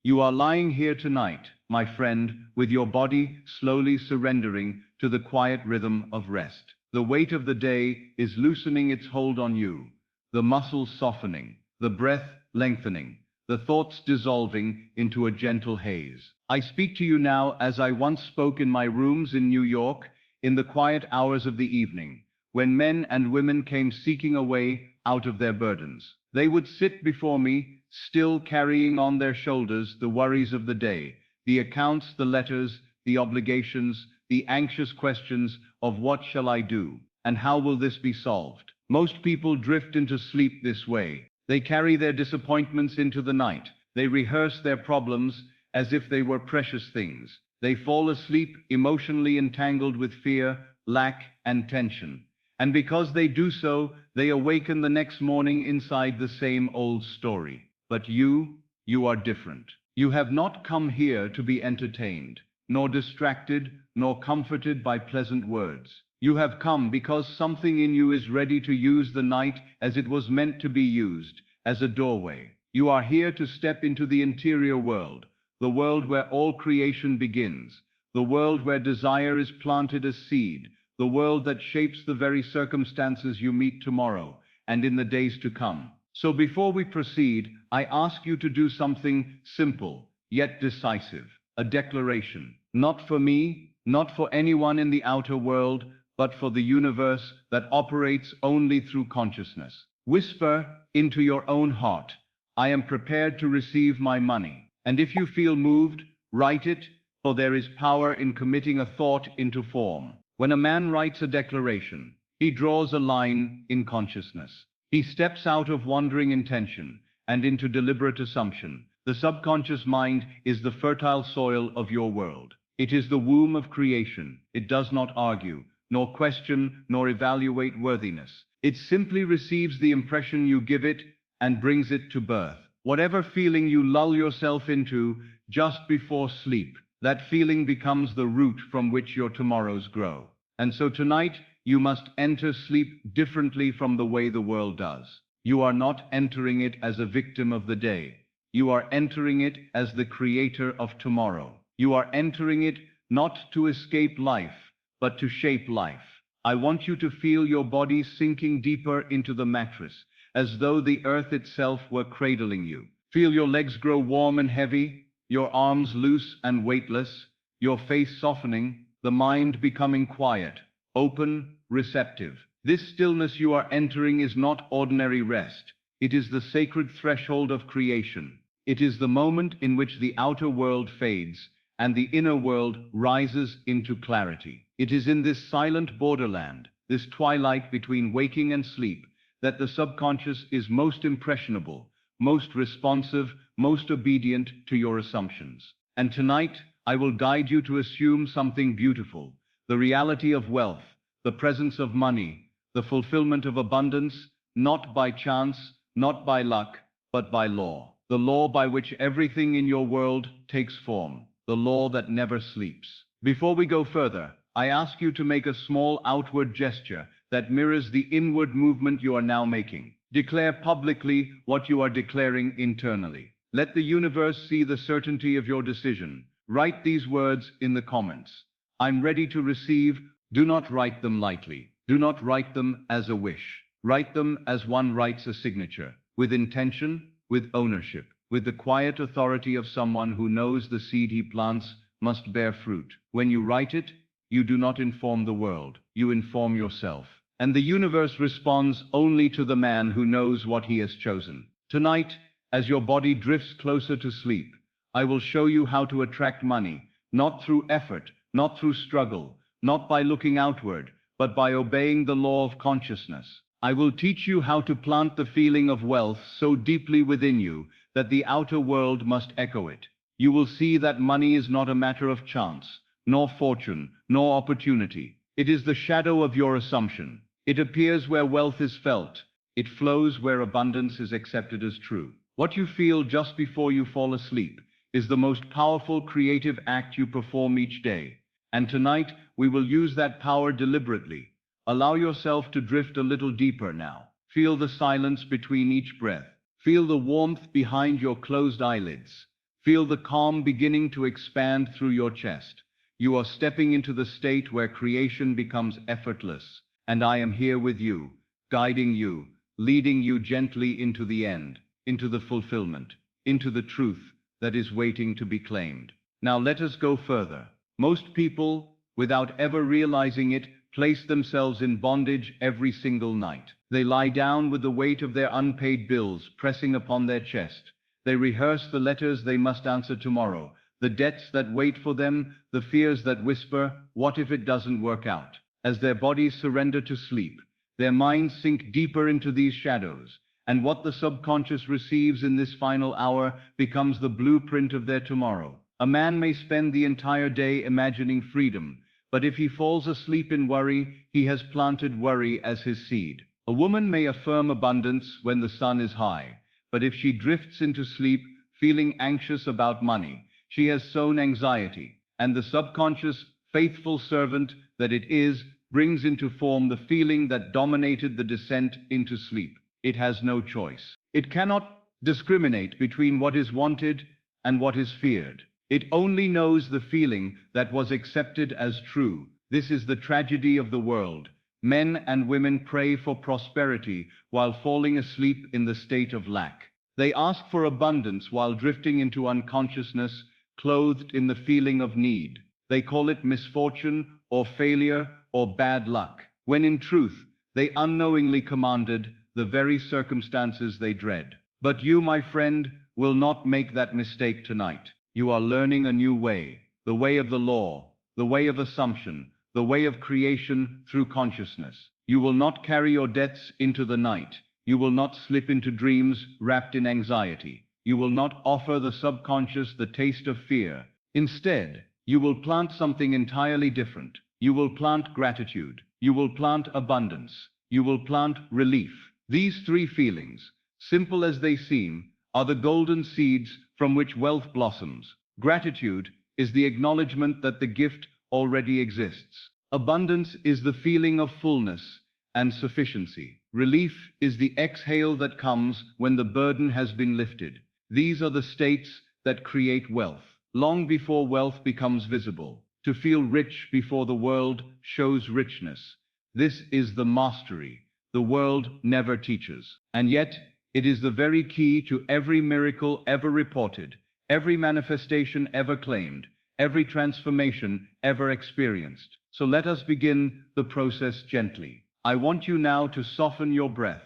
You are lying here tonight, my friend, with your body slowly surrendering to the quiet rhythm of rest. The weight of the day is loosening its hold on you, the muscles softening, the breath lengthening, the thoughts dissolving into a gentle haze. I speak to you now as I once spoke in my rooms in New York, in the quiet hours of the evening, when men and women came seeking a way out of their burdens. They would sit before me, still carrying on their shoulders the worries of the day, the accounts, the letters, the obligations, the anxious questions of what shall I do, and how will this be solved? Most people drift into sleep this way. They carry their disappointments into the night. They rehearse their problems as if they were precious things. They fall asleep emotionally entangled with fear, lack, and tension. And because they do so, they awaken the next morning inside the same old story. But you are different. You have not come here to be entertained, nor distracted, nor comforted by pleasant words. You have come because something in you is ready to use the night as it was meant to be used, as a doorway. You are here to step into the interior world, the world where all creation begins, the world where desire is planted as seed, the world that shapes the very circumstances you meet tomorrow and in the days to come. So before we proceed, I ask you to do something simple, yet decisive. A declaration. Not for me, not for anyone in the outer world, but for the universe that operates only through consciousness. Whisper into your own heart, I am prepared to receive my money. And if you feel moved, write it, for there is power in committing a thought into form. When a man writes a declaration, he draws a line in consciousness. He steps out of wandering intention and into deliberate assumption. The subconscious mind is the fertile soil of your world. It is the womb of creation. It does not argue, nor question, nor evaluate worthiness. It simply receives the impression you give it and brings it to birth. Whatever feeling you lull yourself into just before sleep, that feeling becomes the root from which your tomorrows grow. And so tonight, you must enter sleep differently from the way the world does. You are not entering it as a victim of the day. You are entering it as the creator of tomorrow. You are entering it not to escape life, but to shape life. I want you to feel your body sinking deeper into the mattress, as though the earth itself were cradling you. Feel your legs grow warm and heavy, your arms loose and weightless, your face softening, the mind becoming quiet, open, receptive. This stillness you are entering is not ordinary rest. It is the sacred threshold of creation. It is the moment in which the outer world fades and the inner world rises into clarity. It is in this silent borderland, this twilight between waking and sleep, that the subconscious is most impressionable, most responsive, most obedient to your assumptions. And tonight, I will guide you to assume something beautiful, the reality of wealth, the presence of money, the fulfillment of abundance, not by chance, not by luck, but by law. The law by which everything in your world takes form, the law that never sleeps. Before we go further, I ask you to make a small outward gesture that mirrors the inward movement you are now making. Declare publicly what you are declaring internally. Let the universe see the certainty of your decision. Write these words in the comments. I'm ready to receive. Do not write them lightly. Do not write them as a wish. Write them as one writes a signature, with intention, with ownership, with the quiet authority of someone who knows the seed he plants must bear fruit. When you write it, you do not inform the world, you inform yourself. And the universe responds only to the man who knows what he has chosen. Tonight, as your body drifts closer to sleep, I will show you how to attract money, not through effort, not through struggle, not by looking outward, but by obeying the law of consciousness. I will teach you how to plant the feeling of wealth so deeply within you that the outer world must echo it. You will see that money is not a matter of chance, nor fortune, nor opportunity. It is the shadow of your assumption. It appears where wealth is felt. It flows where abundance is accepted as true. What you feel just before you fall asleep is the most powerful creative act you perform each day. And tonight, we will use that power deliberately. Allow yourself to drift a little deeper now. Feel the silence between each breath. Feel the warmth behind your closed eyelids. Feel the calm beginning to expand through your chest. You are stepping into the state where creation becomes effortless, and I am here with you, guiding you, leading you gently into the end, into the fulfillment, into the truth that is waiting to be claimed. Now let us go further. Most people, without ever realizing it, place themselves in bondage every single night. They lie down with the weight of their unpaid bills pressing upon their chest. They rehearse the letters they must answer tomorrow, the debts that wait for them, the fears that whisper, what if it doesn't work out? As their bodies surrender to sleep, their minds sink deeper into these shadows, and what the subconscious receives in this final hour becomes the blueprint of their tomorrow. A man may spend the entire day imagining freedom, but if he falls asleep in worry, he has planted worry as his seed. A woman may affirm abundance when the sun is high, but if she drifts into sleep, feeling anxious about money, she has sown anxiety, and the subconscious, faithful servant that it is, brings into form the feeling that dominated the descent into sleep. It has no choice. It cannot discriminate between what is wanted and what is feared. It only knows the feeling that was accepted as true. This is the tragedy of the world. Men and women pray for prosperity while falling asleep in the state of lack. They ask for abundance while drifting into unconsciousness, clothed in the feeling of need. They call it misfortune or failure or bad luck, when in truth, they unknowingly commanded the very circumstances they dread. But you, my friend, will not make that mistake tonight. You are learning a new way, the way of the law, the way of assumption, the way of creation through consciousness. You will not carry your debts into the night. You will not slip into dreams wrapped in anxiety. You will not offer the subconscious the taste of fear. Instead, you will plant something entirely different. You will plant gratitude. You will plant abundance. You will plant relief. These three feelings, simple as they seem, are the golden seeds from which wealth blossoms. Gratitude is the acknowledgement that the gift already exists. Abundance is the feeling of fullness and sufficiency. Relief is the exhale that comes when the burden has been lifted. These are the states that create wealth, long before wealth becomes visible. To feel rich before the world shows richness. This is the mastery the world never teaches. And yet, it is the very key to every miracle ever reported, every manifestation ever claimed, every transformation ever experienced. So let us begin the process gently. I want you now to soften your breath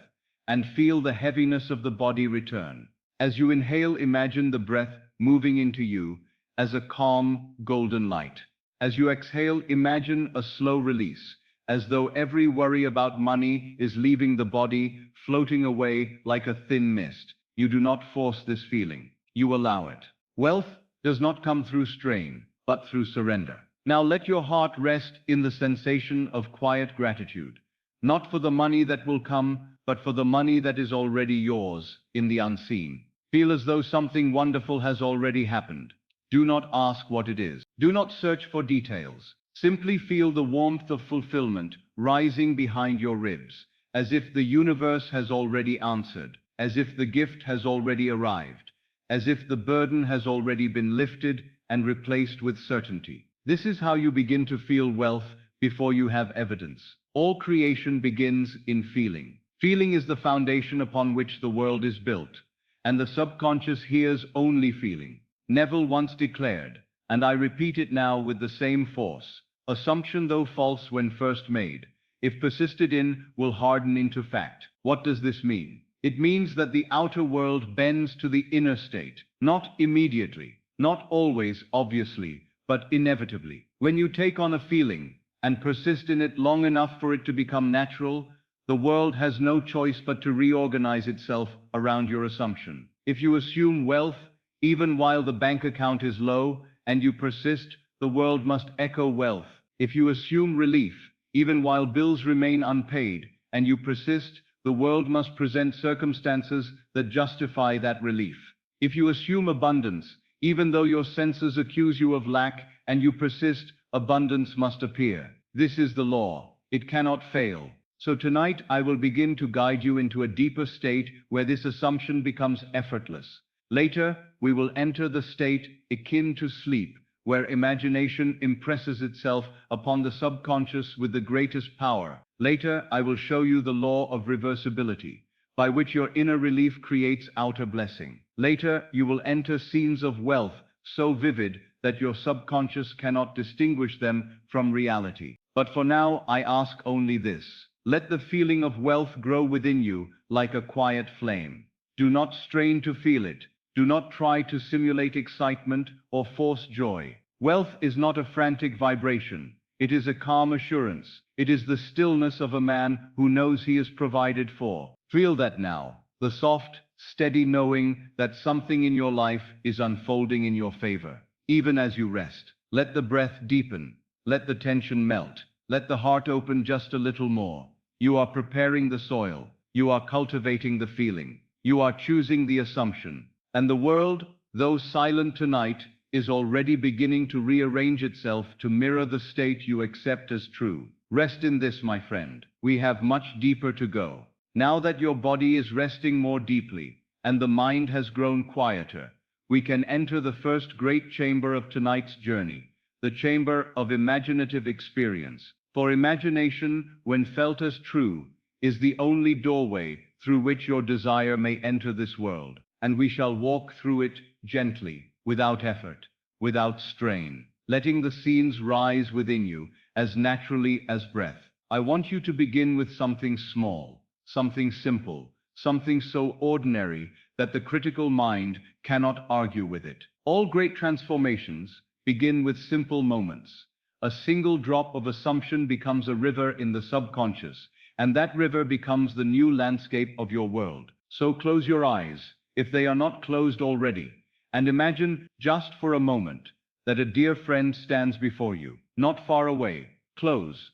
and feel the heaviness of the body return. As you inhale, imagine the breath moving into you as a calm, golden light. As you exhale, imagine a slow release, as though every worry about money is leaving the body, floating away like a thin mist. You do not force this feeling. You allow it. Wealth does not come through strain, but through surrender. Now let your heart rest in the sensation of quiet gratitude, not for the money that will come, but for the money that is already yours in the unseen. Feel as though something wonderful has already happened. Do not ask what it is. Do not search for details. Simply feel the warmth of fulfillment rising behind your ribs, as if the universe has already answered, as if the gift has already arrived, as if the burden has already been lifted and replaced with certainty. This is how you begin to feel wealth before you have evidence. All creation begins in feeling. Feeling is the foundation upon which the world is built, and the subconscious hears only feeling. Neville once declared, and I repeat it now with the same force, assumption, though false when first made, if persisted in, will harden into fact. What does this mean? It means that the outer world bends to the inner state, not immediately, not always, obviously, but inevitably. When you take on a feeling and persist in it long enough for it to become natural, the world has no choice but to reorganize itself around your assumption. If you assume wealth, even while the bank account is low, and you persist, the world must echo wealth. If you assume relief, even while bills remain unpaid, and you persist, the world must present circumstances that justify that relief. If you assume abundance, even though your senses accuse you of lack, and you persist, abundance must appear. This is the law. It cannot fail. So tonight I will begin to guide you into a deeper state where this assumption becomes effortless. Later, we will enter the state akin to sleep, where imagination impresses itself upon the subconscious with the greatest power. Later, I will show you the law of reversibility, by which your inner relief creates outer blessing. Later, you will enter scenes of wealth so vivid that your subconscious cannot distinguish them from reality. But for now, I ask only this. Let the feeling of wealth grow within you like a quiet flame. Do not strain to feel it. Do not try to simulate excitement or force joy. Wealth is not a frantic vibration. It is a calm assurance. It is the stillness of a man who knows he is provided for. Feel that now, the soft, steady knowing that something in your life is unfolding in your favor. Even as you rest, let the breath deepen. Let the tension melt. Let the heart open just a little more. You are preparing the soil. You are cultivating the feeling. You are choosing the assumption. And the world, though silent tonight, is already beginning to rearrange itself to mirror the state you accept as true. Rest in this, my friend. We have much deeper to go. Now that your body is resting more deeply, and the mind has grown quieter, we can enter the first great chamber of tonight's journey, the chamber of imaginative experience. For imagination, when felt as true, is the only doorway through which your desire may enter this world. And we shall walk through it gently, without effort, without strain, letting the scenes rise within you as naturally as breath. I want you to begin with something small, something simple, something so ordinary that the critical mind cannot argue with it. All great transformations begin with simple moments. A single drop of assumption becomes a river in the subconscious, and that river becomes the new landscape of your world. So close your eyes, if they are not closed already, and imagine just for a moment that a dear friend stands before you, not far away, close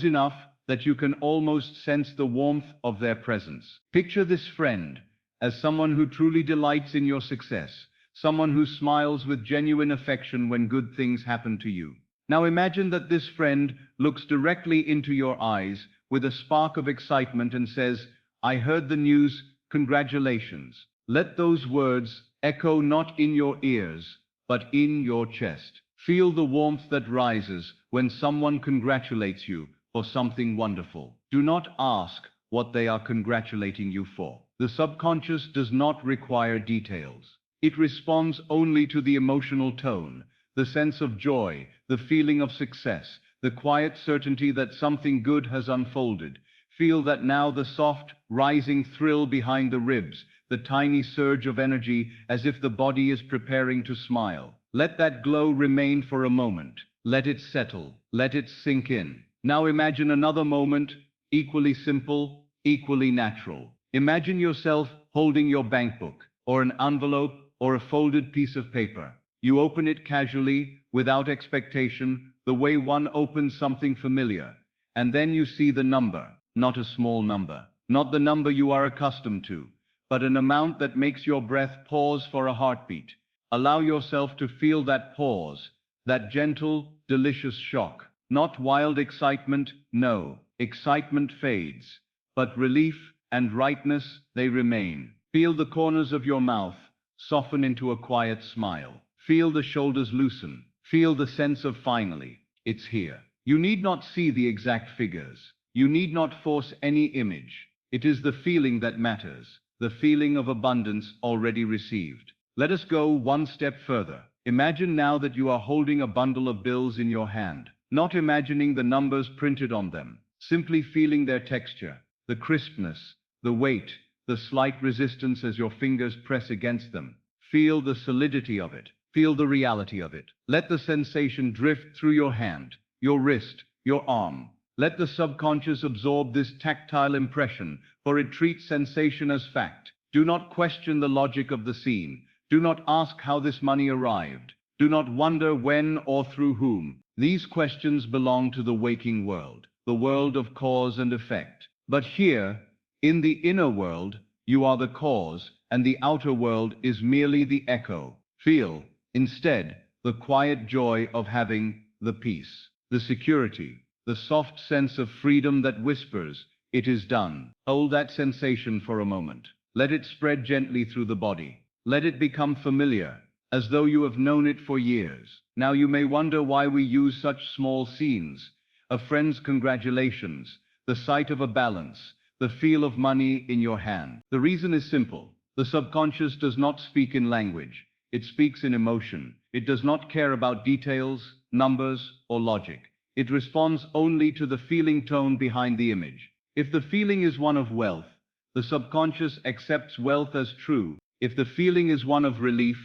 enough that you can almost sense the warmth of their presence. Picture this friend as someone who truly delights in your success, someone who smiles with genuine affection when good things happen to you. Now imagine that this friend looks directly into your eyes with a spark of excitement and says, "I heard the news, congratulations." Let those words echo not in your ears, but in your chest. Feel the warmth that rises when someone congratulates you for something wonderful. Do not ask what they are congratulating you for. The subconscious does not require details. It responds only to the emotional tone, the sense of joy, the feeling of success, the quiet certainty that something good has unfolded. Feel that now, the soft, rising thrill behind the ribs, the tiny surge of energy as if the body is preparing to smile. Let that glow remain for a moment. Let it settle. Let it sink in. Now imagine another moment, equally simple, equally natural. Imagine yourself holding your bank book, or an envelope, or a folded piece of paper. You open it casually, without expectation, the way one opens something familiar. And then you see the number, not a small number, not the number you are accustomed to, but an amount that makes your breath pause for a heartbeat. Allow yourself to feel that pause, that gentle, delicious shock. Not wild excitement, no. Excitement fades. But relief and rightness, they remain. Feel the corners of your mouth soften into a quiet smile. Feel the shoulders loosen. Feel the sense of finally, it's here. You need not see the exact figures. You need not force any image. It is the feeling that matters, the feeling of abundance already received. Let us go one step further. Imagine now that you are holding a bundle of bills in your hand, not imagining the numbers printed on them, simply feeling their texture, the crispness, the weight, the slight resistance as your fingers press against them. Feel the solidity of it. Feel the reality of it. Let the sensation drift through your hand, your wrist, your arm. Let the subconscious absorb this tactile impression, for it treats sensation as fact. Do not question the logic of the scene. Do not ask how this money arrived. Do not wonder when or through whom. These questions belong to the waking world, the world of cause and effect. But here, in the inner world, you are the cause, and the outer world is merely the echo. Feel, instead, the quiet joy of having the peace, the security, the soft sense of freedom that whispers, "It is done." Hold that sensation for a moment. Let it spread gently through the body. Let it become familiar, as though you have known it for years. Now you may wonder why we use such small scenes: a friend's congratulations, the sight of a balance, the feel of money in your hand. The reason is simple. The subconscious does not speak in language. It speaks in emotion. It does not care about details, numbers, or logic. It responds only to the feeling tone behind the image. If the feeling is one of wealth, the subconscious accepts wealth as true. If the feeling is one of relief,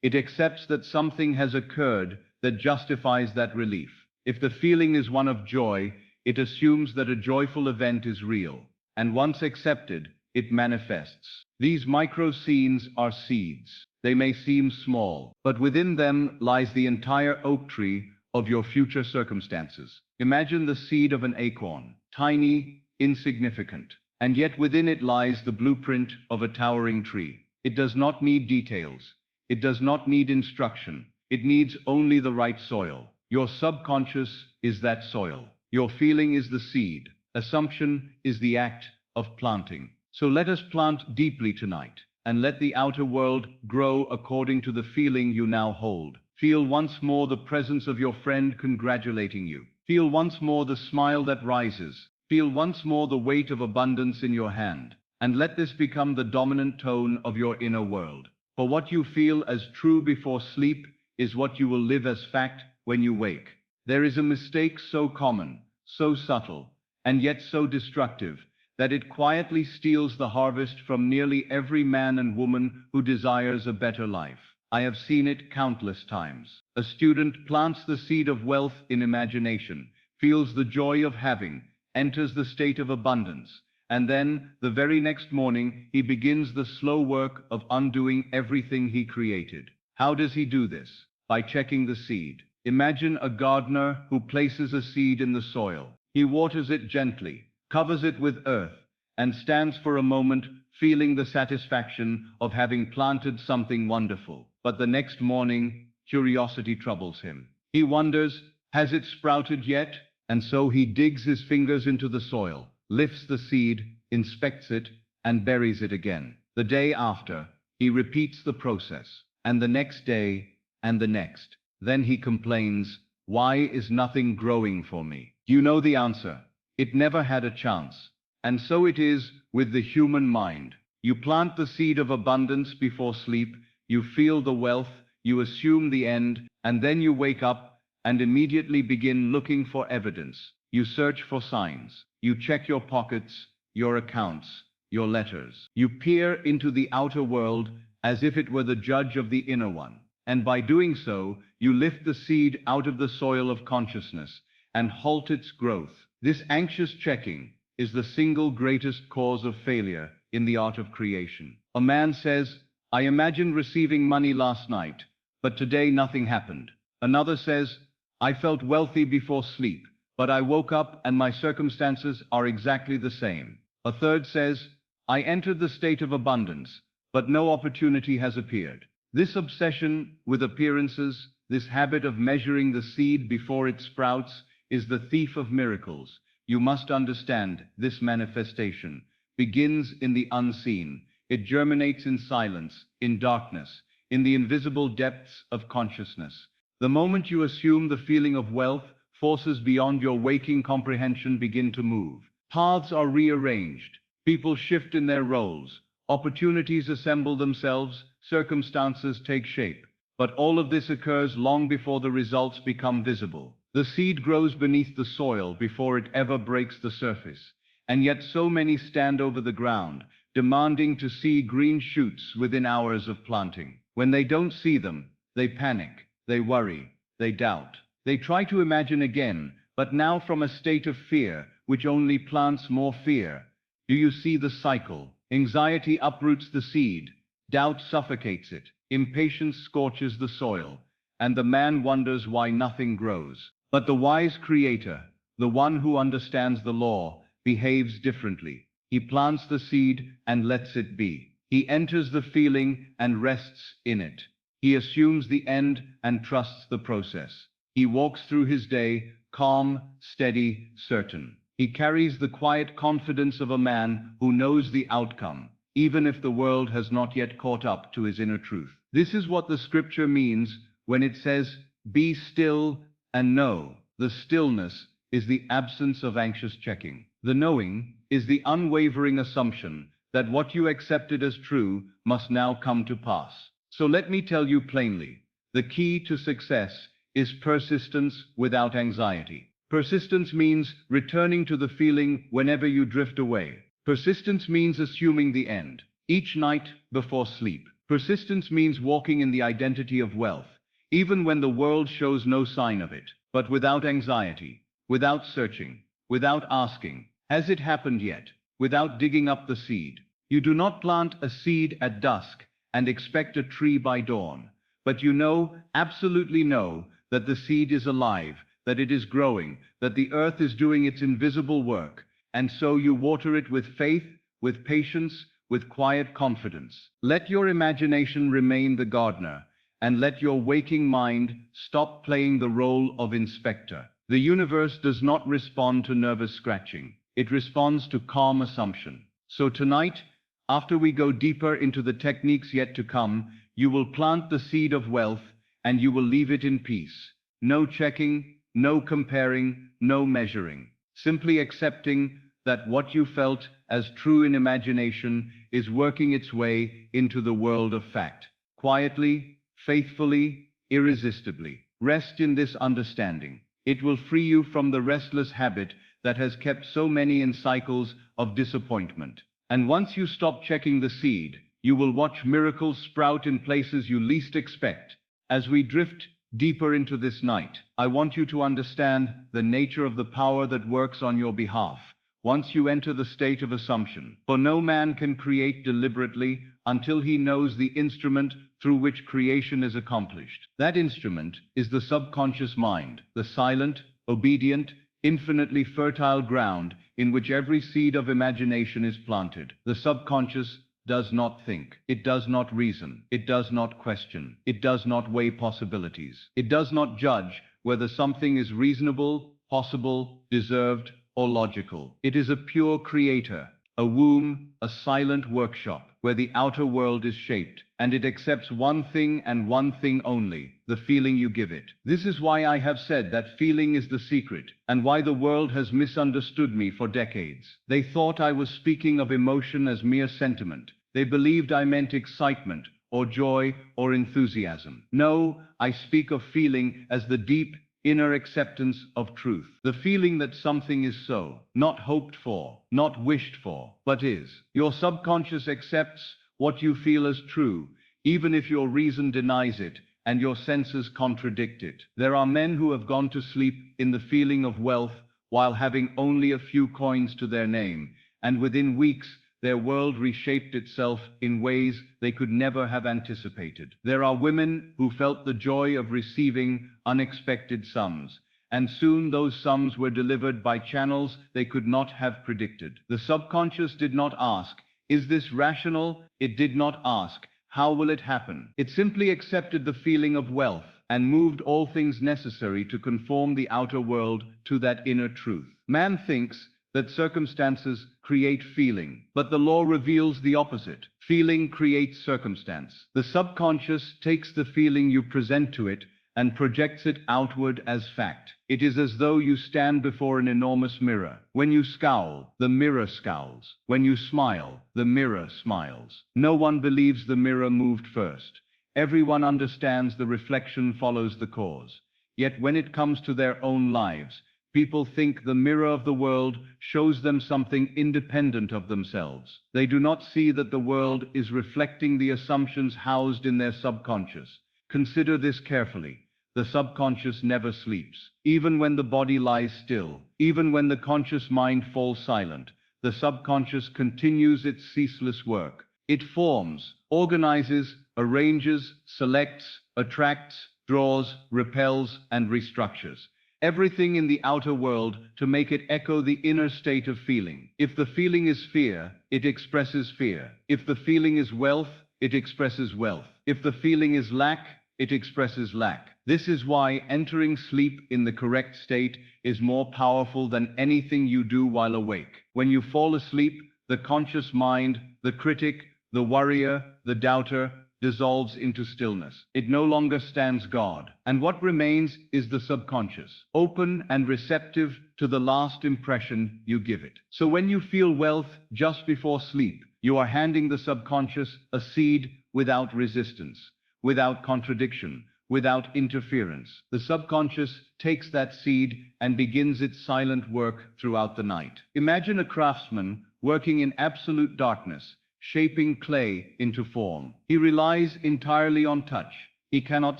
it accepts that something has occurred that justifies that relief. If the feeling is one of joy, it assumes that a joyful event is real. And once accepted, it manifests. These micro scenes are seeds. They may seem small, but within them lies the entire oak tree of your future circumstances. Imagine the seed of an acorn, tiny, insignificant, and yet within it lies the blueprint of a towering tree. It does not need details. It does not need instruction. It needs only the right soil. Your subconscious is that soil. Your feeling is the seed. Assumption is the act of planting. So let us plant deeply tonight, and let the outer world grow according to the feeling you now hold. Feel once more the presence of your friend congratulating you. Feel once more the smile that rises. Feel once more the weight of abundance in your hand. And let this become the dominant tone of your inner world. For what you feel as true before sleep is what you will live as fact when you wake. There is a mistake so common, so subtle, and yet so destructive, that it quietly steals the harvest from nearly every man and woman who desires a better life. I have seen it countless times. A student plants the seed of wealth in imagination, feels the joy of having, enters the state of abundance, and then, the very next morning, he begins the slow work of undoing everything he created. How does he do this? By checking the seed. Imagine a gardener who places a seed in the soil. He waters it gently, covers it with earth, and stands for a moment feeling the satisfaction of having planted something wonderful. But the next morning, curiosity troubles him. He wonders, has it sprouted yet? And so he digs his fingers into the soil, lifts the seed, inspects it, and buries it again. The day after, he repeats the process, and the next day, and the next. Then he complains, why is nothing growing for me? You know the answer. It never had a chance. And so it is with the human mind. You plant the seed of abundance before sleep, you feel the wealth, you assume the end, and then you wake up and immediately begin looking for evidence. You search for signs. You check your pockets, your accounts, your letters. You peer into the outer world as if it were the judge of the inner one. And by doing so, you lift the seed out of the soil of consciousness and halt its growth. This anxious checking is the single greatest cause of failure in the art of creation. A man says, I imagined receiving money last night, but today nothing happened. Another says, I felt wealthy before sleep, but I woke up and my circumstances are exactly the same. A third says, I entered the state of abundance, but no opportunity has appeared. This obsession with appearances, this habit of measuring the seed before it sprouts, is the thief of miracles. You must understand, this manifestation begins in the unseen. It germinates in silence, in darkness, in the invisible depths of consciousness. The moment you assume the feeling of wealth, forces beyond your waking comprehension begin to move. Paths are rearranged. People shift in their roles. Opportunities assemble themselves. Circumstances take shape. But all of this occurs long before the results become visible. The seed grows beneath the soil before it ever breaks the surface. And yet so many stand over the ground, demanding to see green shoots within hours of planting. When they don't see them, they panic, they worry, they doubt. They try to imagine again, but now from a state of fear, which only plants more fear. Do you see the cycle? Anxiety uproots the seed, doubt suffocates it, impatience scorches the soil, and the man wonders why nothing grows. But the wise creator, the one who understands the law, behaves differently. He plants the seed and lets it be. He enters the feeling and rests in it. He assumes the end and trusts the process. He walks through his day, calm, steady, certain. He carries the quiet confidence of a man who knows the outcome. even if the world has not yet caught up to his inner truth. This is what the scripture means when it says, "Be still and know." The stillness is the absence of anxious checking. The knowing is the unwavering assumption that what you accepted as true must now come to pass. So let me tell you plainly, the key to success is persistence without anxiety. Persistence means returning to the feeling whenever you drift away. Persistence means assuming the end each night before sleep. Persistence means walking in the identity of wealth, even when the world shows no sign of it, but without anxiety, without searching, without asking, "Has it happened yet?" Without digging up the seed. You do not plant a seed at dusk and expect a tree by dawn, but you know, absolutely know, that the seed is alive, that it is growing, that the earth is doing its invisible work, and so you water it with faith, with patience, with quiet confidence. Let your imagination remain the gardener, and let your waking mind stop playing the role of inspector. The universe does not respond to nervous scratching. It responds to calm assumption. So tonight, after we go deeper into the techniques yet to come, you will plant the seed of wealth, and you will leave it in peace. No checking, no comparing, no measuring. Simply accepting that what you felt as true in imagination is working its way into the world of fact. Quietly, faithfully, irresistibly. Rest in this understanding. It will free you from the restless habit that has kept so many in cycles of disappointment. And once you stop checking the seed, you will watch miracles sprout in places you least expect. As we drift deeper into this night, I want you to understand the nature of the power that works on your behalf once you enter the state of assumption. For no man can create deliberately until he knows the instrument through which creation is accomplished. That instrument is the subconscious mind, the silent, obedient, infinitely fertile ground in which every seed of imagination is planted. The subconscious does not think. It does not reason. It does not question. It does not weigh possibilities. It does not judge whether something is reasonable, possible, deserved, or logical. It is a pure creator, a womb, a silent workshop where the outer world is shaped, and it accepts one thing and one thing only, the feeling you give it. This is why I have said that feeling is the secret, and why the world has misunderstood me for decades. They thought I was speaking of emotion as mere sentiment. They believed I meant excitement, or joy, or enthusiasm. No, I speak of feeling as the deep, inner acceptance of truth. The feeling that something is so, not hoped for, not wished for, but is. Your subconscious accepts what you feel as true, even if your reason denies it and your senses contradict it. There are men who have gone to sleep in the feeling of wealth while having only a few coins to their name, and within weeks their world reshaped itself in ways they could never have anticipated. There are women who felt the joy of receiving unexpected sums, and soon those sums were delivered by channels they could not have predicted. The subconscious did not ask, "Is this rational?" It did not ask, "How will it happen?" It simply accepted the feeling of wealth and moved all things necessary to conform the outer world to that inner truth. Man thinks that circumstances create feeling, but the law reveals the opposite. Feeling creates circumstance. The subconscious takes the feeling you present to it and projects it outward as fact. It is as though you stand before an enormous mirror. When you scowl, the mirror scowls. When you smile, the mirror smiles. No one believes the mirror moved first. Everyone understands the reflection follows the cause. Yet when it comes to their own lives, people think the mirror of the world shows them something independent of themselves. They do not see that the world is reflecting the assumptions housed in their subconscious. Consider this carefully. The subconscious never sleeps. Even when the body lies still, even when the conscious mind falls silent, the subconscious continues its ceaseless work. It forms, organizes, arranges, selects, attracts, draws, repels, and restructures everything in the outer world to make it echo the inner state of feeling. If the feeling is fear, it expresses fear. If the feeling is wealth, it expresses wealth. If the feeling is lack, it expresses lack. This is why entering sleep in the correct state is more powerful than anything you do while awake. When you fall asleep, the conscious mind, the critic, the worrier, the doubter, dissolves into stillness. It no longer stands guard. And what remains is the subconscious, open and receptive to the last impression you give it. So when you feel wealth just before sleep, you are handing the subconscious a seed without resistance, without contradiction, without interference. The subconscious takes that seed and begins its silent work throughout the night. Imagine a craftsman working in absolute darkness, shaping clay into form. He relies entirely on touch. He cannot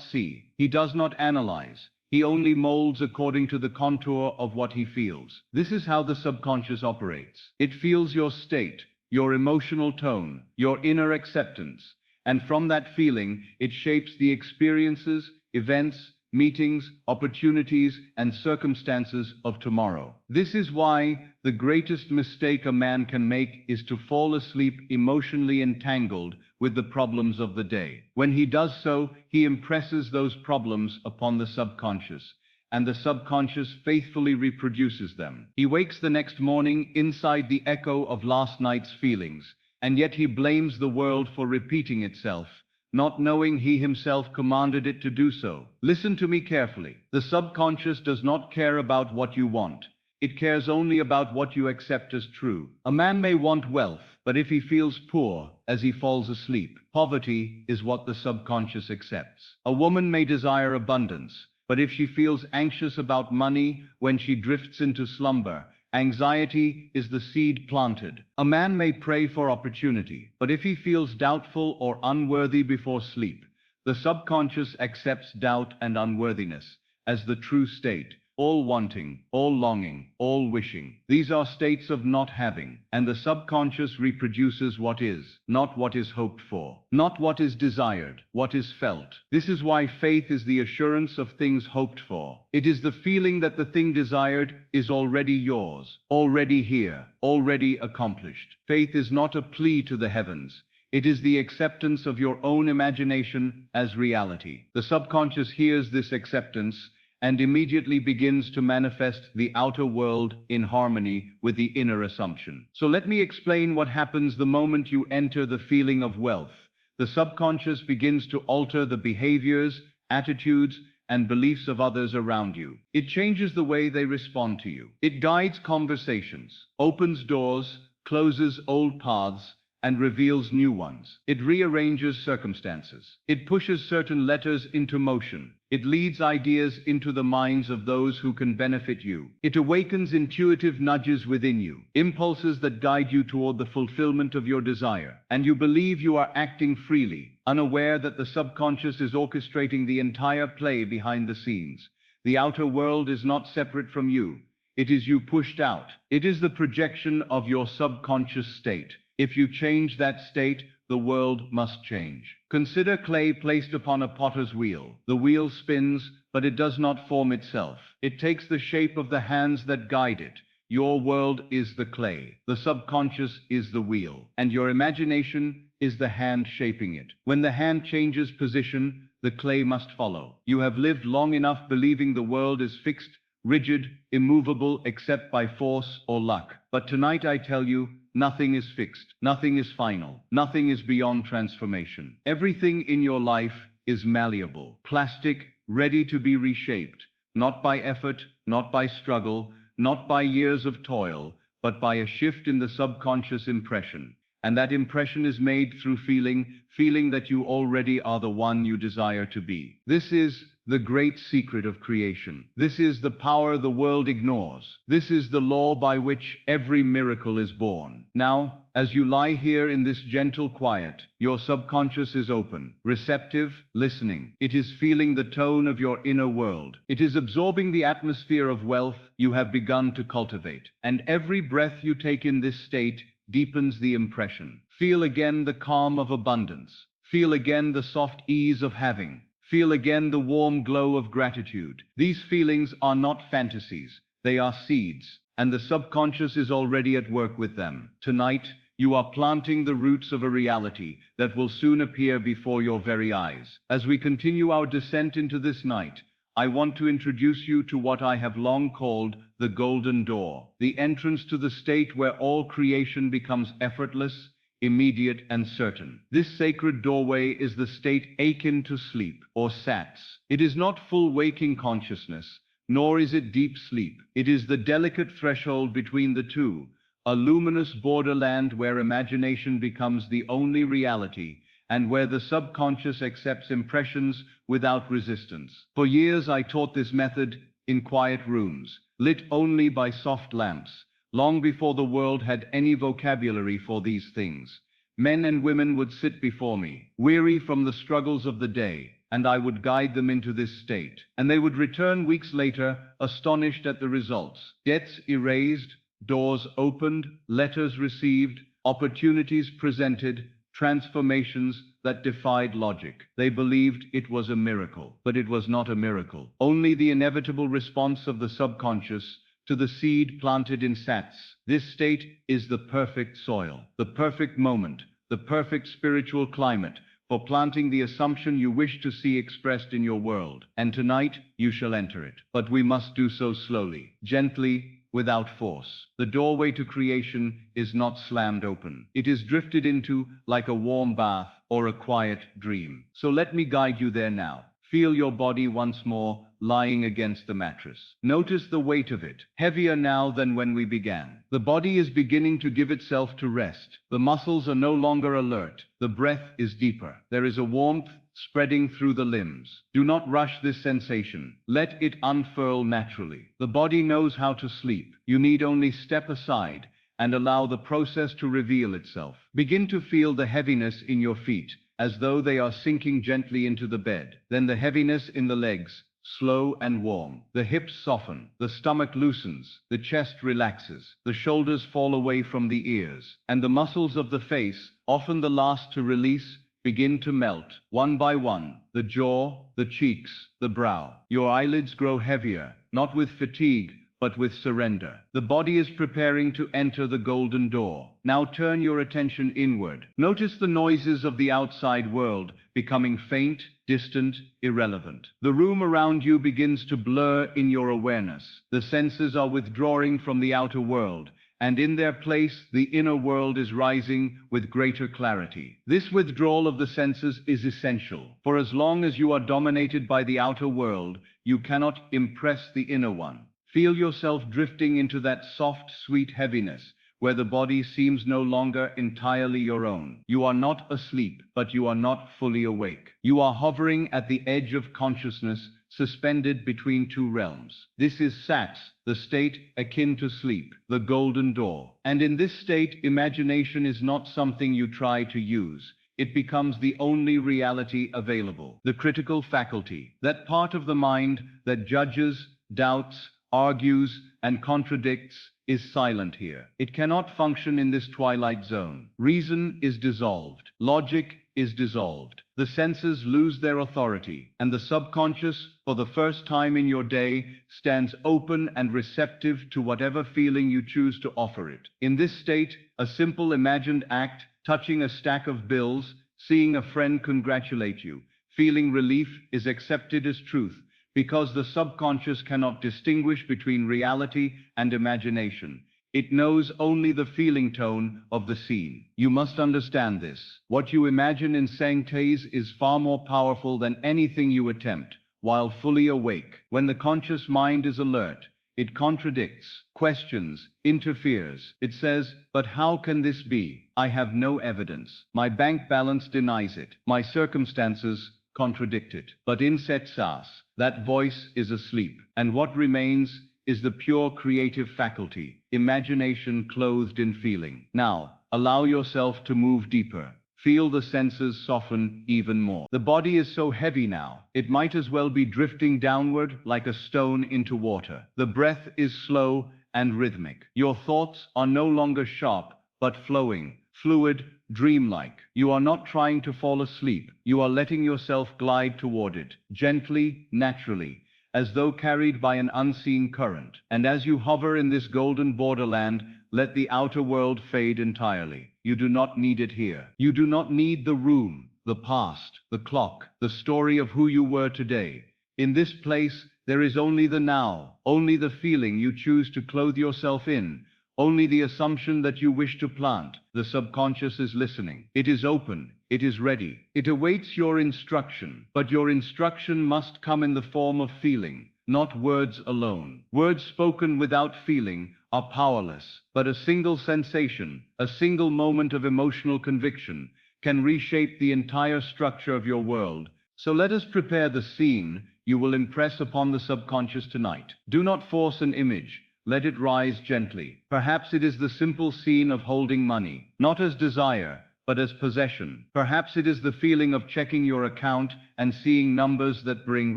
see. He does not analyze. He only molds according to the contour of what he feels. This is how the subconscious operates. It feels your state, your emotional tone, your inner acceptance, and from that feeling, it shapes the experiences, events, meetings, opportunities, and circumstances of tomorrow. This is why the greatest mistake a man can make is to fall asleep emotionally entangled with the problems of the day. When he does so, he impresses those problems upon the subconscious, and the subconscious faithfully reproduces them. He wakes the next morning inside the echo of last night's feelings, and yet he blames the world for repeating itself, not knowing he himself commanded it to do so. Listen to me carefully. The subconscious does not care about what you want. It cares only about what you accept as true. A man may want wealth, but if he feels poor as he falls asleep, poverty is what the subconscious accepts. A woman may desire abundance, but if she feels anxious about money when she drifts into slumber, anxiety is the seed planted. A man may pray for opportunity, but if he feels doubtful or unworthy before sleep, the subconscious accepts doubt and unworthiness as the true state. All wanting, all longing, all wishing. These are states of not having, and the subconscious reproduces what is, not what is hoped for, not what is desired, what is felt. This is why faith is the assurance of things hoped for. It is the feeling that the thing desired is already yours, already here, already accomplished. Faith is not a plea to the heavens. It is the acceptance of your own imagination as reality. The subconscious hears this acceptance and immediately begins to manifest the outer world in harmony with the inner assumption. So let me explain what happens the moment you enter the feeling of wealth. The subconscious begins to alter the behaviors, attitudes, and beliefs of others around you. It changes the way they respond to you. It guides conversations, opens doors, closes old paths, and reveals new ones. It rearranges circumstances. It pushes certain letters into motion. It leads ideas into the minds of those who can benefit you. It awakens intuitive nudges within you, impulses that guide you toward the fulfillment of your desire. And you believe you are acting freely, unaware that the subconscious is orchestrating the entire play behind the scenes. The outer world is not separate from you. It is you pushed out. It is the projection of your subconscious state. If you change that state, the world must change. Consider clay placed upon a potter's wheel. The wheel spins, but it does not form itself. It takes the shape of the hands that guide it. Your world is the clay. The subconscious is the wheel. And your imagination is the hand shaping it. When the hand changes position, the clay must follow. You have lived long enough believing the world is fixed, rigid, immovable, except by force or luck. But tonight I tell you, nothing is fixed, nothing is final, nothing is beyond transformation. Everything in your life is malleable, plastic, ready to be reshaped, not by effort, not by struggle, not by years of toil, but by a shift in the subconscious impression. And that impression is made through feeling that you already are the one you desire to be. This is the great secret of creation. This is the power the world ignores. This is the law by which every miracle is born. Now, as you lie here in this gentle quiet, your subconscious is open, receptive, listening. It is feeling the tone of your inner world. It is absorbing the atmosphere of wealth you have begun to cultivate. And every breath you take in this state deepens the impression. Feel again the calm of abundance. Feel again the soft ease of having. Feel again the warm glow of gratitude. These feelings are not fantasies. They are seeds, and the subconscious is already at work with them. Tonight, you are planting the roots of a reality that will soon appear before your very eyes. As we continue our descent into this night, I want to introduce you to what I have long called the golden door, the entrance to the state where all creation becomes effortless, immediate, and certain. This sacred doorway is the state akin to sleep, or sats. It is not full waking consciousness, nor is it deep sleep. It is the delicate threshold between the two, a luminous borderland where imagination becomes the only reality, and where the subconscious accepts impressions without resistance. For years I taught this method in quiet rooms, lit only by soft lamps, long before the world had any vocabulary for these things. Men and women would sit before me, weary from the struggles of the day, and I would guide them into this state. And they would return weeks later, astonished at the results. Debts erased, doors opened, letters received, opportunities presented, transformations that defied logic. They believed it was a miracle, but it was not a miracle. Only the inevitable response of the subconscious to the seed planted in sats. This state is the perfect soil, the perfect moment, the perfect spiritual climate for planting the assumption you wish to see expressed in your world. And tonight you shall enter it. But we must do so slowly, gently, without force. The doorway to creation is not slammed open. It is drifted into like a warm bath or a quiet dream. So let me guide you there now. Feel your body once more lying against the mattress. Notice the weight of it, heavier now than when we began. The body is beginning to give itself to rest. The muscles are no longer alert. The breath is deeper. There is a warmth spreading through the limbs. Do not rush this sensation. Let it unfurl naturally. The body knows how to sleep. You need only step aside and allow the process to reveal itself. Begin to feel the heaviness in your feet, as though they are sinking gently into the bed. Then the heaviness in the legs, slow and warm. The hips soften, the stomach loosens, the chest relaxes, the shoulders fall away from the ears, and the muscles of the face, often the last to release, begin to melt, one by one, the jaw, the cheeks, the brow. Your eyelids grow heavier, not with fatigue, but with surrender. The body is preparing to enter the golden door. Now turn your attention inward. Notice the noises of the outside world becoming faint, distant, irrelevant. The room around you begins to blur in your awareness. The senses are withdrawing from the outer world, and in their place, the inner world is rising with greater clarity. This withdrawal of the senses is essential, for as long as you are dominated by the outer world, you cannot impress the inner one. Feel yourself drifting into that soft, sweet heaviness, where the body seems no longer entirely your own. You are not asleep, but you are not fully awake. You are hovering at the edge of consciousness, suspended between two realms. This is sats, the state akin to sleep, the golden door. And in this state, imagination is not something you try to use. It becomes the only reality available. The critical faculty, that part of the mind that judges, doubts, argues, and contradicts, is silent here. It cannot function in this twilight zone. Reason is dissolved. Logic is dissolved. The senses lose their authority, and the subconscious, for the first time in your day, stands open and receptive to whatever feeling you choose to offer it. In this state, a simple imagined act, touching a stack of bills, seeing a friend congratulate you, feeling relief, is accepted as truth, because the subconscious cannot distinguish between reality and imagination. It knows only the feeling tone of the scene. You must understand this. What you imagine in sanctities is far more powerful than anything you attempt, while fully awake. When the conscious mind is alert, it contradicts, questions, interferes. It says, "But how can this be? I have no evidence. My bank balance denies it. My circumstances contradict it." But in setsas, that voice is asleep, and what remains is the pure creative faculty, imagination clothed in feeling. Now, allow yourself to move deeper. Feel the senses soften even more. The body is so heavy now, it might as well be drifting downward like a stone into water. The breath is slow and rhythmic. Your thoughts are no longer sharp, but flowing, fluid, dreamlike. You are not trying to fall asleep. You are letting yourself glide toward it, gently, naturally, as though carried by an unseen current. And as you hover in this golden borderland, let the outer world fade entirely. You do not need it here. You do not need the room, the past, the clock, the story of who you were today. In this place, there is only the now, only the feeling you choose to clothe yourself in, only the assumption that you wish to plant. The subconscious is listening. It is open. It is ready. It awaits your instruction. But your instruction must come in the form of feeling, not words alone. Words spoken without feeling are powerless. But a single sensation, a single moment of emotional conviction, can reshape the entire structure of your world. So let us prepare the scene you will impress upon the subconscious tonight. Do not force an image. Let it rise gently. Perhaps it is the simple scene of holding money, not as desire, but as possession. Perhaps it is the feeling of checking your account and seeing numbers that bring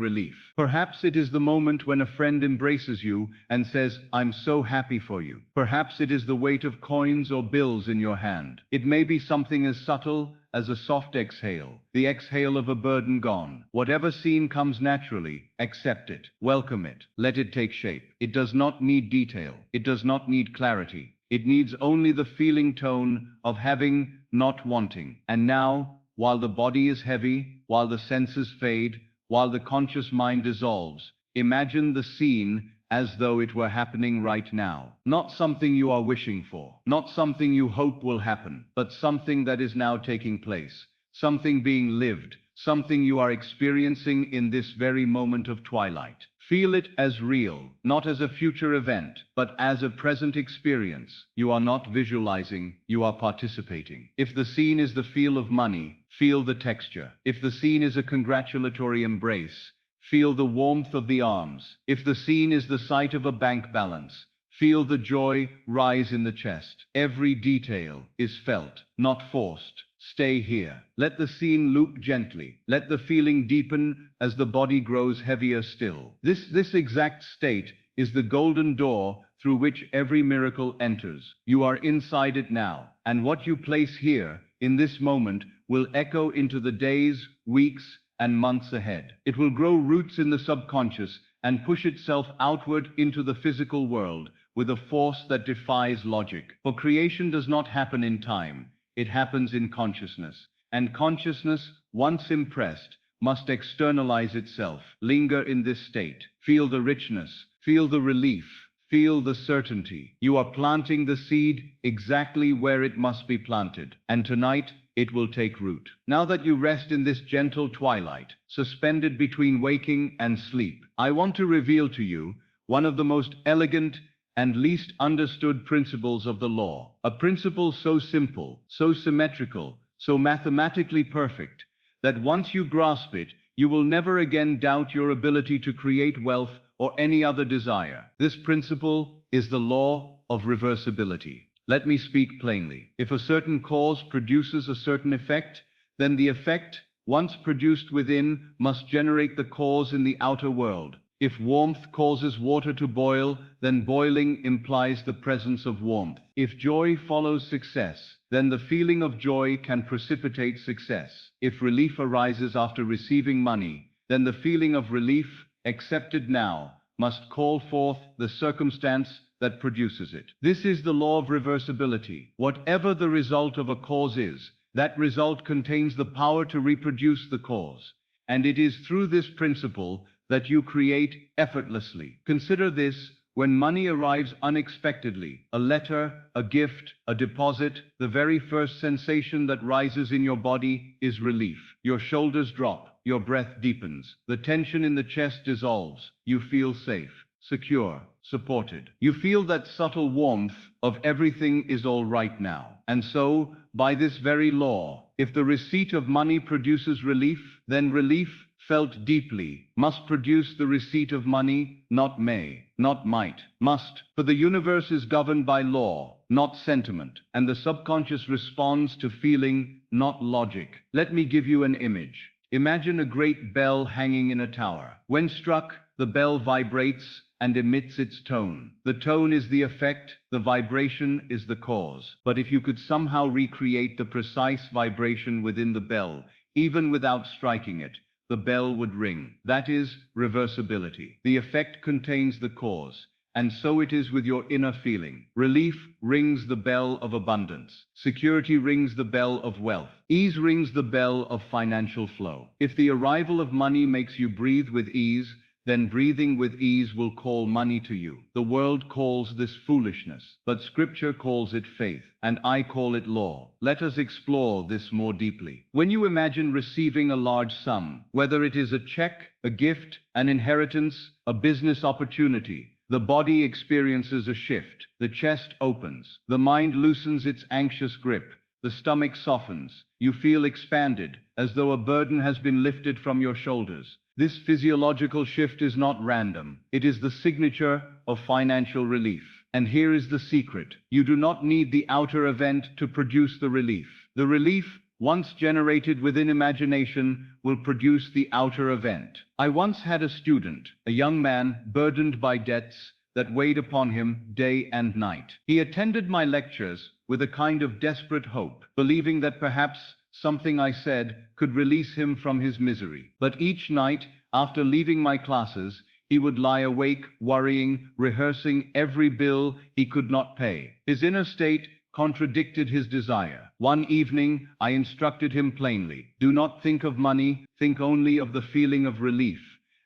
relief. Perhaps it is the moment when a friend embraces you and says, "I'm so happy for you." Perhaps it is the weight of coins or bills in your hand. It may be something as subtle as a soft exhale, the exhale of a burden gone. Whatever scene comes naturally, accept it, welcome it, let it take shape. It does not need detail. It does not need clarity. It needs only the feeling tone of having, not wanting. And now, while the body is heavy, while the senses fade, while the conscious mind dissolves, imagine the scene as though it were happening right now. Not something you are wishing for, not something you hope will happen, but something that is now taking place, something being lived, something you are experiencing in this very moment of twilight. Feel it as real, not as a future event, but as a present experience. You are not visualizing, you are participating. If the scene is the feel of money, feel the texture. If the scene is a congratulatory embrace, feel the warmth of the arms. If the scene is the sight of a bank balance, feel the joy rise in the chest. Every detail is felt, not forced. Stay here. Let the scene loop gently. Let the feeling deepen as the body grows heavier still. This exact state is the golden door through which every miracle enters. You are inside it now, and what you place here, in this moment, will echo into the days, weeks, and months ahead. It will grow roots in the subconscious and push itself outward into the physical world with a force that defies logic. For creation does not happen in time, it happens in consciousness. And consciousness, once impressed, must externalize itself. Linger in this state. Feel the richness, feel the relief, feel the certainty. You are planting the seed exactly where it must be planted. And tonight, it will take root. Now that you rest in this gentle twilight, suspended between waking and sleep, I want to reveal to you one of the most elegant and least understood principles of the law. A principle so simple, so symmetrical, so mathematically perfect, that once you grasp it, you will never again doubt your ability to create wealth or any other desire. This principle is the law of reversibility. Let me speak plainly. If a certain cause produces a certain effect, then the effect, once produced within, must generate the cause in the outer world. If warmth causes water to boil, then boiling implies the presence of warmth. If joy follows success, then the feeling of joy can precipitate success. If relief arises after receiving money, then the feeling of relief, accepted now, must call forth the circumstance that produces it. This is the law of reversibility. Whatever the result of a cause is, that result contains the power to reproduce the cause. And it is through this principle that you create effortlessly. Consider this: when money arrives unexpectedly, a letter, a gift, a deposit, the very first sensation that rises in your body is relief. Your shoulders drop, your breath deepens, the tension in the chest dissolves. You feel safe, secure, supported. You feel that subtle warmth of everything is all right now. And so, by this very law, if the receipt of money produces relief, then relief, felt deeply, must produce the receipt of money, not may, not might, must. For the universe is governed by law, not sentiment, and the subconscious responds to feeling, not logic. Let me give you an image. Imagine a great bell hanging in a tower. When struck, the bell vibrates and emits its tone. The tone is the effect, the vibration is the cause. But if you could somehow recreate the precise vibration within the bell, even without striking it, the bell would ring. That is reversibility. The effect contains the cause, And so it is with your inner feeling. Relief rings the bell of abundance. Security rings the bell of wealth. Ease rings the bell of financial flow. If the arrival of money makes you breathe with ease, then breathing with ease will call money to you. The world calls this foolishness, but Scripture calls it faith, and I call it law. Let us explore this more deeply. When you imagine receiving a large sum, whether it is a check, a gift, an inheritance, a business opportunity, the body experiences a shift. The chest opens. The mind loosens its anxious grip. The stomach softens. You feel expanded, as though a burden has been lifted from your shoulders. This physiological shift is not random. It is the signature of financial relief. And here is the secret. You do not need the outer event to produce the relief. The relief, once generated within imagination, will produce the outer event. I once had a student, a young man burdened by debts that weighed upon him day and night. He attended my lectures with a kind of desperate hope, believing that perhaps something I said could release him from his misery. But each night, after leaving my classes, he would lie awake, worrying, rehearsing every bill he could not pay. His inner state contradicted his desire. One evening, I instructed him plainly, do not think of money, think only of the feeling of relief,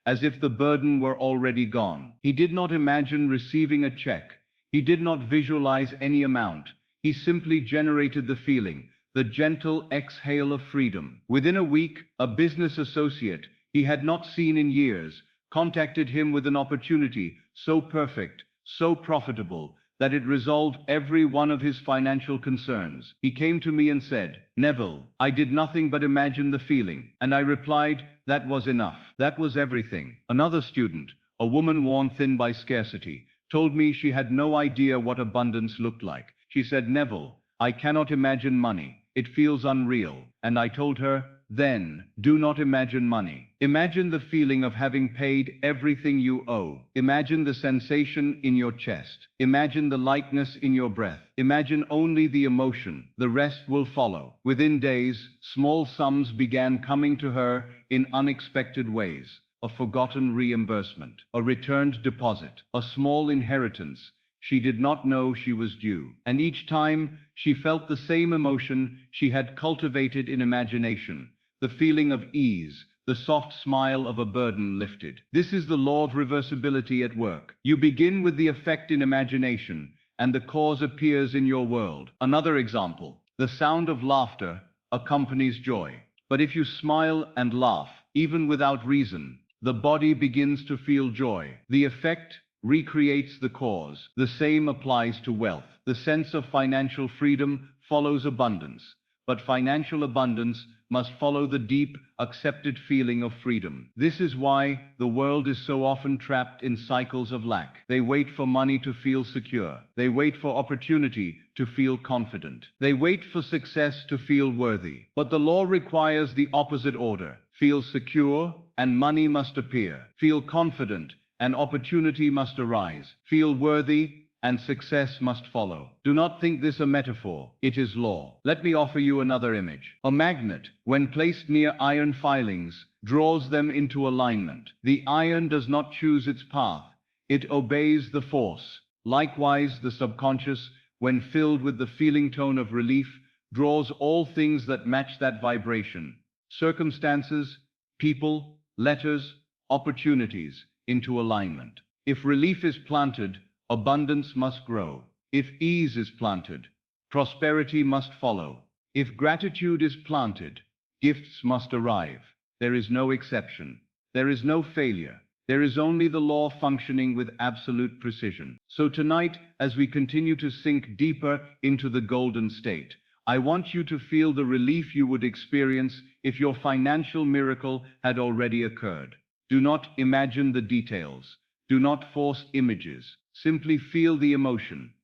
as if the burden were already gone. He did not imagine receiving a check. He did not visualize any amount. He simply generated the feeling, the gentle exhale of freedom. Within a week, a business associate he had not seen in years contacted him with an opportunity so perfect, so profitable, that it resolved every one of his financial concerns. He came to me and said, Neville, I did nothing but imagine the feeling. And I replied, that was enough. That was everything. Another student, a woman worn thin by scarcity, told me she had no idea what abundance looked like. She said, Neville, I cannot imagine money. It feels unreal. And I told her, then, do not imagine money. Imagine the feeling of having paid everything you owe. Imagine the sensation in your chest. Imagine the lightness in your breath. Imagine only the emotion. The rest will follow. Within days, small sums began coming to her in unexpected ways. A forgotten reimbursement, a returned deposit, a small inheritance she did not know she was due. And each time, she felt the same emotion she had cultivated in imagination, the feeling of ease, the soft smile of a burden lifted. This is the law of reversibility at work. You begin with the effect in imagination, and the cause appears in your world. Another example, the sound of laughter accompanies joy. But if you smile and laugh, even without reason, the body begins to feel joy. The effect recreates the cause. The same applies to wealth. The sense of financial freedom follows abundance, but financial abundance must follow the deep, accepted feeling of freedom. This is why the world is so often trapped in cycles of lack. They wait for money to feel secure. They wait for opportunity to feel confident. They wait for success to feel worthy. But the law requires the opposite order. Feel secure, and money must appear. Feel confident, and opportunity must arise. Feel worthy, and success must follow. Do not think this a metaphor. It is law. Let me offer you another image. A magnet, when placed near iron filings, draws them into alignment. The iron does not choose its path. It obeys the force. Likewise, the subconscious, when filled with the feeling tone of relief, draws all things that match that vibration. Circumstances, people, letters, opportunities, into alignment. If relief is planted, abundance must grow. If ease is planted, prosperity must follow. If gratitude is planted, gifts must arrive. There is no exception. There is no failure. There is only the law functioning with absolute precision. So tonight, as we continue to sink deeper into the golden state, I want you to feel the relief you would experience if your financial miracle had already occurred. Do not imagine the details. Do not force images. Simply feel the emotion.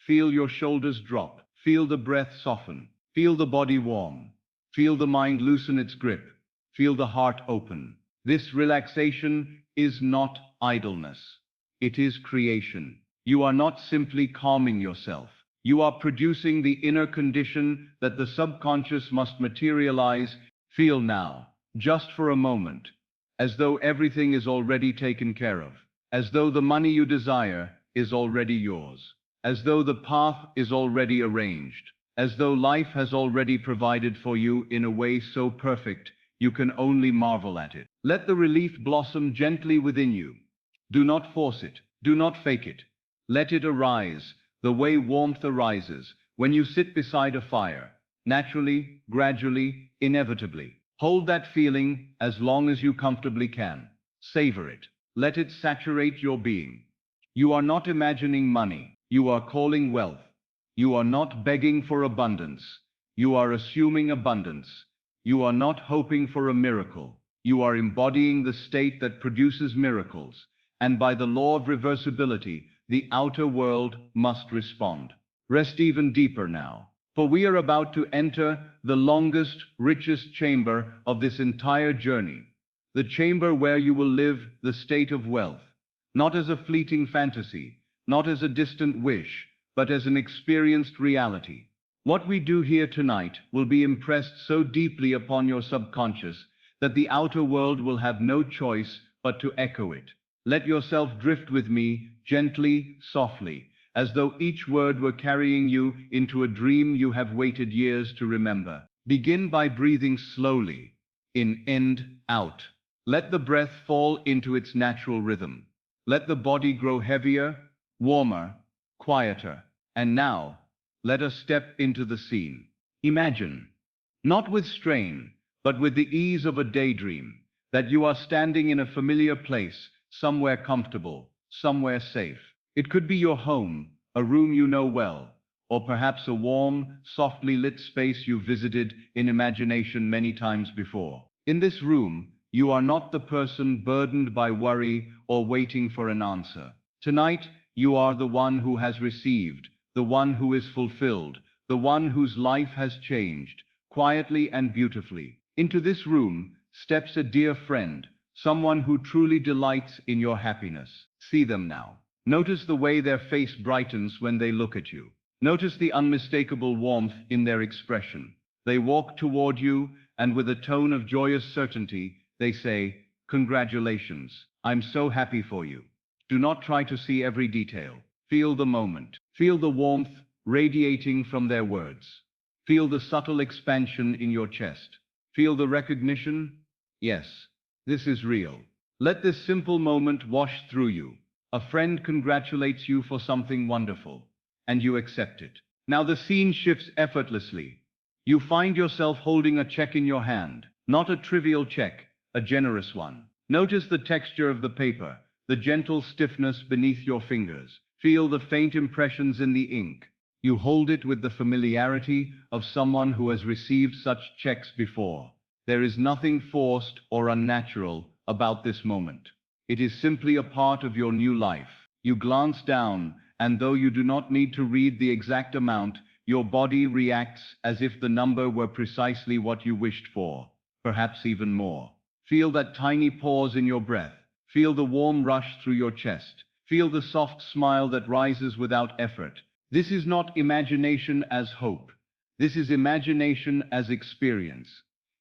Feel your shoulders drop. Feel the breath soften. Feel the body warm. Feel the mind loosen its grip. Feel the heart open. This relaxation is not idleness. It is creation. You are not simply calming yourself. You are producing the inner condition that the subconscious must materialize. Feel now, just for a moment, as though everything is already taken care of, as though the money you desire is already yours, as though the path is already arranged, as though life has already provided for you in a way so perfect you can only marvel at it. Let the relief blossom gently within you. Do not force it. Do not fake it. Let it arise, the way warmth arises when you sit beside a fire, naturally, gradually, inevitably. Hold that feeling as long as you comfortably can. Savor it. Let it saturate your being. You are not imagining money. You are calling wealth. You are not begging for abundance. You are assuming abundance. You are not hoping for a miracle. You are embodying the state that produces miracles. And by the law of reversibility, the outer world must respond. Rest even deeper now, for we are about to enter the longest, richest chamber of this entire journey. The chamber where you will live the state of wealth, not as a fleeting fantasy, not as a distant wish, but as an experienced reality. What we do here tonight will be impressed so deeply upon your subconscious that the outer world will have no choice but to echo it. Let yourself drift with me, gently, softly, as though each word were carrying you into a dream you have waited years to remember. Begin by breathing slowly, in, out. Let the breath fall into its natural rhythm. Let the body grow heavier, warmer, quieter. And now, let us step into the scene. Imagine, not with strain, but with the ease of a daydream, that you are standing in a familiar place, somewhere comfortable, somewhere safe. It could be your home, a room you know well, or perhaps a warm, softly lit space you visited in imagination many times before. In this room, you are not the person burdened by worry or waiting for an answer. Tonight, you are the one who has received, the one who is fulfilled, the one whose life has changed, quietly and beautifully. Into this room steps a dear friend, someone who truly delights in your happiness. See them now. Notice the way their face brightens when they look at you. Notice the unmistakable warmth in their expression. They walk toward you, and with a tone of joyous certainty, they say, "Congratulations, I'm so happy for you." Do not try to see every detail. Feel the moment. Feel the warmth radiating from their words. Feel the subtle expansion in your chest. Feel the recognition. Yes, this is real. Let this simple moment wash through you. A friend congratulates you for something wonderful, and you accept it. Now the scene shifts effortlessly. You find yourself holding a check in your hand. Not a trivial check, a generous one. Notice the texture of the paper, the gentle stiffness beneath your fingers. Feel the faint impressions in the ink. You hold it with the familiarity of someone who has received such checks before. There is nothing forced or unnatural about this moment. It is simply a part of your new life. You glance down, and though you do not need to read the exact amount, your body reacts as if the number were precisely what you wished for, perhaps even more. Feel that tiny pause in your breath. Feel the warm rush through your chest. Feel the soft smile that rises without effort. This is not imagination as hope. This is imagination as experience.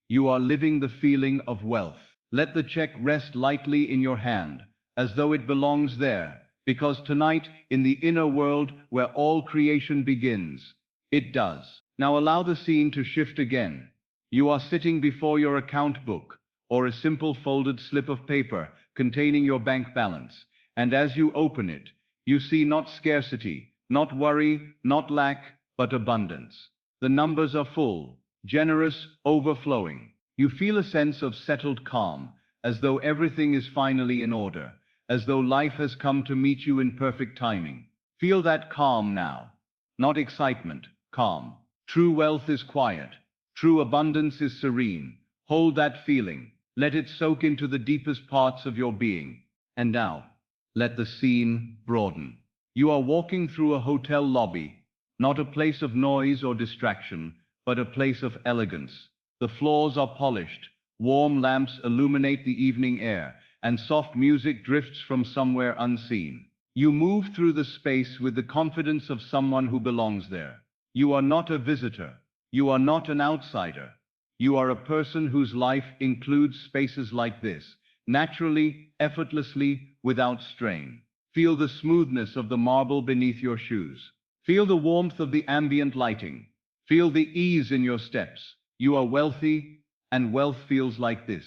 You are living the feeling of wealth. Let the check rest lightly in your hand, as though it belongs there, because tonight, in the inner world where all creation begins, it does. Now allow the scene to shift again. You are sitting before your account book, or a simple folded slip of paper containing your bank balance, and as you open it, you see not scarcity, not worry, not lack, but abundance. The numbers are full, generous, overflowing. You feel a sense of settled calm, as though everything is finally in order, as though life has come to meet you in perfect timing. Feel that calm now. Not excitement, calm. True wealth is quiet. True abundance is serene. Hold that feeling. Let it soak into the deepest parts of your being. And now, let the scene broaden. You are walking through a hotel lobby, not a place of noise or distraction, but a place of elegance. The floors are polished, warm lamps illuminate the evening air, and soft music drifts from somewhere unseen. You move through the space with the confidence of someone who belongs there. You are not a visitor. You are not an outsider. You are a person whose life includes spaces like this, naturally, effortlessly, without strain. Feel the smoothness of the marble beneath your shoes. Feel the warmth of the ambient lighting. Feel the ease in your steps. You are wealthy, and wealth feels like this.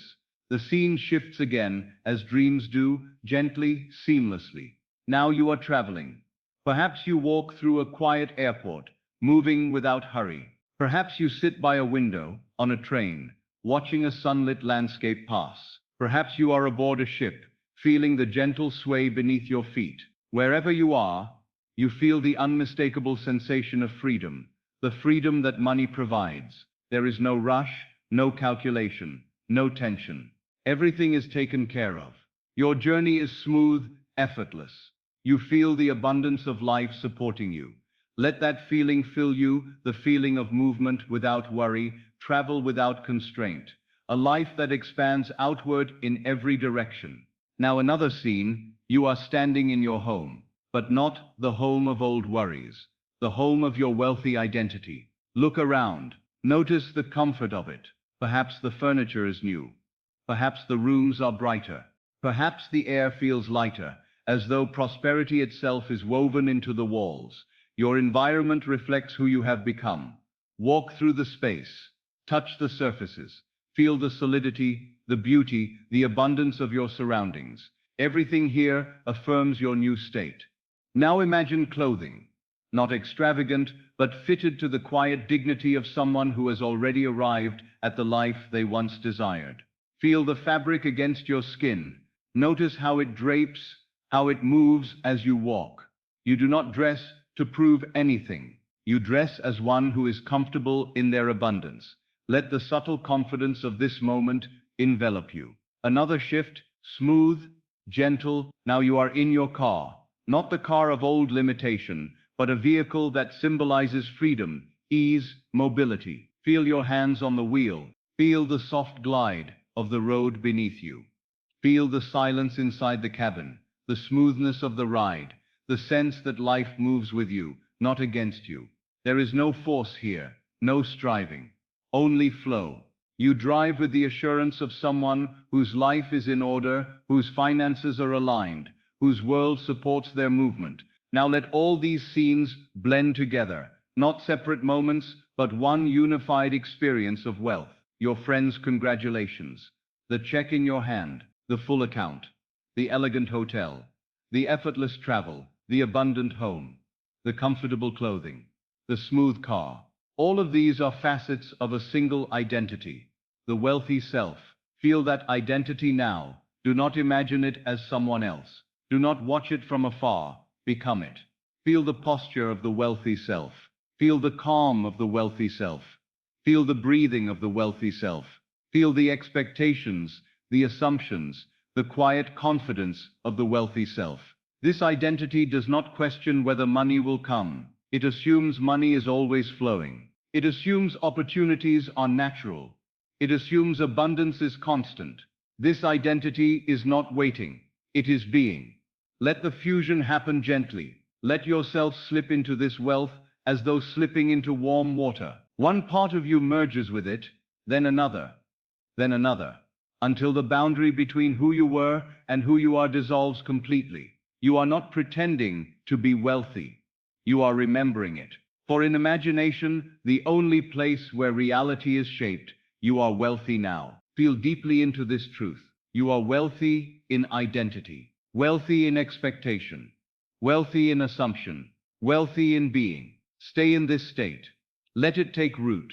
The scene shifts again, as dreams do, gently, seamlessly. Now you are traveling. Perhaps you walk through a quiet airport, moving without hurry. Perhaps you sit by a window, on a train, watching a sunlit landscape pass. Perhaps you are aboard a ship, feeling the gentle sway beneath your feet. Wherever you are, you feel the unmistakable sensation of freedom, the freedom that money provides. There is no rush, no calculation, no tension. Everything is taken care of. Your journey is smooth, effortless. You feel the abundance of life supporting you. Let that feeling fill you, the feeling of movement without worry, travel without constraint, a life that expands outward in every direction. Now another scene, you are standing in your home, but not the home of old worries, the home of your wealthy identity. Look around, notice the comfort of it. Perhaps the furniture is new. Perhaps the rooms are brighter. Perhaps the air feels lighter, as though prosperity itself is woven into the walls. Your environment reflects who you have become. Walk through the space, touch the surfaces, feel the solidity, the beauty, the abundance of your surroundings. Everything here affirms your new state. Now imagine clothing, not extravagant, but fitted to the quiet dignity of someone who has already arrived at the life they once desired. Feel the fabric against your skin. Notice how it drapes, how it moves as you walk. You do not dress to prove anything. You dress as one who is comfortable in their abundance. Let the subtle confidence of this moment envelop you. Another shift, smooth, gentle. Now you are in your car, not the car of old limitation, but a vehicle that symbolizes freedom, ease, mobility. Feel your hands on the wheel. Feel the soft glide of the road beneath you. Feel the silence inside the cabin, the smoothness of the ride, the sense that life moves with you, not against you. There is no force here, no striving, only flow. You drive with the assurance of someone whose life is in order, whose finances are aligned, whose world supports their movement. Now let all these scenes blend together, not separate moments, but one unified experience of wealth. Your friends' congratulations, the check in your hand, the full account, the elegant hotel, the effortless travel, the abundant home, the comfortable clothing, the smooth car. All of these are facets of a single identity, the wealthy self. Feel that identity now. Do not imagine it as someone else. Do not watch it from afar. Become it. Feel the posture of the wealthy self. Feel the calm of the wealthy self. Feel the breathing of the wealthy self. Feel the expectations, the assumptions, the quiet confidence of the wealthy self. This identity does not question whether money will come. It assumes money is always flowing. It assumes opportunities are natural. It assumes abundance is constant. This identity is not waiting. It is being. Let the fusion happen gently. Let yourself slip into this wealth as though slipping into warm water. One part of you merges with it, then another, until the boundary between who you were and who you are dissolves completely. You are not pretending to be wealthy. You are remembering it. For in imagination, the only place where reality is shaped, you are wealthy now. Feel deeply into this truth. You are wealthy in identity, wealthy in expectation, wealthy in assumption, wealthy in being. Stay in this state. Let it take root.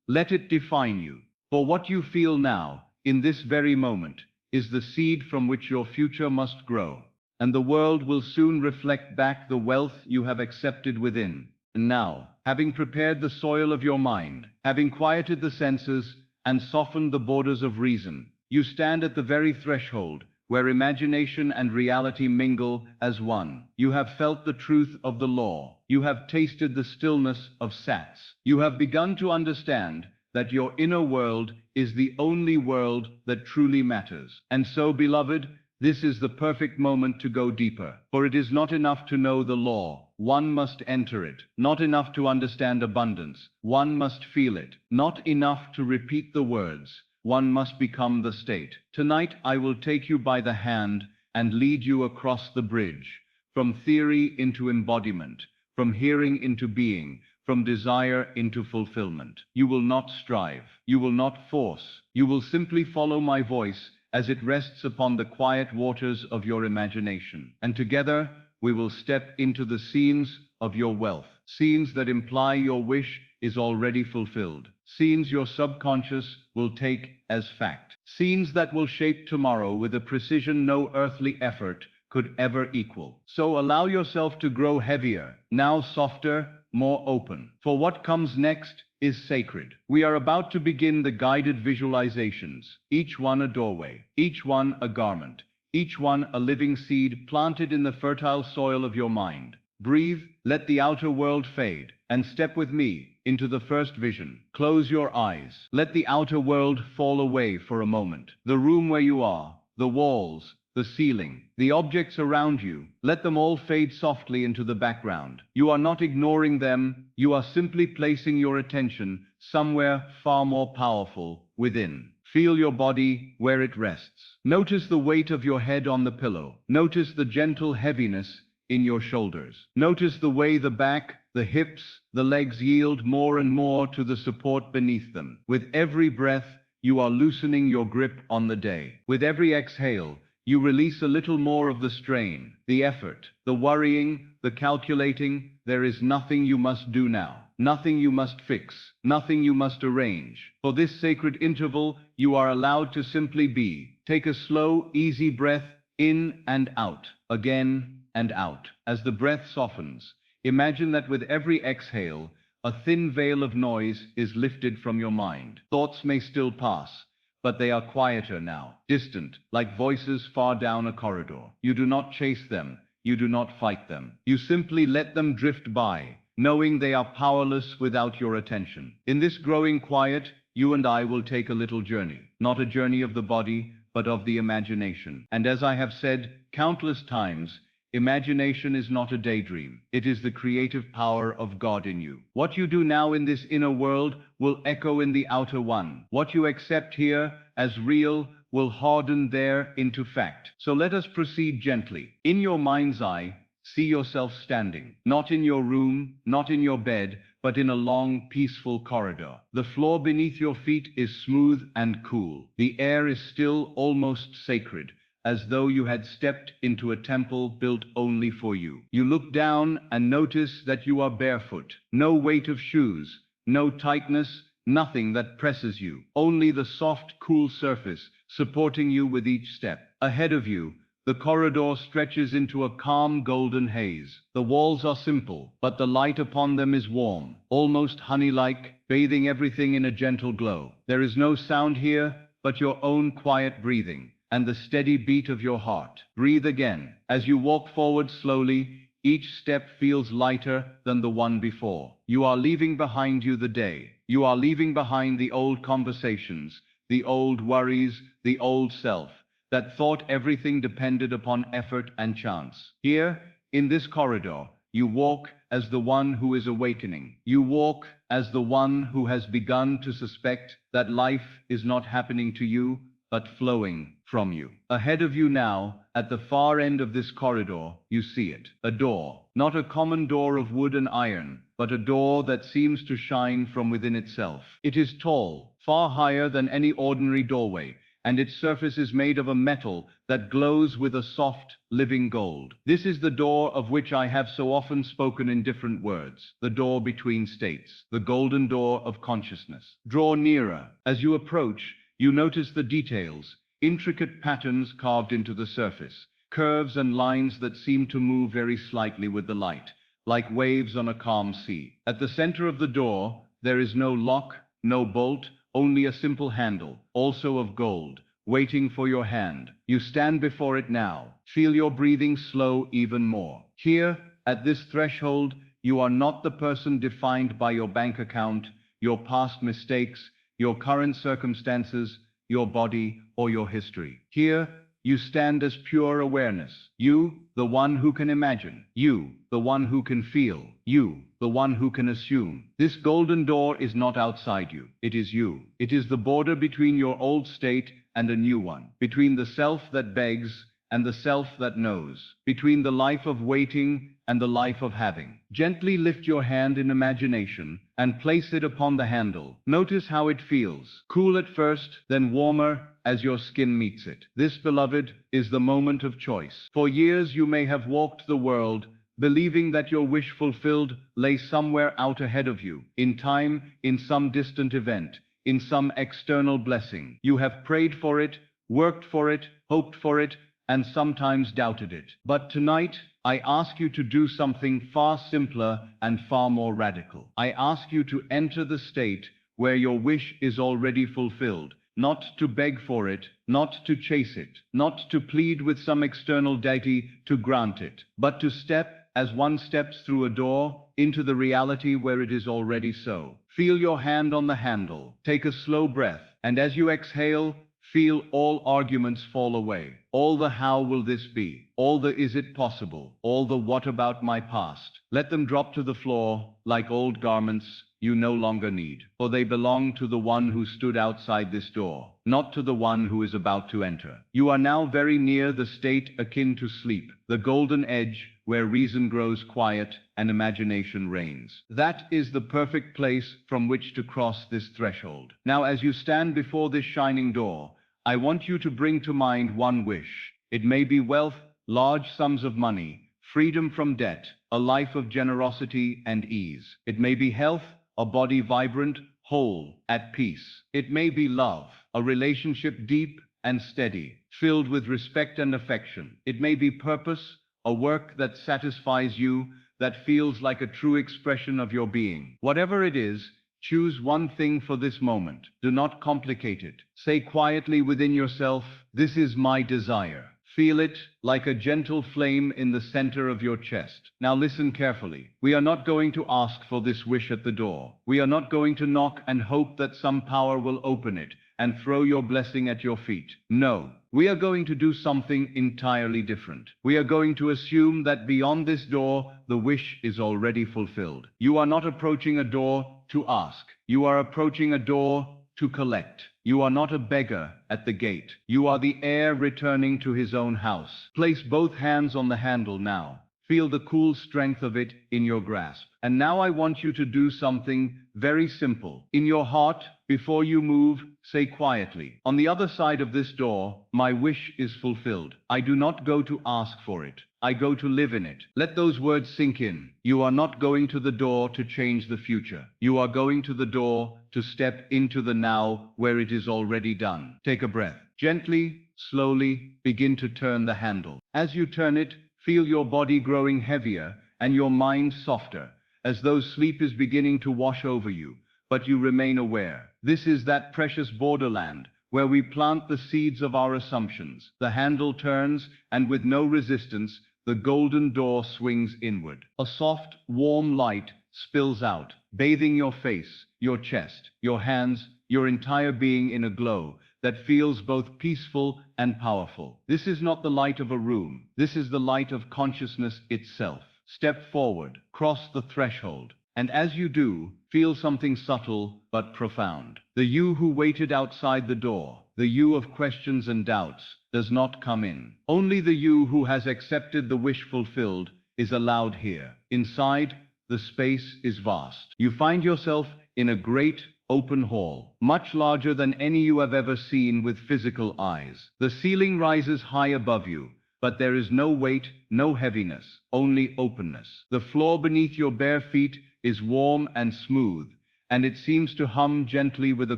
Let it define you. For what you feel now, in this very moment, is the seed from which your future must grow. And the world will soon reflect back the wealth you have accepted within. And now, having prepared the soil of your mind, having quieted the senses and softened the borders of reason, you stand at the very threshold where imagination and reality mingle as one. You have felt the truth of the law. You have tasted the stillness of Sats. You have begun to understand that your inner world is the only world that truly matters. And so, beloved, this is the perfect moment to go deeper. For it is not enough to know the law. One must enter it. Not enough to understand abundance. One must feel it. Not enough to repeat the words. One must become the state. Tonight I will take you by the hand and lead you across the bridge, from theory into embodiment, from hearing into being, from desire into fulfillment. You will not strive. You will not force. You will simply follow my voice as it rests upon the quiet waters of your imagination. And together, we will step into the scenes of your wealth, scenes that imply your wish is already fulfilled, scenes your subconscious will take as fact, scenes that will shape tomorrow with a precision no earthly effort could ever equal. So allow yourself to grow heavier, now softer, more open. For what comes next is sacred. We are about to begin the guided visualizations, each one a doorway, each one a garment, each one a living seed planted in the fertile soil of your mind. Breathe, let the outer world fade, and step with me into the first vision. Close your eyes. Let the outer world fall away for a moment. The room where you are, the walls, the ceiling, the objects around you, let them all fade softly into the background. You are not ignoring them, you are simply placing your attention somewhere far more powerful within. Feel your body where it rests. Notice the weight of your head on the pillow. Notice the gentle heaviness in your shoulders. Notice the way the back, the hips, the legs yield more and more to the support beneath them. With every breath, you are loosening your grip on the day. With every exhale, you release a little more of the strain, the effort, the worrying, the calculating. There is nothing you must do now, nothing you must fix, nothing you must arrange. For this sacred interval, you are allowed to simply be. Take a slow, easy breath in and out, again and out. As the breath softens, imagine that with every exhale, a thin veil of noise is lifted from your mind. Thoughts may still pass, but they are quieter now, distant, like voices far down a corridor. You do not chase them, you do not fight them. You simply let them drift by, knowing they are powerless without your attention. In this growing quiet, you and I will take a little journey, not a journey of the body, but of the imagination. And as I have said countless times, imagination is not a daydream. It is the creative power of God in you. What you do now in this inner world will echo in the outer one. What you accept here as real will harden there into fact. So let us proceed gently. In your mind's eye, see yourself standing, not in your room, not in your bed, but in a long, peaceful corridor. The floor beneath your feet is smooth and cool. The air is still, almost sacred, as though you had stepped into a temple built only for you. You look down and notice that you are barefoot. No weight of shoes, no tightness, nothing that presses you. Only the soft, cool surface supporting you with each step. Ahead of you, the corridor stretches into a calm golden haze. The walls are simple, but the light upon them is warm, almost honey-like, bathing everything in a gentle glow. There is no sound here but your own quiet breathing and the steady beat of your heart. Breathe again. As you walk forward slowly, each step feels lighter than the one before. You are leaving behind you the day. You are leaving behind the old conversations, the old worries, the old self that thought everything depended upon effort and chance. Here, in this corridor, you walk as the one who is awakening. You walk as the one who has begun to suspect that life is not happening to you, but flowing from you. Ahead of you now, at the far end of this corridor, you see it. A door. Not a common door of wood and iron, but a door that seems to shine from within itself. It is tall, far higher than any ordinary doorway, and its surface is made of a metal that glows with a soft, living gold. This is the door of which I have so often spoken in different words, the door between states, the golden door of consciousness. Draw nearer. As you approach, you notice the details, intricate patterns carved into the surface, curves and lines that seem to move very slightly with the light, like waves on a calm sea. At the center of the door, there is no lock, no bolt, only a simple handle, also of gold, waiting for your hand. You stand before it now. Feel your breathing slow even more. Here, at this threshold, you are not the person defined by your bank account, your past mistakes, your current circumstances, your body, or your history. Here, you stand as pure awareness. You, the one who can imagine. You, the one who can feel. You, the one who can assume. This golden door is not outside you. It is you. It is the border between your old state and a new one, between the self that begs and the self that knows, between the life of waiting and the life of having. Gently lift your hand in imagination and place it upon the handle. Notice how it feels. Cool at first, then warmer as your skin meets it. This, beloved, is the moment of choice. For years you may have walked the world believing that your wish fulfilled lay somewhere out ahead of you, in time, in some distant event, in some external blessing. You have prayed for it, worked for it, hoped for it, and sometimes doubted it. But tonight, I ask you to do something far simpler and far more radical. I ask you to enter the state where your wish is already fulfilled, not to beg for it, not to chase it, not to plead with some external deity to grant it, but to step, as one steps through a door, into the reality where it is already so. Feel your hand on the handle, take a slow breath, and as you exhale, feel all arguments fall away. All the how will this be? All the is it possible? All the what about my past? Let them drop to the floor like old garments you no longer need, for they belong to the one who stood outside this door, not to the one who is about to enter. You are now very near the state akin to sleep, the golden edge where reason grows quiet and imagination reigns. That is the perfect place from which to cross this threshold. Now, as you stand before this shining door, I want you to bring to mind one wish. It may be wealth, large sums of money, freedom from debt, a life of generosity and ease. It may be health, a body vibrant, whole, at peace. It may be love, a relationship deep and steady, filled with respect and affection. It may be purpose, a work that satisfies you, that feels like a true expression of your being. Whatever it is, choose one thing for this moment. Do not complicate it. Say quietly within yourself, "This is my desire." Feel it like a gentle flame in the center of your chest. Now listen carefully. We are not going to ask for this wish at the door. We are not going to knock and hope that some power will open it and throw your blessing at your feet. No, we are going to do something entirely different. We are going to assume that beyond this door, the wish is already fulfilled. You are not approaching a door to ask. You are approaching a door to collect. You are not a beggar at the gate. You are the heir returning to his own house. Place both hands on the handle now. Feel the cool strength of it in your grasp. And now I want you to do something very simple. In your heart, before you move, say quietly, "On the other side of this door, my wish is fulfilled." I do not go to ask for it. I go to live in it. Let those words sink in. You are not going to the door to change the future. You are going to the door to step into the now where it is already done. Take a breath. Gently, slowly, begin to turn the handle. As you turn it, feel your body growing heavier and your mind softer, as though sleep is beginning to wash over you, but you remain aware. This is that precious borderland where we plant the seeds of our assumptions. The handle turns, and with no resistance, the golden door swings inward. A soft, warm light spills out, bathing your face, your chest, your hands, your entire being in a glow that feels both peaceful and powerful. This is not the light of a room. This is the light of consciousness itself. Step forward, cross the threshold, and as you do, feel something subtle but profound. The you who waited outside the door, the you of questions and doubts, does not come in. Only the you who has accepted the wish fulfilled is allowed here. Inside, the space is vast. You find yourself in a great, open hall, much larger than any you have ever seen with physical eyes. The ceiling rises high above you, but there is no weight, no heaviness, only openness. The floor beneath your bare feet is warm and smooth, and it seems to hum gently with a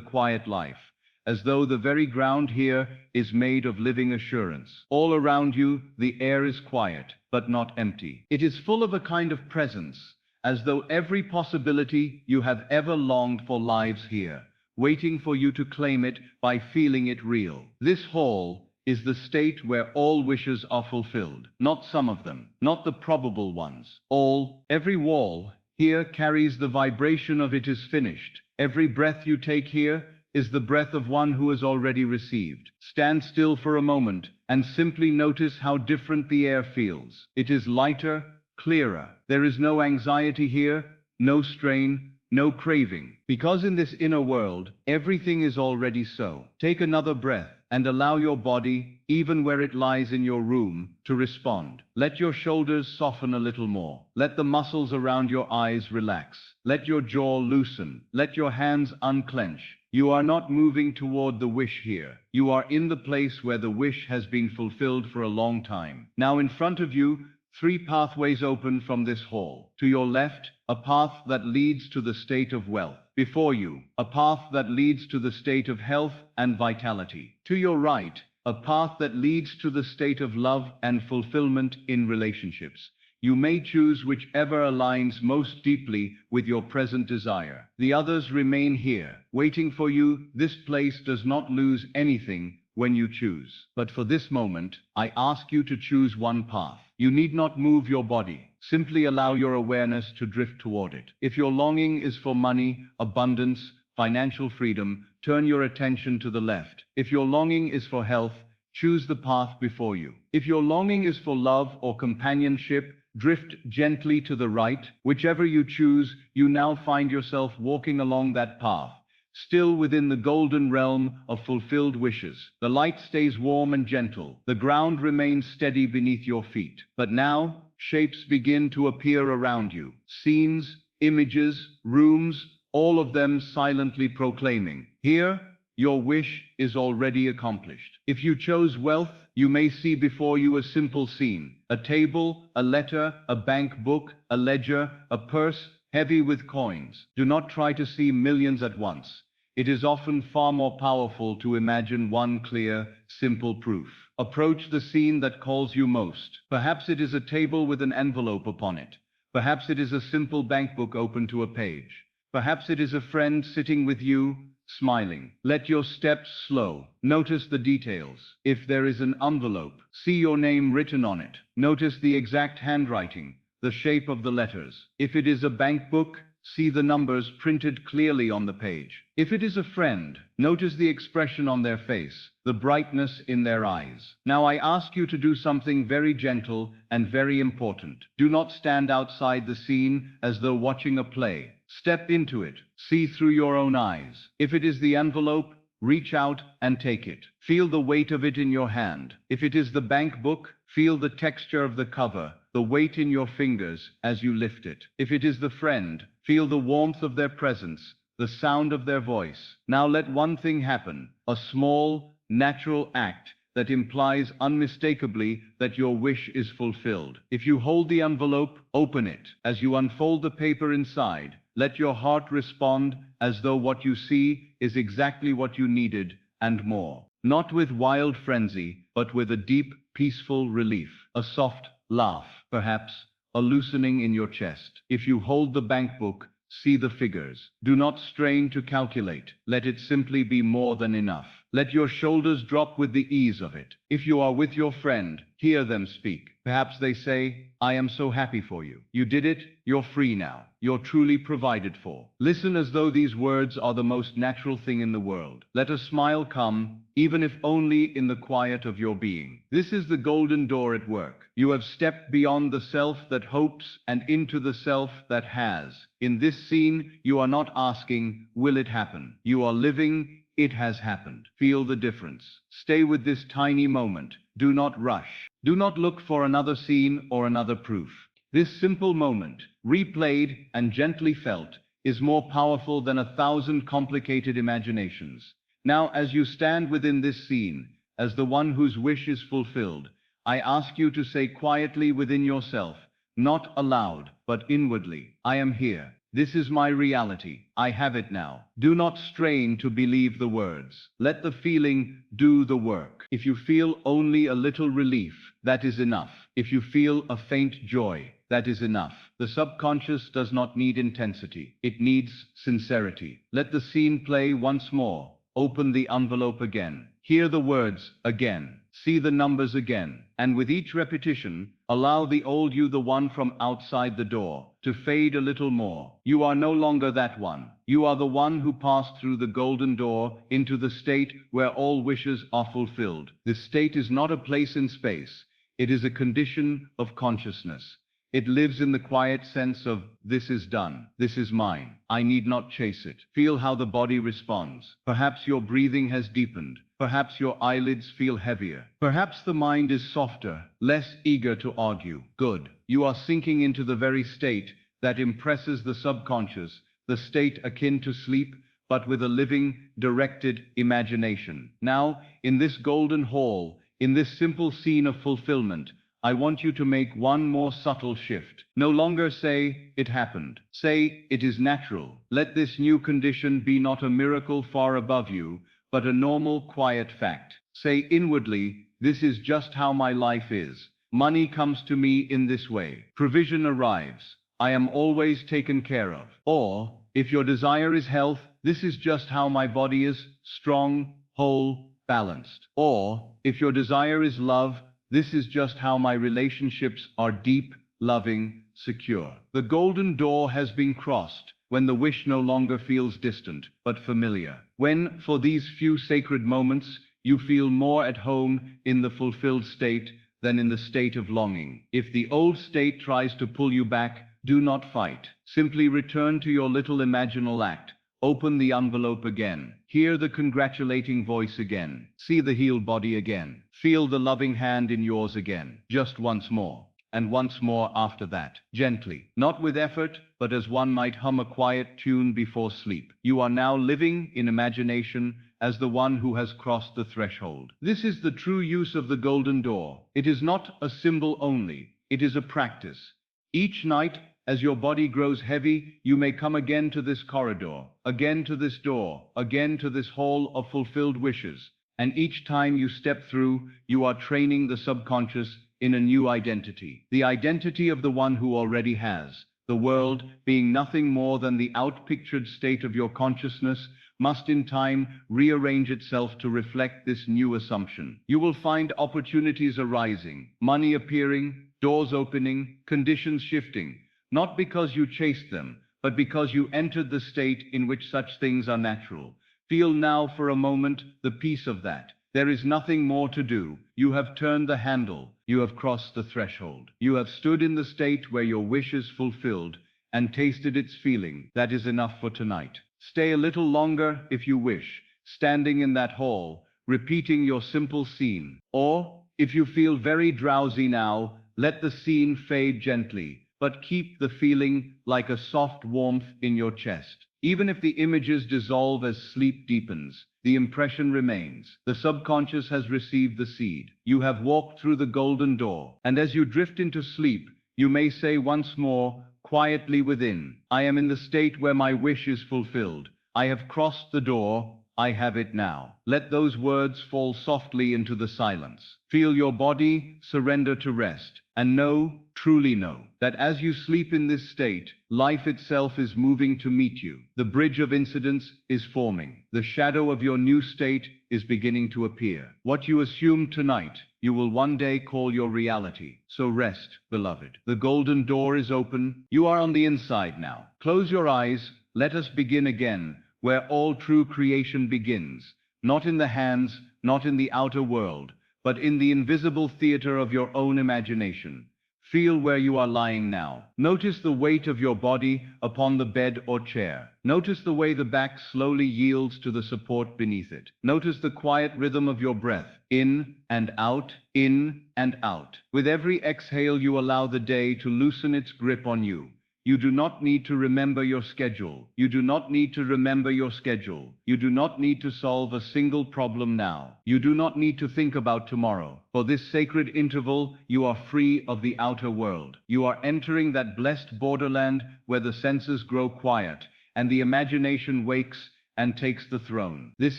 quiet life, as though the very ground here is made of living assurance. All around you, the air is quiet, but not empty. It is full of a kind of presence, as though every possibility you have ever longed for lives here, waiting for you to claim it by feeling it real. This hall is the state where all wishes are fulfilled, not some of them, not the probable ones. All, every wall here carries the vibration of it is finished. Every breath you take here is the breath of one who has already received. Stand still for a moment and simply notice how different the air feels. It is lighter, clearer. There is no anxiety here, no strain, no craving, because in this inner world, everything is already so. Take another breath. and allow your body, even where it lies in your room, to respond. Let your shoulders soften a little more. Let the muscles around your eyes relax. Let your jaw loosen. Let your hands unclench. You are not moving toward the wish here. You are in the place where the wish has been fulfilled for a long time. Now in front of you, 3 pathways open from this hall. To your left, a path that leads to the state of wealth. Before you, a path that leads to the state of health and vitality. To your right, a path that leads to the state of love and fulfillment in relationships. You may choose whichever aligns most deeply with your present desire. The others remain here, waiting for you. This place does not lose anything when you choose. But for this moment, I ask you to choose one path. You need not move your body. Simply allow your awareness to drift toward it. If your longing is for money, abundance, financial freedom, turn your attention to the left. If your longing is for health, choose the path before you. If your longing is for love or companionship, drift gently to the right. Whichever you choose, you now find yourself walking along that path, still within the golden realm of fulfilled wishes. The light stays warm and gentle. The ground remains steady beneath your feet. But now, shapes begin to appear around you. Scenes, images, rooms, all of them silently proclaiming, "Here, your wish is already accomplished." If you chose wealth, you may see before you a simple scene: a table, a letter, a bank book, a ledger, a purse heavy with coins. Do not try to see millions at once. It is often far more powerful to imagine one clear, simple proof. Approach the scene that calls you most. Perhaps it is a table with an envelope upon it. Perhaps it is a simple bank book open to a page. Perhaps it is a friend sitting with you, smiling. Let your steps slow. Notice the details. If there is an envelope, see your name written on it. Notice the exact handwriting, the shape of the letters. If it is a bank book, see the numbers printed clearly on the page. If it is a friend, notice the expression on their face, the brightness in their eyes. Now I ask you to do something very gentle and very important. Do not stand outside the scene as though watching a play. Step into it. See through your own eyes. If it is the envelope, reach out and take it. Feel the weight of it in your hand. If it is the bank book, feel the texture of the cover, the weight in your fingers as you lift it. If it is the friend, feel the warmth of their presence, the sound of their voice. Now let one thing happen, a small, natural act that implies unmistakably that your wish is fulfilled. If you hold the envelope, open it. As you unfold the paper inside, let your heart respond as though what you see is exactly what you needed and more. Not with wild frenzy, but with a deep, peaceful relief. A soft laugh, perhaps, a loosening in your chest. If you hold the bank book, see the figures. Do not strain to calculate. Let it simply be more than enough. Let your shoulders drop with the ease of it. If you are with your friend, hear them speak. Perhaps they say, "I am so happy for you. You did it. You're free now. You're truly provided for." Listen as though these words are the most natural thing in the world. Let a smile come, even if only in the quiet of your being. This is the golden door at work. You have stepped beyond the self that hopes and into the self that has. In this scene, you are not asking, "Will it happen?" You are living, "It has happened." Feel the difference. Stay with this tiny moment. Do not rush. Do not look for another scene or another proof. This simple moment, replayed and gently felt, is more powerful than 1,000 complicated imaginations. Now, as you stand within this scene, as the one whose wish is fulfilled, I ask you to say quietly within yourself, not aloud, but inwardly, "I am here. This is my reality. I have it now." Do not strain to believe the words. Let the feeling do the work. If you feel only a little relief, that is enough. If you feel a faint joy, that is enough. The subconscious does not need intensity. It needs sincerity. Let the scene play once more. Open the envelope again. Hear the words again. See the numbers again. And with each repetition, allow the old you, the one from outside the door, to fade a little more. You are no longer that one. You are the one who passed through the golden door into the state where all wishes are fulfilled. This state is not a place in space. It is a condition of consciousness. It lives in the quiet sense of, "This is done. This is mine. I need not chase it." Feel how the body responds. Perhaps your breathing has deepened. Perhaps your eyelids feel heavier. Perhaps the mind is softer, less eager to argue. Good. You are sinking into the very state that impresses the subconscious, the state akin to sleep, but with a living, directed imagination. Now, in this golden hall, in this simple scene of fulfillment, I want you to make one more subtle shift. No longer say, "It happened." Say, "It is natural." Let this new condition be not a miracle far above you, but a normal, quiet fact. Say inwardly, "This is just how my life is. Money comes to me in this way. Provision arrives. I am always taken care of." Or, if your desire is health, "This is just how my body is, strong, whole, balanced." Or, if your desire is love, "This is just how my relationships are deep, loving, secure." The golden door has been crossed when the wish no longer feels distant, but familiar. When, for these few sacred moments, you feel more at home in the fulfilled state than in the state of longing. If the old state tries to pull you back, do not fight. Simply return to your little imaginal act. Open the envelope again. Hear the congratulating voice again. See the healed body again. Feel the loving hand in yours again. Just once more. And once more after that. Gently. Not with effort, but as one might hum a quiet tune before sleep. You are now living in imagination as the one who has crossed the threshold. This is the true use of the golden door. It is not a symbol only. It is a practice. Each night, as your body grows heavy, you may come again to this corridor, again to this door, again to this hall of fulfilled wishes. And each time you step through, you are training the subconscious in a new identity. The identity of the one who already has. The world, being nothing more than the outpictured state of your consciousness, must in time rearrange itself to reflect this new assumption. You will find opportunities arising, money appearing, doors opening, conditions shifting. Not because you chased them, but because you entered the state in which such things are natural. Feel now for a moment the peace of that. There is nothing more to do. You have turned the handle. You have crossed the threshold. You have stood in the state where your wish is fulfilled and tasted its feeling. That is enough for tonight. Stay a little longer if you wish, standing in that hall, repeating your simple scene. Or, if you feel very drowsy now, let the scene fade gently, but keep the feeling like a soft warmth in your chest. Even if the images dissolve as sleep deepens, the impression remains. The subconscious has received the seed. You have walked through the golden door, and as you drift into sleep, you may say once more, quietly within, "I am in the state where my wish is fulfilled. I have crossed the door. I have it now." Let those words fall softly into the silence. Feel your body surrender to rest, and know, truly know, that as you sleep in this state, life itself is moving to meet you. The bridge of incidents is forming. The shadow of your new state is beginning to appear. What you assume tonight, you will one day call your reality. So rest, beloved. The golden door is open. You are on the inside now. Close your eyes. Let us begin again, where all true creation begins. Not in the hands, not in the outer world, but in the invisible theater of your own imagination. Feel where you are lying now. Notice the weight of your body upon the bed or chair. Notice the way the back slowly yields to the support beneath it. Notice the quiet rhythm of your breath, in and out, in and out. With every exhale, you allow the day to loosen its grip on you. You do not need to remember your schedule. You do not need to remember your schedule. You do not need to solve a single problem now. You do not need to think about tomorrow. For this sacred interval, you are free of the outer world. You are entering that blessed borderland where the senses grow quiet and the imagination wakes and takes the throne. This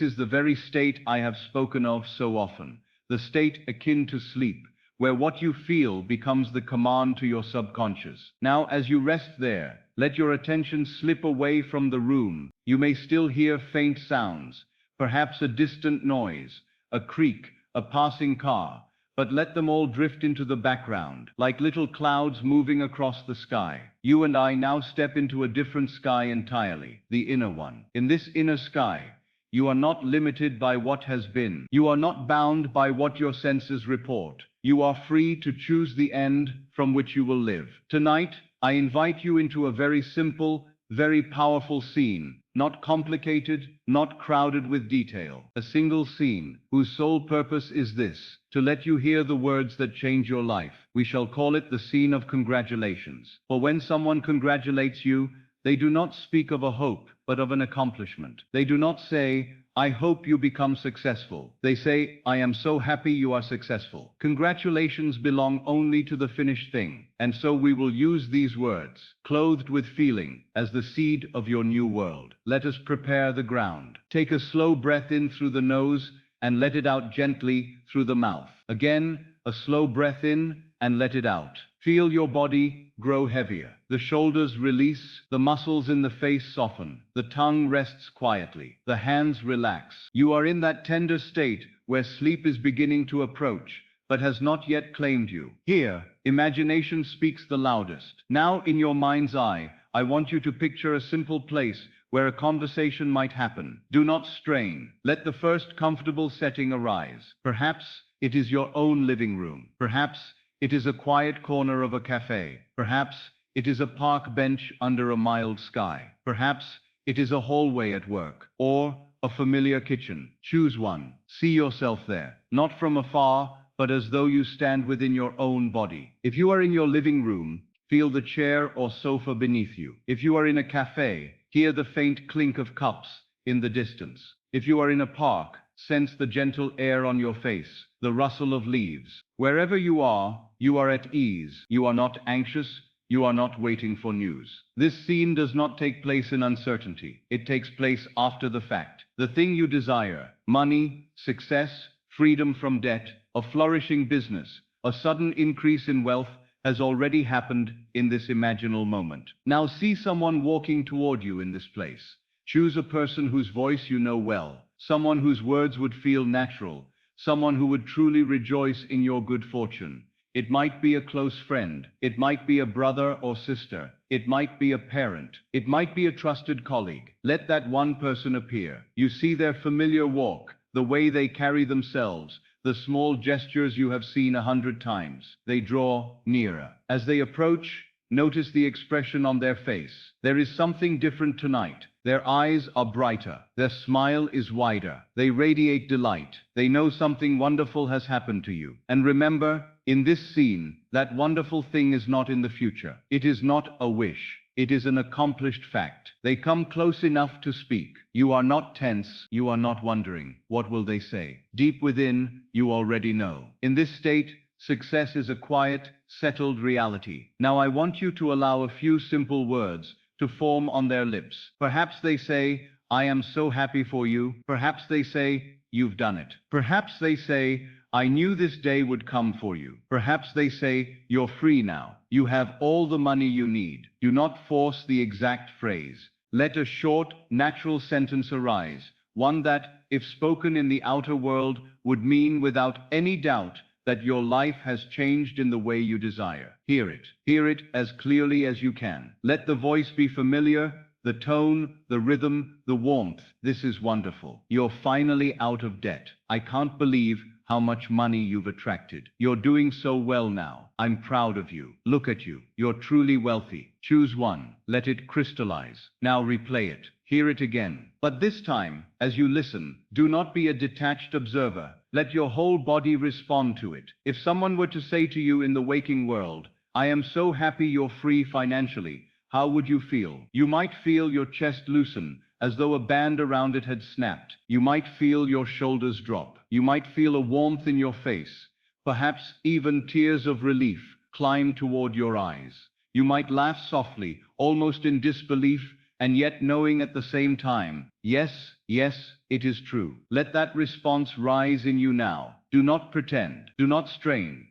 is the very state I have spoken of so often, the state akin to sleep, where what you feel becomes the command to your subconscious. Now, as you rest there, let your attention slip away from the room. You may still hear faint sounds, perhaps a distant noise, a creak, a passing car, but let them all drift into the background, like little clouds moving across the sky. You and I now step into a different sky entirely, the inner one. In this inner sky, you are not limited by what has been. You are not bound by what your senses report. You are free to choose the end from which you will live. Tonight, I invite you into a very simple, very powerful scene. not complicated, not crowded with detail. A single scene, whose sole purpose is this, to let you hear the words that change your life. We shall call it the scene of congratulations. For when someone congratulates you, they do not speak of a hope, but of an accomplishment. They do not say, I hope you become successful. They say, I am so happy you are successful. Congratulations belong only to the finished thing. And so we will use these words, clothed with feeling, as the seed of your new world. Let us prepare the ground. Take a slow breath in through the nose and let it out gently through the mouth. Again, a slow breath in and let it out. Feel your body grow heavier. The shoulders release, the muscles in the face soften, the tongue rests quietly, the hands relax. You are in that tender state where sleep is beginning to approach, but has not yet claimed you. Here, imagination speaks the loudest. Now, in your mind's eye, I want you to picture a simple place where a conversation might happen. Do not strain. Let the first comfortable setting arise. Perhaps it is your own living room. Perhaps it is a quiet corner of a cafe. Perhaps it is a park bench under a mild sky. Perhaps it is a hallway at work, or a familiar kitchen. Choose one. See yourself there, not from afar, but as though you stand within your own body. If you are in your living room, feel the chair or sofa beneath you. If you are in a cafe, hear the faint clink of cups in the distance. If you are in a park, sense the gentle air on your face, the rustle of leaves. Wherever you are at ease. You are not anxious. You are not waiting for news. This scene does not take place in uncertainty. It takes place after the fact. The thing you desire, money, success, freedom from debt, a flourishing business, a sudden increase in wealth, has already happened in this imaginal moment. Now see someone walking toward you in this place. Choose a person whose voice you know well, someone whose words would feel natural, someone who would truly rejoice in your good fortune. It might be a close friend. It might be a brother or sister. It might be a parent. It might be a trusted colleague. Let that one person appear. You see their familiar walk, the way they carry themselves, the small gestures you have seen 100 times. They draw nearer. As they approach, notice the expression on their face. There is something different tonight. Their eyes are brighter. Their smile is wider. They radiate delight. They know something wonderful has happened to you. And remember, in this scene, that wonderful thing is not in the future. It is not a wish. It is an accomplished fact. They come close enough to speak. You are not tense. You are not wondering, what will they say? Deep within, you already know. In this state, success is a quiet, settled reality. Now I want you to allow a few simple words to form on their lips. Perhaps they say, I am so happy for you. Perhaps they say, you've done it. Perhaps they say, I knew this day would come for you. Perhaps they say, you're free now. You have all the money you need. Do not force the exact phrase. Let a short, natural sentence arise, one that, if spoken in the outer world, would mean without any doubt that your life has changed in the way you desire. Hear it. Hear it as clearly as you can. Let the voice be familiar, the tone, the rhythm, the warmth. This is wonderful. You're finally out of debt. I can't believe how much money you've attracted. You're doing so well now. I'm proud of you. Look at you. You're truly wealthy. Choose one. Let it crystallize. Now replay it. Hear it again. But this time, as you listen, do not be a detached observer. Let your whole body respond to it. If someone were to say to you in the waking world, I am so happy you're free financially, how would you feel? You might feel your chest loosen, as though a band around it had snapped. You might feel your shoulders drop. You might feel a warmth in your face. Perhaps even tears of relief climb toward your eyes. You might laugh softly, almost in disbelief, and yet knowing at the same time, yes, it is true. Let that response rise in you now. Do not pretend. Do not strain.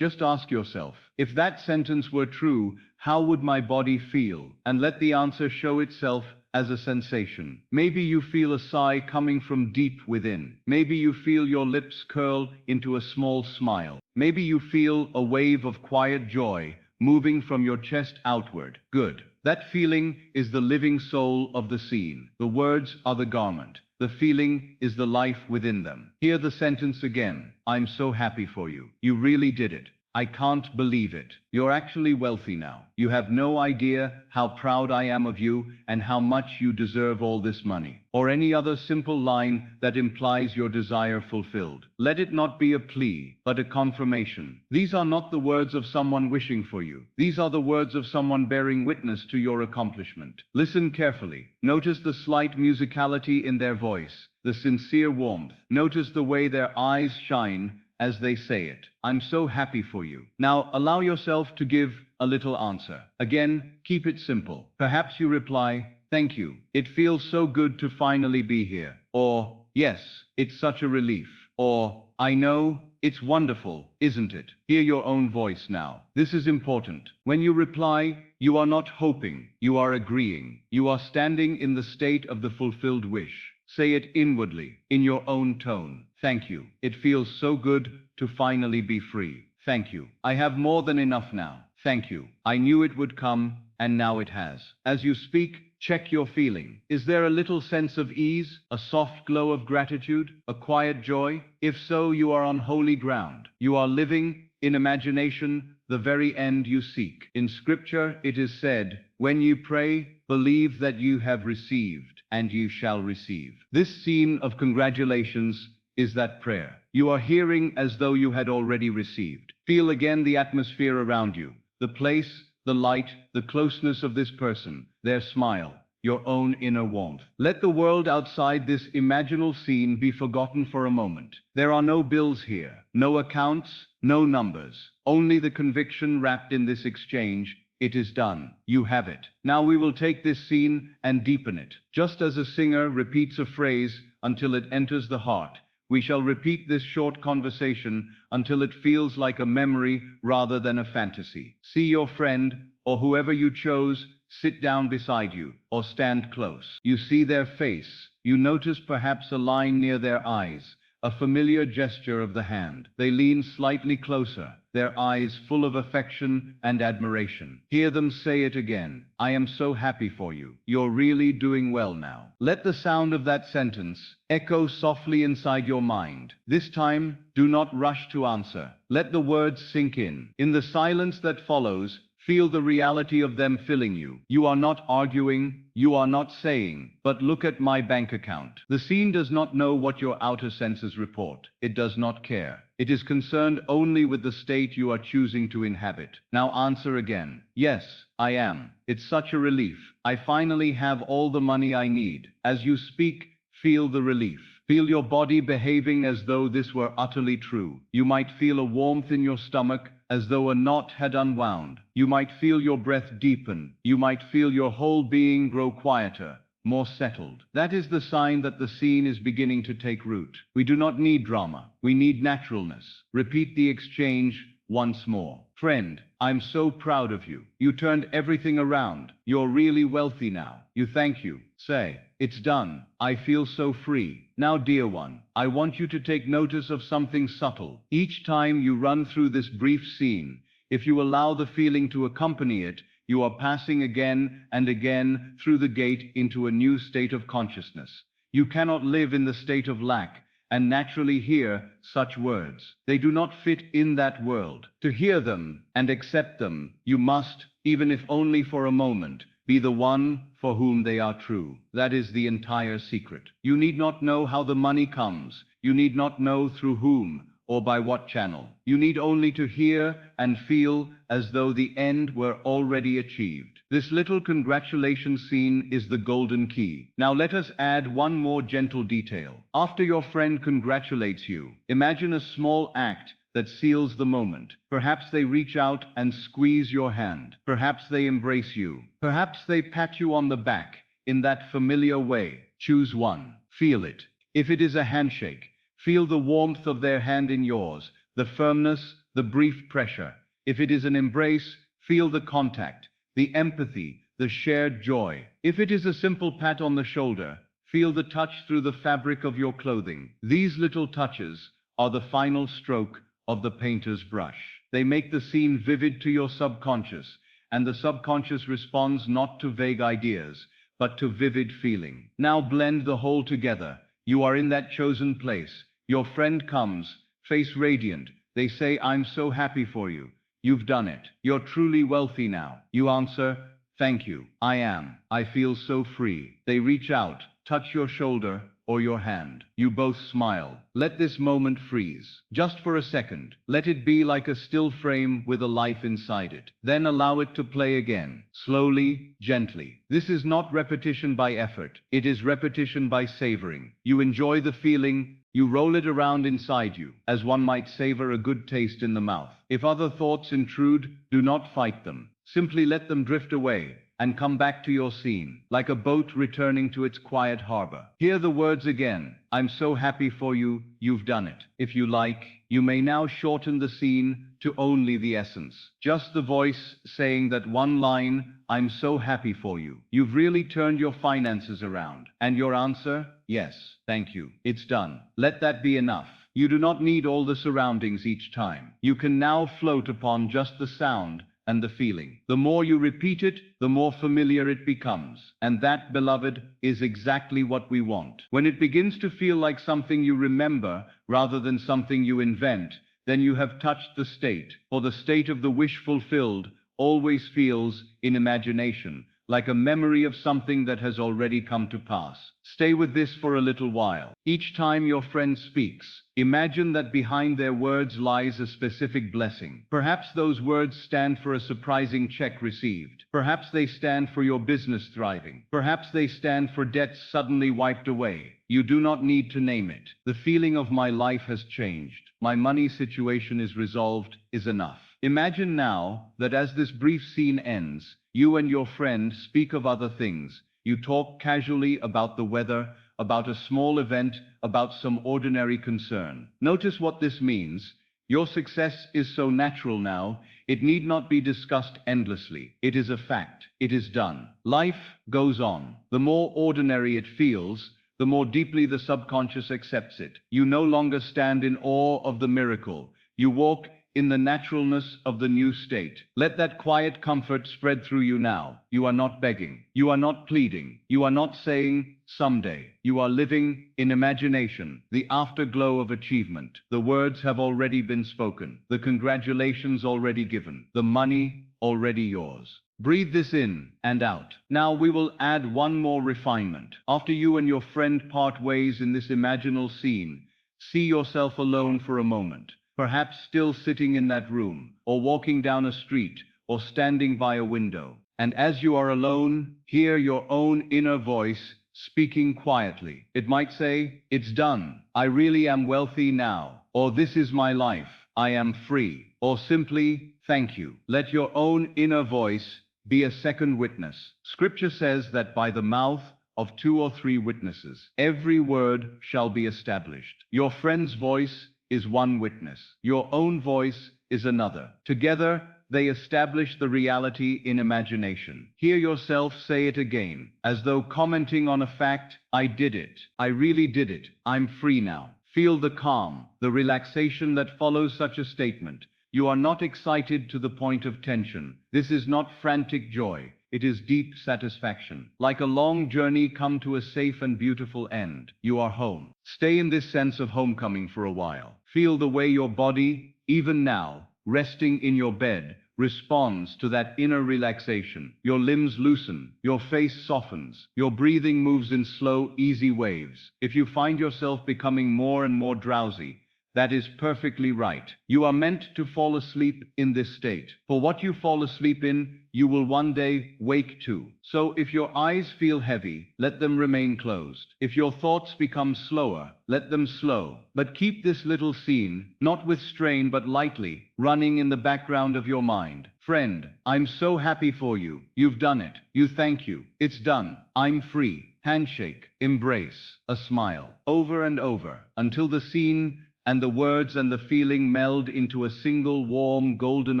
Just ask yourself, if that sentence were true, how would my body feel? And let the answer show itself as a sensation. Maybe you feel a sigh coming from deep within. Maybe you feel your lips curl into a small smile. Maybe you feel a wave of quiet joy moving from your chest outward. Good. That feeling is the living soul of the scene. The words are the garment. The feeling is the life within them. Hear the sentence again. I'm so happy for you. You really did it. I can't believe it. You're actually wealthy now. You have no idea how proud I am of you and how much you deserve all this money. Or any other simple line that implies your desire fulfilled. Let it not be a plea, but a confirmation. These are not the words of someone wishing for you. These are the words of someone bearing witness to your accomplishment. Listen carefully. Notice the slight musicality in their voice, the sincere warmth. Notice the way their eyes shine as they say it. I'm so happy for you. Now allow yourself to give a little answer. Again, keep it simple. Perhaps you reply, thank you. It feels so good to finally be here. Or, yes, it's such a relief. Or, I know, it's wonderful, isn't it? Hear your own voice now. This is important. When you reply, you are not hoping, you are agreeing. You are standing in the state of the fulfilled wish. Say it inwardly, in your own tone. Thank you. It feels so good to finally be free. Thank you. I have more than enough now. Thank you. I knew it would come, and now it has. As you speak, check your feeling. Is there a little sense of ease, a soft glow of gratitude, a quiet joy? If so, you are on holy ground. You are living, in imagination, the very end you seek. In scripture, it is said, when you pray, believe that you have received, and you shall receive. This scene of congratulations is that prayer. You are hearing as though you had already received. Feel again the atmosphere around you, the place, the light, the closeness of this person, their smile, your own inner warmth. Let the world outside this imaginal scene be forgotten for a moment. There are no bills here, no accounts, no numbers, only the conviction wrapped in this exchange. It is done. You have it. Now we will take this scene and deepen it. Just as a singer repeats a phrase until it enters the heart, we shall repeat this short conversation until it feels like a memory rather than a fantasy. See your friend, or whoever you chose, sit down beside you, or stand close. You see their face. You notice perhaps a line near their eyes, a familiar gesture of the hand. They lean slightly closer, their eyes full of affection and admiration. Hear them say it again. I am so happy for you. You're really doing well now. Let the sound of that sentence echo softly inside your mind. This time, do not rush to answer. Let the words sink in. In the silence that follows, feel the reality of them filling you. You are not arguing, you are not saying, but look at my bank account. The scene does not know what your outer senses report. It does not care. It is concerned only with the state you are choosing to inhabit. Now answer again. Yes, I am. It's such a relief. I finally have all the money I need. As you speak, feel the relief. Feel your body behaving as though this were utterly true. You might feel a warmth in your stomach, as though a knot had unwound. You might feel your breath deepen. You might feel your whole being grow quieter, more settled. That is the sign that the scene is beginning to take root. We do not need drama. We need naturalness. Repeat the exchange once more. Friend, I'm so proud of you. You turned everything around. You're really wealthy now. You thank you. Say, it's done. I feel so free. Now, dear one, I want you to take notice of something subtle. Each time you run through this brief scene, if you allow the feeling to accompany it, you are passing again and again through the gate into a new state of consciousness. You cannot live in the state of lack and naturally hear such words. They do not fit in that world. To hear them and accept them, you must, even if only for a moment, be the one for whom they are true. That is the entire secret. You need not know how the money comes. You need not know through whom or by what channel. You need only to hear and feel as though the end were already achieved. This little congratulation scene is the golden key. Now let us add one more gentle detail. After your friend congratulates you, imagine a small act that seals the moment. Perhaps they reach out and squeeze your hand. Perhaps they embrace you. Perhaps they pat you on the back in that familiar way. Choose one. Feel it. If it is a handshake, feel the warmth of their hand in yours, the firmness, the brief pressure. If it is an embrace, feel the contact, the empathy, the shared joy. If it is a simple pat on the shoulder, feel the touch through the fabric of your clothing. These little touches are the final stroke of the painter's brush. They make the scene vivid to your subconscious, and the subconscious responds not to vague ideas, but to vivid feeling. Now blend the whole together. You are in that chosen place. Your friend comes, face radiant, They say, I'm so happy for you. You've done it. You're truly wealthy now. You answer, thank you. I am. I feel so free. They reach out, touch your shoulder or your hand. You both smile. Let this moment freeze. Just for a second. Let it be like a still frame with a life inside it. Then allow it to play again. Slowly, gently. This is not repetition by effort. It is repetition by savoring. You enjoy the feeling. You roll it around inside you, as one might savor a good taste in the mouth. If other thoughts intrude, do not fight them. Simply let them drift away and come back to your scene, like a boat returning to its quiet harbor. Hear the words again. I'm so happy for you, you've done it. If you like, you may now shorten the scene to only the essence. Just the voice saying that one line, I'm so happy for you. You've really turned your finances around. And your answer? Yes, thank you. It's done. Let that be enough. You do not need all the surroundings each time. You can now float upon just the sound and the feeling. The more you repeat it, the more familiar it becomes. And that, beloved, is exactly what we want. When it begins to feel like something you remember rather than something you invent, then you have touched the state. For the state of the wish fulfilled always feels, in imagination, like a memory of something that has already come to pass. Stay with this for a little while. Each time your friend speaks, imagine that behind their words lies a specific blessing. Perhaps those words stand for a surprising check received. Perhaps they stand for your business thriving. Perhaps they stand for debts suddenly wiped away. You do not need to name it. The feeling of my life has changed. My money situation is resolved is enough. Imagine now that as this brief scene ends, you and your friend speak of other things. You talk casually about the weather, about a small event, about some ordinary concern. Notice what this means. Your success is so natural now, it need not be discussed endlessly. It is a fact. It is done. Life goes on. The more ordinary it feels, the more deeply the subconscious accepts it. You no longer stand in awe of the miracle. You walk in the naturalness of the new state. Let that quiet comfort spread through you now. You are not begging. You are not pleading. You are not saying, someday. You are living in imagination, the afterglow of achievement. The words have already been spoken. The congratulations already given. The money already yours. Breathe this in and out. Now we will add one more refinement. After you and your friend part ways in this imaginal scene, see yourself alone for a moment. Perhaps still sitting in that room, or walking down a street, or standing by a window. And as you are alone, hear your own inner voice speaking quietly. It might say, it's done. I really am wealthy now. Or this is my life. I am free. Or simply, thank you. Let your own inner voice be a second witness. Scripture says that by the mouth of 2 or 3 witnesses, every word shall be established. Your friend's voice is one witness. Your own voice is another. Together, they establish the reality in imagination. Hear yourself say it again, as though commenting on a fact. I did it. I really did it. I'm free now. Feel the calm, the relaxation that follows such a statement. You are not excited to the point of tension. This is not frantic joy. It is deep satisfaction. Like a long journey come to a safe and beautiful end. You are home. Stay in this sense of homecoming for a while. Feel the way your body, even now, resting in your bed, responds to that inner relaxation. Your limbs loosen. Your face softens. Your breathing moves in slow, easy waves. If you find yourself becoming more and more drowsy, that is perfectly right. You are meant to fall asleep in this state. For what you fall asleep in, you will one day wake to. So if your eyes feel heavy, let them remain closed. If your thoughts become slower, let them slow. But keep this little scene, not with strain but lightly, running in the background of your mind. Friend, I'm so happy for you. You've done it. You thank you. It's done. I'm free. Handshake, embrace, a smile. Over and over, until the scene and the words and the feeling meld into a single warm golden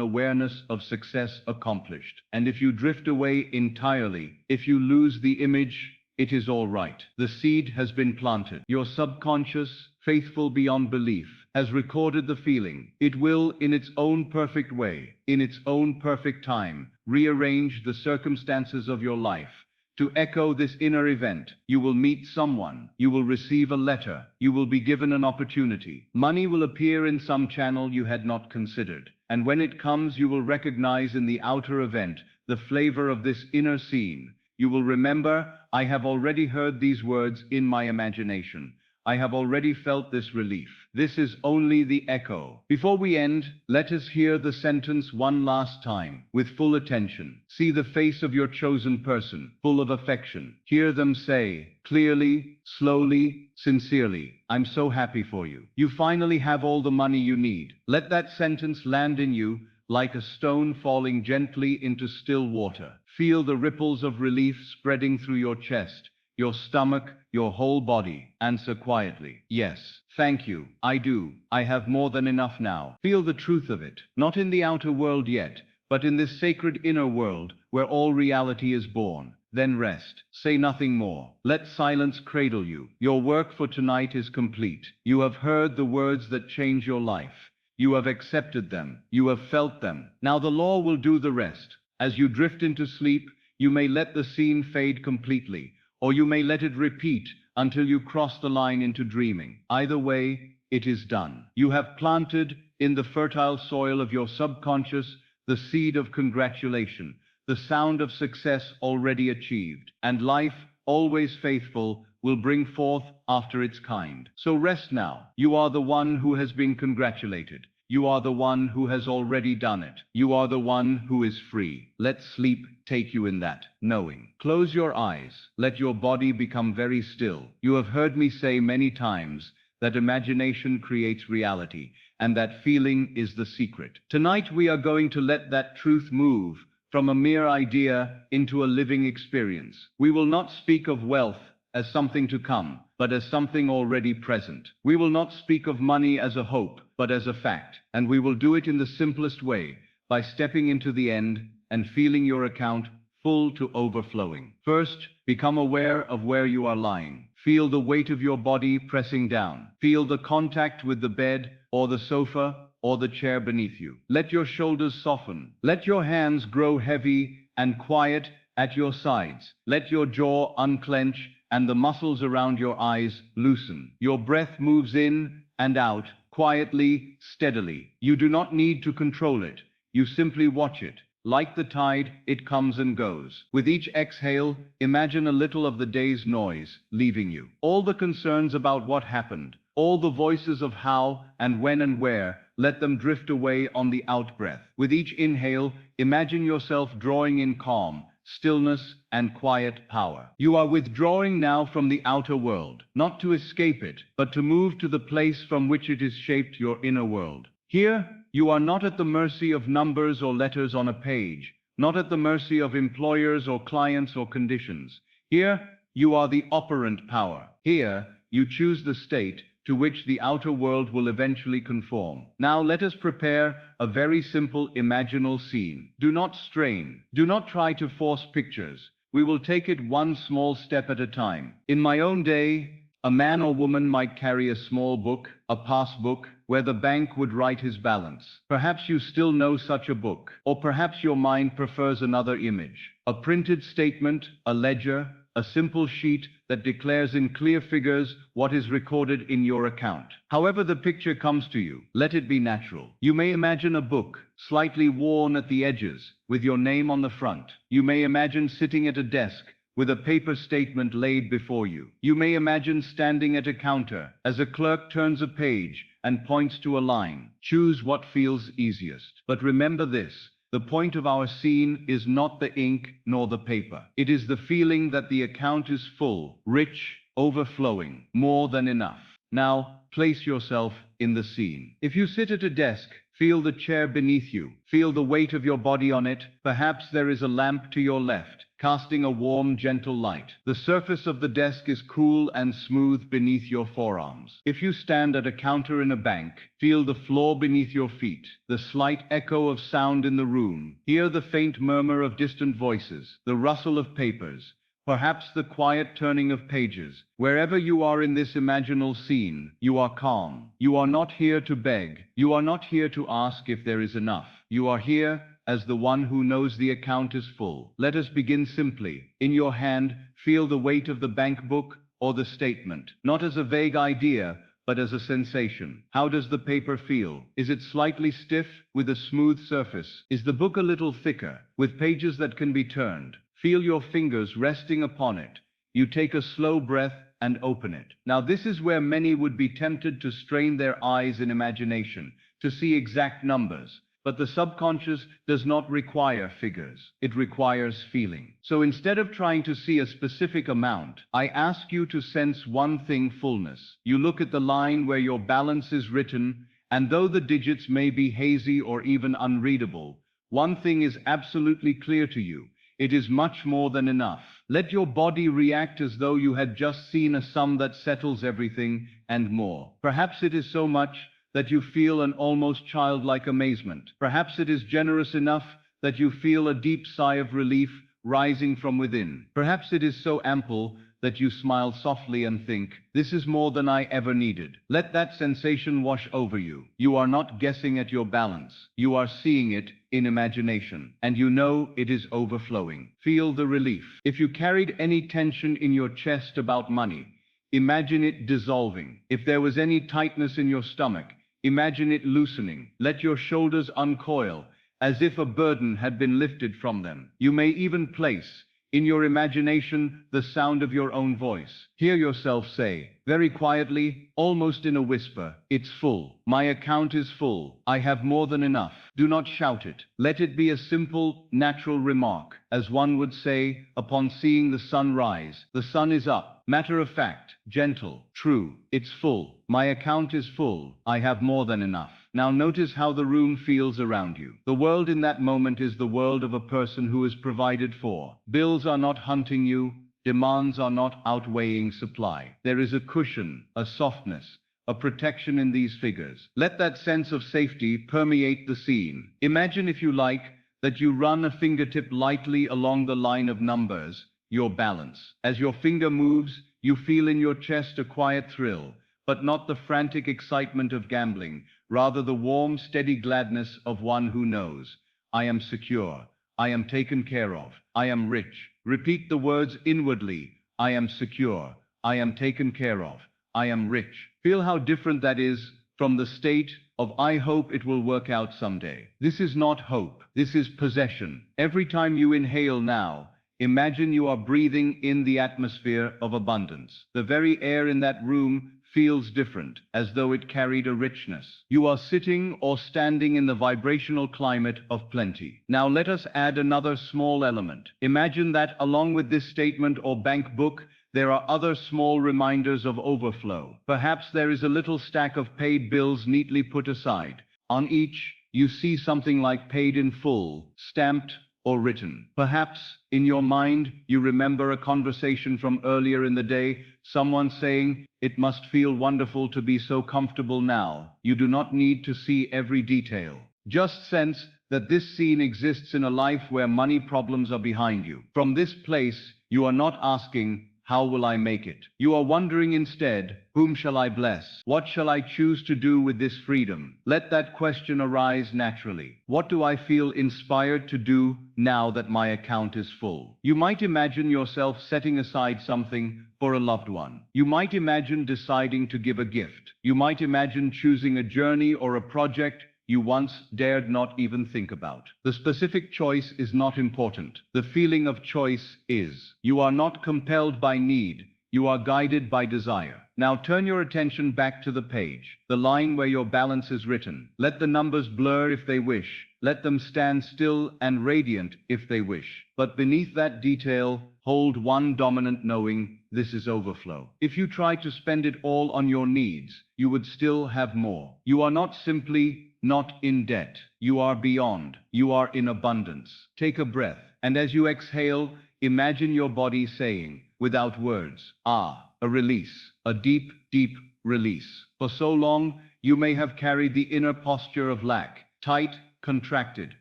awareness of success accomplished. And if you drift away entirely, if you lose the image, it is all right. The seed has been planted. Your subconscious, faithful beyond belief, has recorded the feeling. It will, in its own perfect way, in its own perfect time, rearrange the circumstances of your life, to echo this inner event. You will meet someone. You will receive a letter. You will be given an opportunity. Money will appear in some channel you had not considered. And when it comes, you will recognize in the outer event the flavor of this inner scene. You will remember, I have already heard these words in my imagination. I have already felt this relief. This is only the echo. Before we end, let us hear the sentence one last time, with full attention. See the face of your chosen person, full of affection. Hear them say, clearly, slowly, sincerely, I'm so happy for you. You finally have all the money you need. Let that sentence land in you, like a stone falling gently into still water. Feel the ripples of relief spreading through your chest, your stomach, your whole body. Answer quietly, yes, thank you, I do. I have more than enough now. Feel the truth of it, not in the outer world yet, but in this sacred inner world where all reality is born. Then rest. Say nothing more. Let silence cradle you. Your work for tonight is complete. You have heard the words that change your life. You have accepted them. You have felt them. Now the law will do the rest. As you drift into sleep, you may let the scene fade completely, or you may let it repeat until you cross the line into dreaming. Either way, it is done. You have planted in the fertile soil of your subconscious the seed of congratulation, the sound of success already achieved, and life, always faithful, will bring forth after its kind. So rest now. You are the one who has been congratulated. You are the one who has already done it. You are the one who is free. Let sleep take you in that knowing. Close your eyes. Let your body become very still. You have heard me say many times that imagination creates reality, and that feeling is the secret. Tonight we are going to let that truth move from a mere idea into a living experience. We will not speak of wealth as something to come, but as something already present. We will not speak of money as a hope, but as a fact. And we will do it in the simplest way, by stepping into the end and feeling your account full to overflowing. First, become aware of where you are lying. Feel the weight of your body pressing down. Feel the contact with the bed or the sofa or the chair beneath you. Let your shoulders soften. Let your hands grow heavy and quiet at your sides. Let your jaw unclench and the muscles around your eyes loosen. Your breath moves in and out, quietly, steadily. You do not need to control it. You simply watch it. Like the tide, it comes and goes. With each exhale, imagine a little of the day's noise leaving you. All the concerns about what happened, all the voices of how and when and where, let them drift away on the out-breath. With each inhale, imagine yourself drawing in calm, stillness, and quiet power. You are withdrawing now from the outer world, not to escape it, but to move to the place from which it has shaped your inner world. Here, you are not at the mercy of numbers or letters on a page, not at the mercy of employers or clients or conditions. Here, you are the operant power. Here, you choose the state to which the outer world will eventually conform. Now let us prepare a very simple imaginal scene. Do not strain. Do not try to force pictures. We will take it one small step at a time. In my own day, a man or woman might carry a small book, a passbook, where the bank would write his balance. Perhaps you still know such a book, or perhaps your mind prefers another image. A printed statement, a ledger, a simple sheet that declares in clear figures what is recorded in your account. However the picture comes to you, let it be natural. You may imagine a book, slightly worn at the edges, with your name on the front. You may imagine sitting at a desk, with a paper statement laid before you. You may imagine standing at a counter, as a clerk turns a page and points to a line. Choose what feels easiest. But remember this. The point of our scene is not the ink nor the paper. It is the feeling that the account is full, rich, overflowing, more than enough. Now, place yourself in the scene. If you sit at a desk, feel the chair beneath you. Feel the weight of your body on it. Perhaps there is a lamp to your left, casting a warm, gentle light. The surface of the desk is cool and smooth beneath your forearms. If you stand at a counter in a bank, feel the floor beneath your feet, the slight echo of sound in the room. Hear the faint murmur of distant voices, the rustle of papers, perhaps the quiet turning of pages. Wherever you are in this imaginal scene, you are calm. You are not here to beg. You are not here to ask if there is enough. You are here as the one who knows the account is full. Let us begin simply. In your hand, feel the weight of the bank book or the statement, not as a vague idea, but as a sensation. How does the paper feel? Is it slightly stiff, with a smooth surface? Is the book a little thicker, with pages that can be turned? Feel your fingers resting upon it. You take a slow breath and open it. Now this is where many would be tempted to strain their eyes in imagination, to see exact numbers. But the subconscious does not require figures. It requires feeling. So instead of trying to see a specific amount, I ask you to sense one thing: fullness. You look at the line where your balance is written, and though the digits may be hazy or even unreadable, one thing is absolutely clear to you: it is much more than enough. Let your body react as though you had just seen a sum that settles everything and more. Perhaps it is so much that you feel an almost childlike amazement. Perhaps it is generous enough that you feel a deep sigh of relief rising from within. Perhaps it is so ample that you smile softly and think, "This is more than I ever needed." Let that sensation wash over you. You are not guessing at your balance. You are seeing it in imagination, and you know it is overflowing. Feel the relief. If you carried any tension in your chest about money, imagine it dissolving. If there was any tightness in your stomach, imagine it loosening. Let your shoulders uncoil, as if a burden had been lifted from them. You may even place, in your imagination, the sound of your own voice. Hear yourself say, very quietly, almost in a whisper, "It's full. My account is full. I have more than enough." Do not shout it. Let it be a simple, natural remark, as one would say upon seeing the sun rise. The sun is up. Matter of fact, gentle, true. It's full. My account is full. I have more than enough. Now notice how the room feels around you. The world in that moment is the world of a person who is provided for. Bills are not hunting you. Demands are not outweighing supply. There is a cushion, a softness, a protection in these figures. Let that sense of safety permeate the scene. Imagine, if you like, that you run a fingertip lightly along the line of numbers, your balance. As your finger moves, you feel in your chest a quiet thrill, but not the frantic excitement of gambling, rather the warm, steady gladness of one who knows, "I am secure. I am taken care of. I am rich." Repeat the words inwardly. I am secure. I am taken care of. I am rich. Feel how different that is from the state of "I hope it will work out someday." This is not hope. This is possession. Every time you inhale now, imagine you are breathing in the atmosphere of abundance. The very air in that room feels different, as though it carried a richness. You are sitting or standing in the vibrational climate of plenty. Now let us add another small element. Imagine that along with this statement or bank book, there are other small reminders of overflow. Perhaps there is a little stack of paid bills neatly put aside. On each, you see something like "paid in full," stamped or written. Perhaps, in your mind, you remember a conversation from earlier in the day, someone saying, "It must feel wonderful to be so comfortable now." You do not need to see every detail. Just sense that this scene exists in a life where money problems are behind you. From this place, you are not asking, "How will I make it?" You are wondering instead, "Whom shall I bless? What shall I choose to do with this freedom?" Let that question arise naturally. What do I feel inspired to do now that my account is full? You might imagine yourself setting aside something for a loved one. You might imagine deciding to give a gift. You might imagine choosing a journey or a project you once dared not even think about. The specific choice is not important. The feeling of choice is. You are not compelled by need. You are guided by desire. Now turn your attention back to the page, the line where your balance is written. Let the numbers blur if they wish. Let them stand still and radiant if they wish. But beneath that detail, hold one dominant knowing: this is overflow. If you try to spend it all on your needs, you would still have more. You are not simply not in debt. You are beyond. You are in abundance. Take a breath, and as you exhale, imagine your body saying, without words, "Ah," a release, a deep, deep release. For so long, you may have carried the inner posture of lack, tight, contracted,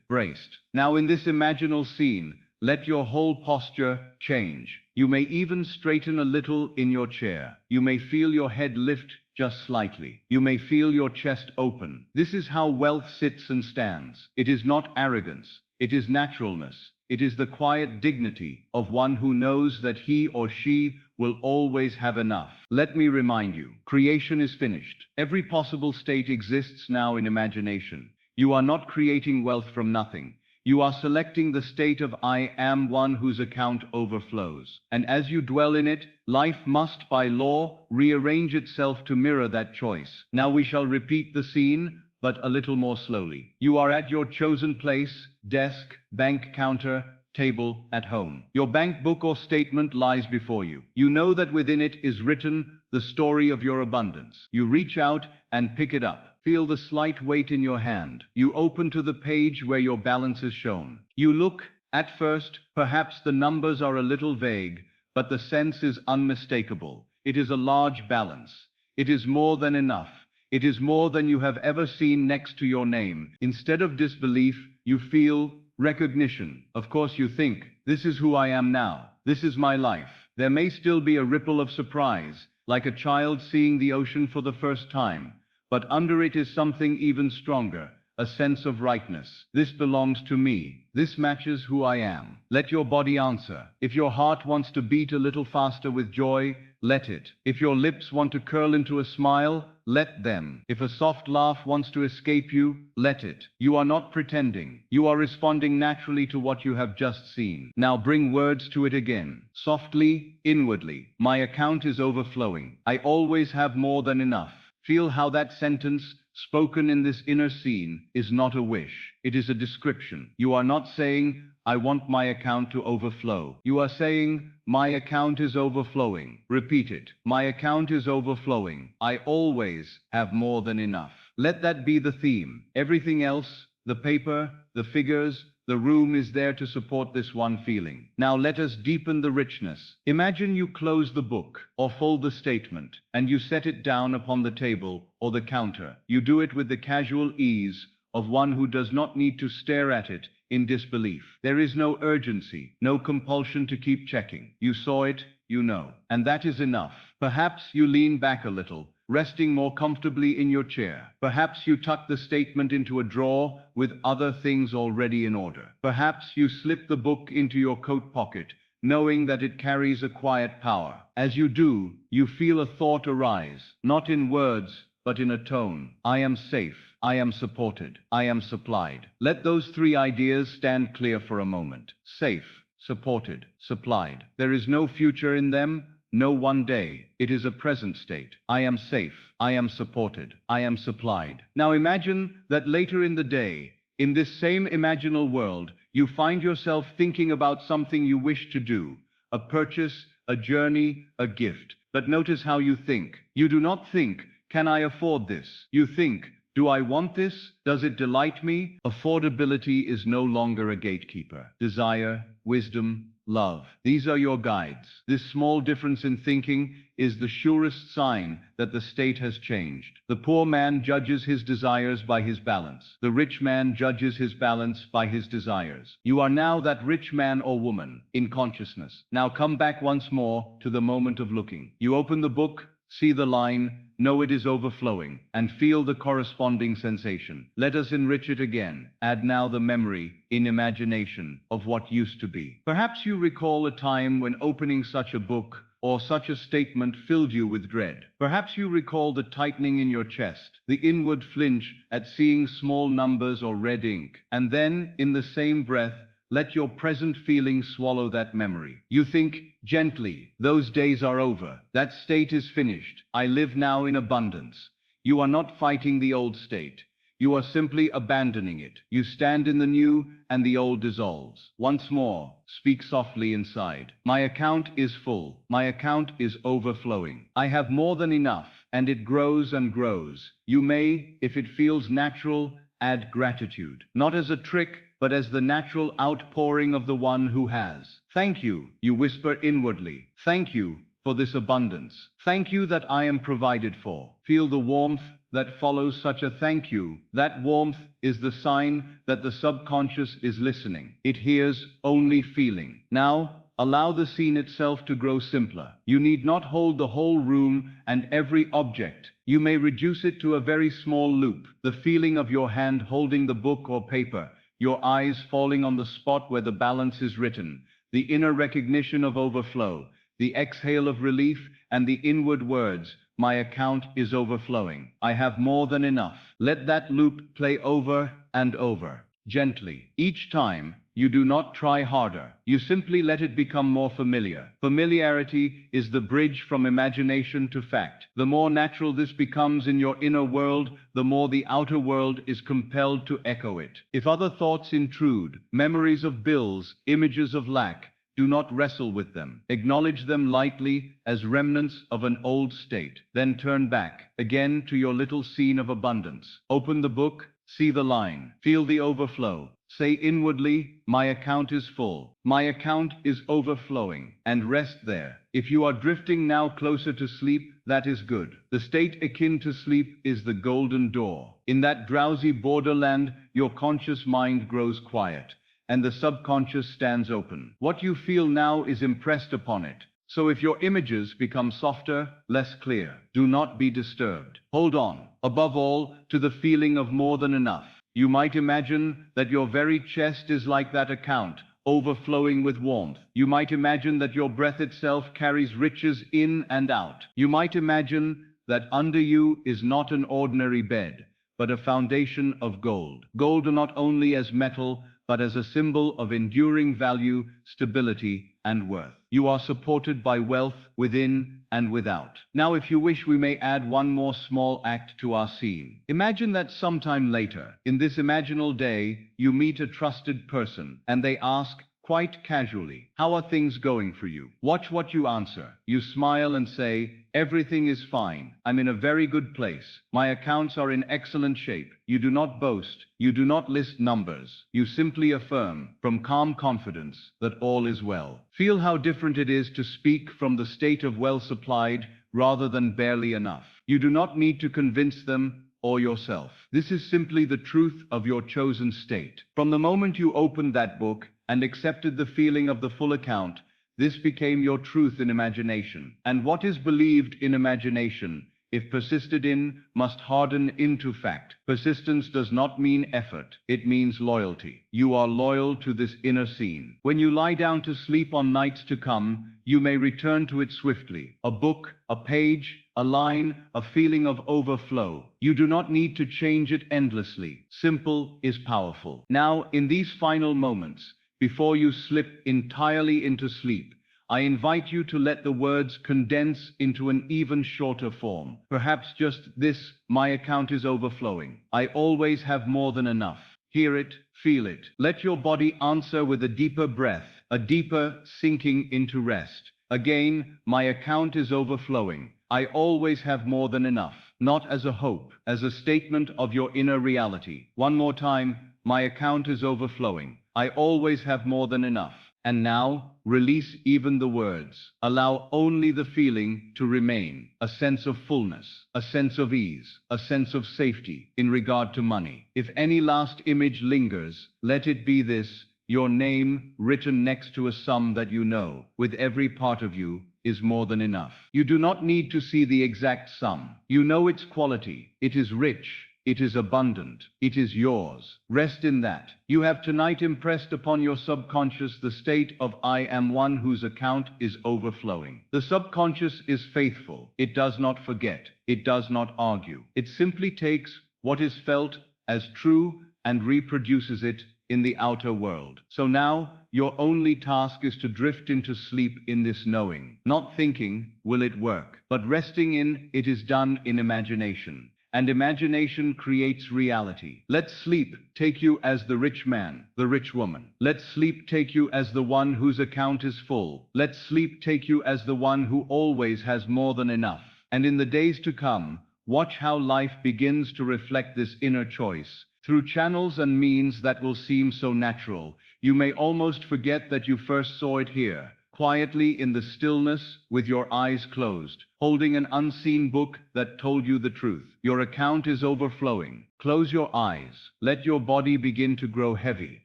braced. Now in this imaginal scene, let your whole posture change. You may even straighten a little in your chair. You may feel your head lift just slightly. You may feel your chest open. This is how wealth sits and stands. It is not arrogance. It is naturalness. It is the quiet dignity of one who knows that he or she will always have enough. Let me remind you, creation is finished. Every possible state exists now in imagination. You are not creating wealth from nothing. You are selecting the state of I am one whose account overflows. And as you dwell in it, life must by law rearrange itself to mirror that choice. Now we shall repeat the scene, but a little more slowly. You are at your chosen place, desk, bank counter, table, at home. Your bank book or statement lies before you. You know that within it is written the story of your abundance. You reach out and pick it up. Feel the slight weight in your hand. You open to the page where your balance is shown. You look. At first, perhaps the numbers are a little vague, but the sense is unmistakable. It is a large balance. It is more than enough. It is more than you have ever seen next to your name. Instead of disbelief, you feel recognition. Of course you think, this is who I am now. This is my life. There may still be a ripple of surprise, like a child seeing the ocean for the first time. But under it is something even stronger, a sense of rightness. This belongs to me. This matches who I am. Let your body answer. If your heart wants to beat a little faster with joy, let it. If your lips want to curl into a smile, let them. If a soft laugh wants to escape you, let it. You are not pretending. You are responding naturally to what you have just seen. Now bring words to it again. Softly, inwardly. My account is overflowing. I always have more than enough. Feel how that sentence, spoken in this inner scene, is not a wish. It is a description. You are not saying, I want my account to overflow. You are saying, my account is overflowing. Repeat it. My account is overflowing. I always have more than enough. Let that be the theme. Everything else, the paper, the figures, the room is there to support this one feeling. Now let us deepen the richness. Imagine you close the book or fold the statement and you set it down upon the table or the counter. You do it with the casual ease of one who does not need to stare at it in disbelief. There is no urgency, no compulsion to keep checking. You saw it, you know, and that is enough. Perhaps you lean back a little, resting more comfortably in your chair. Perhaps you tuck the statement into a drawer with other things already in order. Perhaps you slip the book into your coat pocket, knowing that it carries a quiet power. As you do, you feel a thought arise, not in words, but in a tone. I am safe. I am supported. I am supplied. Let those three ideas stand clear for a moment. Safe, supported, supplied. There is no future in them. No one day. It is a present state. I am safe. I am supported. I am supplied. Now imagine that later in the day, in this same imaginal world, you find yourself thinking about something you wish to do, a purchase, a journey, a gift. But notice how you think. You do not think, can I afford this? You think, do I want this? Does it delight me? Affordability is no longer a gatekeeper. Desire, wisdom, love. These are your guides. This small difference in thinking is the surest sign that the state has changed. The poor man judges his desires by his balance. The rich man judges his balance by his desires. You are now that rich man or woman in consciousness. Now come back once more to the moment of looking. You open the book, see the line, know it is overflowing, and feel the corresponding sensation. Let us enrich it again. Add now the memory, in imagination, of what used to be. Perhaps you recall a time when opening such a book or such a statement filled you with dread. Perhaps you recall the tightening in your chest, the inward flinch at seeing small numbers or red ink, and then, in the same breath, let your present feelings swallow that memory. You think, gently, those days are over. That state is finished. I live now in abundance. You are not fighting the old state. You are simply abandoning it. You stand in the new, and the old dissolves. Once more, speak softly inside. My account is full. My account is overflowing. I have more than enough, and it grows and grows. You may, if it feels natural, add gratitude. Not as a trick, but as the natural outpouring of the one who has. Thank you, you whisper inwardly. Thank you for this abundance. Thank you that I am provided for. Feel the warmth that follows such a thank you. That warmth is the sign that the subconscious is listening. It hears only feeling. Now, allow the scene itself to grow simpler. You need not hold the whole room and every object. You may reduce it to a very small loop. The feeling of your hand holding the book or paper, your eyes falling on the spot where the balance is written, the inner recognition of overflow, the exhale of relief, and the inward words, my account is overflowing. I have more than enough. Let that loop play over and over, gently. Each time, you do not try harder. You simply let it become more familiar. Familiarity is the bridge from imagination to fact. The more natural this becomes in your inner world, the more the outer world is compelled to echo it. If other thoughts intrude, memories of bills, images of lack, do not wrestle with them. Acknowledge them lightly as remnants of an old state. Then turn back again to your little scene of abundance. Open the book, see the line, feel the overflow. Say inwardly, my account is full. My account is overflowing. And rest there. If you are drifting now closer to sleep, that is good. The state akin to sleep is the golden door. In that drowsy borderland, your conscious mind grows quiet, and the subconscious stands open. What you feel now is impressed upon it. So if your images become softer, less clear, do not be disturbed. Hold on, above all, to the feeling of more than enough. You might imagine that your very chest is like that account, overflowing with warmth. You might imagine that your breath itself carries riches in and out. You might imagine that under you is not an ordinary bed, but a foundation of gold. Gold not only as metal, but as a symbol of enduring value, stability, and worth. You are supported by wealth within and without. Now, if you wish, we may add one more small act to our scene. Imagine that sometime later, in this imaginal day, you meet a trusted person, and they ask, quite casually, how are things going for you? Watch what you answer. You smile and say, everything is fine. I'm in a very good place. My accounts are in excellent shape. You do not boast. You do not list numbers. You simply affirm, from calm confidence, that all is well. Feel how different it is to speak from the state of well supplied rather than barely enough. You do not need to convince them or yourself. This is simply the truth of your chosen state. From the moment you opened that book and accepted the feeling of the full account, this became your truth in imagination. And what is believed in imagination, if persisted in, must harden into fact. Persistence does not mean effort, it means loyalty. You are loyal to this inner scene. When you lie down to sleep on nights to come, you may return to it swiftly. A book, a page, a line, a feeling of overflow. You do not need to change it endlessly. Simple is powerful. Now, in these final moments, before you slip entirely into sleep, I invite you to let the words condense into an even shorter form. Perhaps just this, my account is overflowing. I always have more than enough. Hear it, feel it. Let your body answer with a deeper breath, a deeper sinking into rest. Again, my account is overflowing. I always have more than enough. Not as a hope, as a statement of your inner reality. One more time, my account is overflowing. I always have more than enough. And now, release even the words. Allow only the feeling to remain. A sense of fullness, a sense of ease, a sense of safety in regard to money. If any last image lingers, let it be this, your name written next to a sum that you know, with every part of you, is more than enough. You do not need to see the exact sum. You know its quality. It is rich. It is abundant. It is yours. Rest in that. You have tonight impressed upon your subconscious the state of I am one whose account is overflowing. The subconscious is faithful. It does not forget. It does not argue. It simply takes what is felt as true and reproduces it in the outer world. So now, your only task is to drift into sleep in this knowing. Not thinking, will it work? But resting in, it is done in imagination. And imagination creates reality. Let sleep take you as the rich man, the rich woman. Let sleep take you as the one whose account is full. Let sleep take you as the one who always has more than enough. And in the days to come, watch how life begins to reflect this inner choice. Through channels and means that will seem so natural, you may almost forget that you first saw it here. Quietly in the stillness, with your eyes closed, holding an unseen book that told you the truth. Your account is overflowing. Close your eyes. Let your body begin to grow heavy,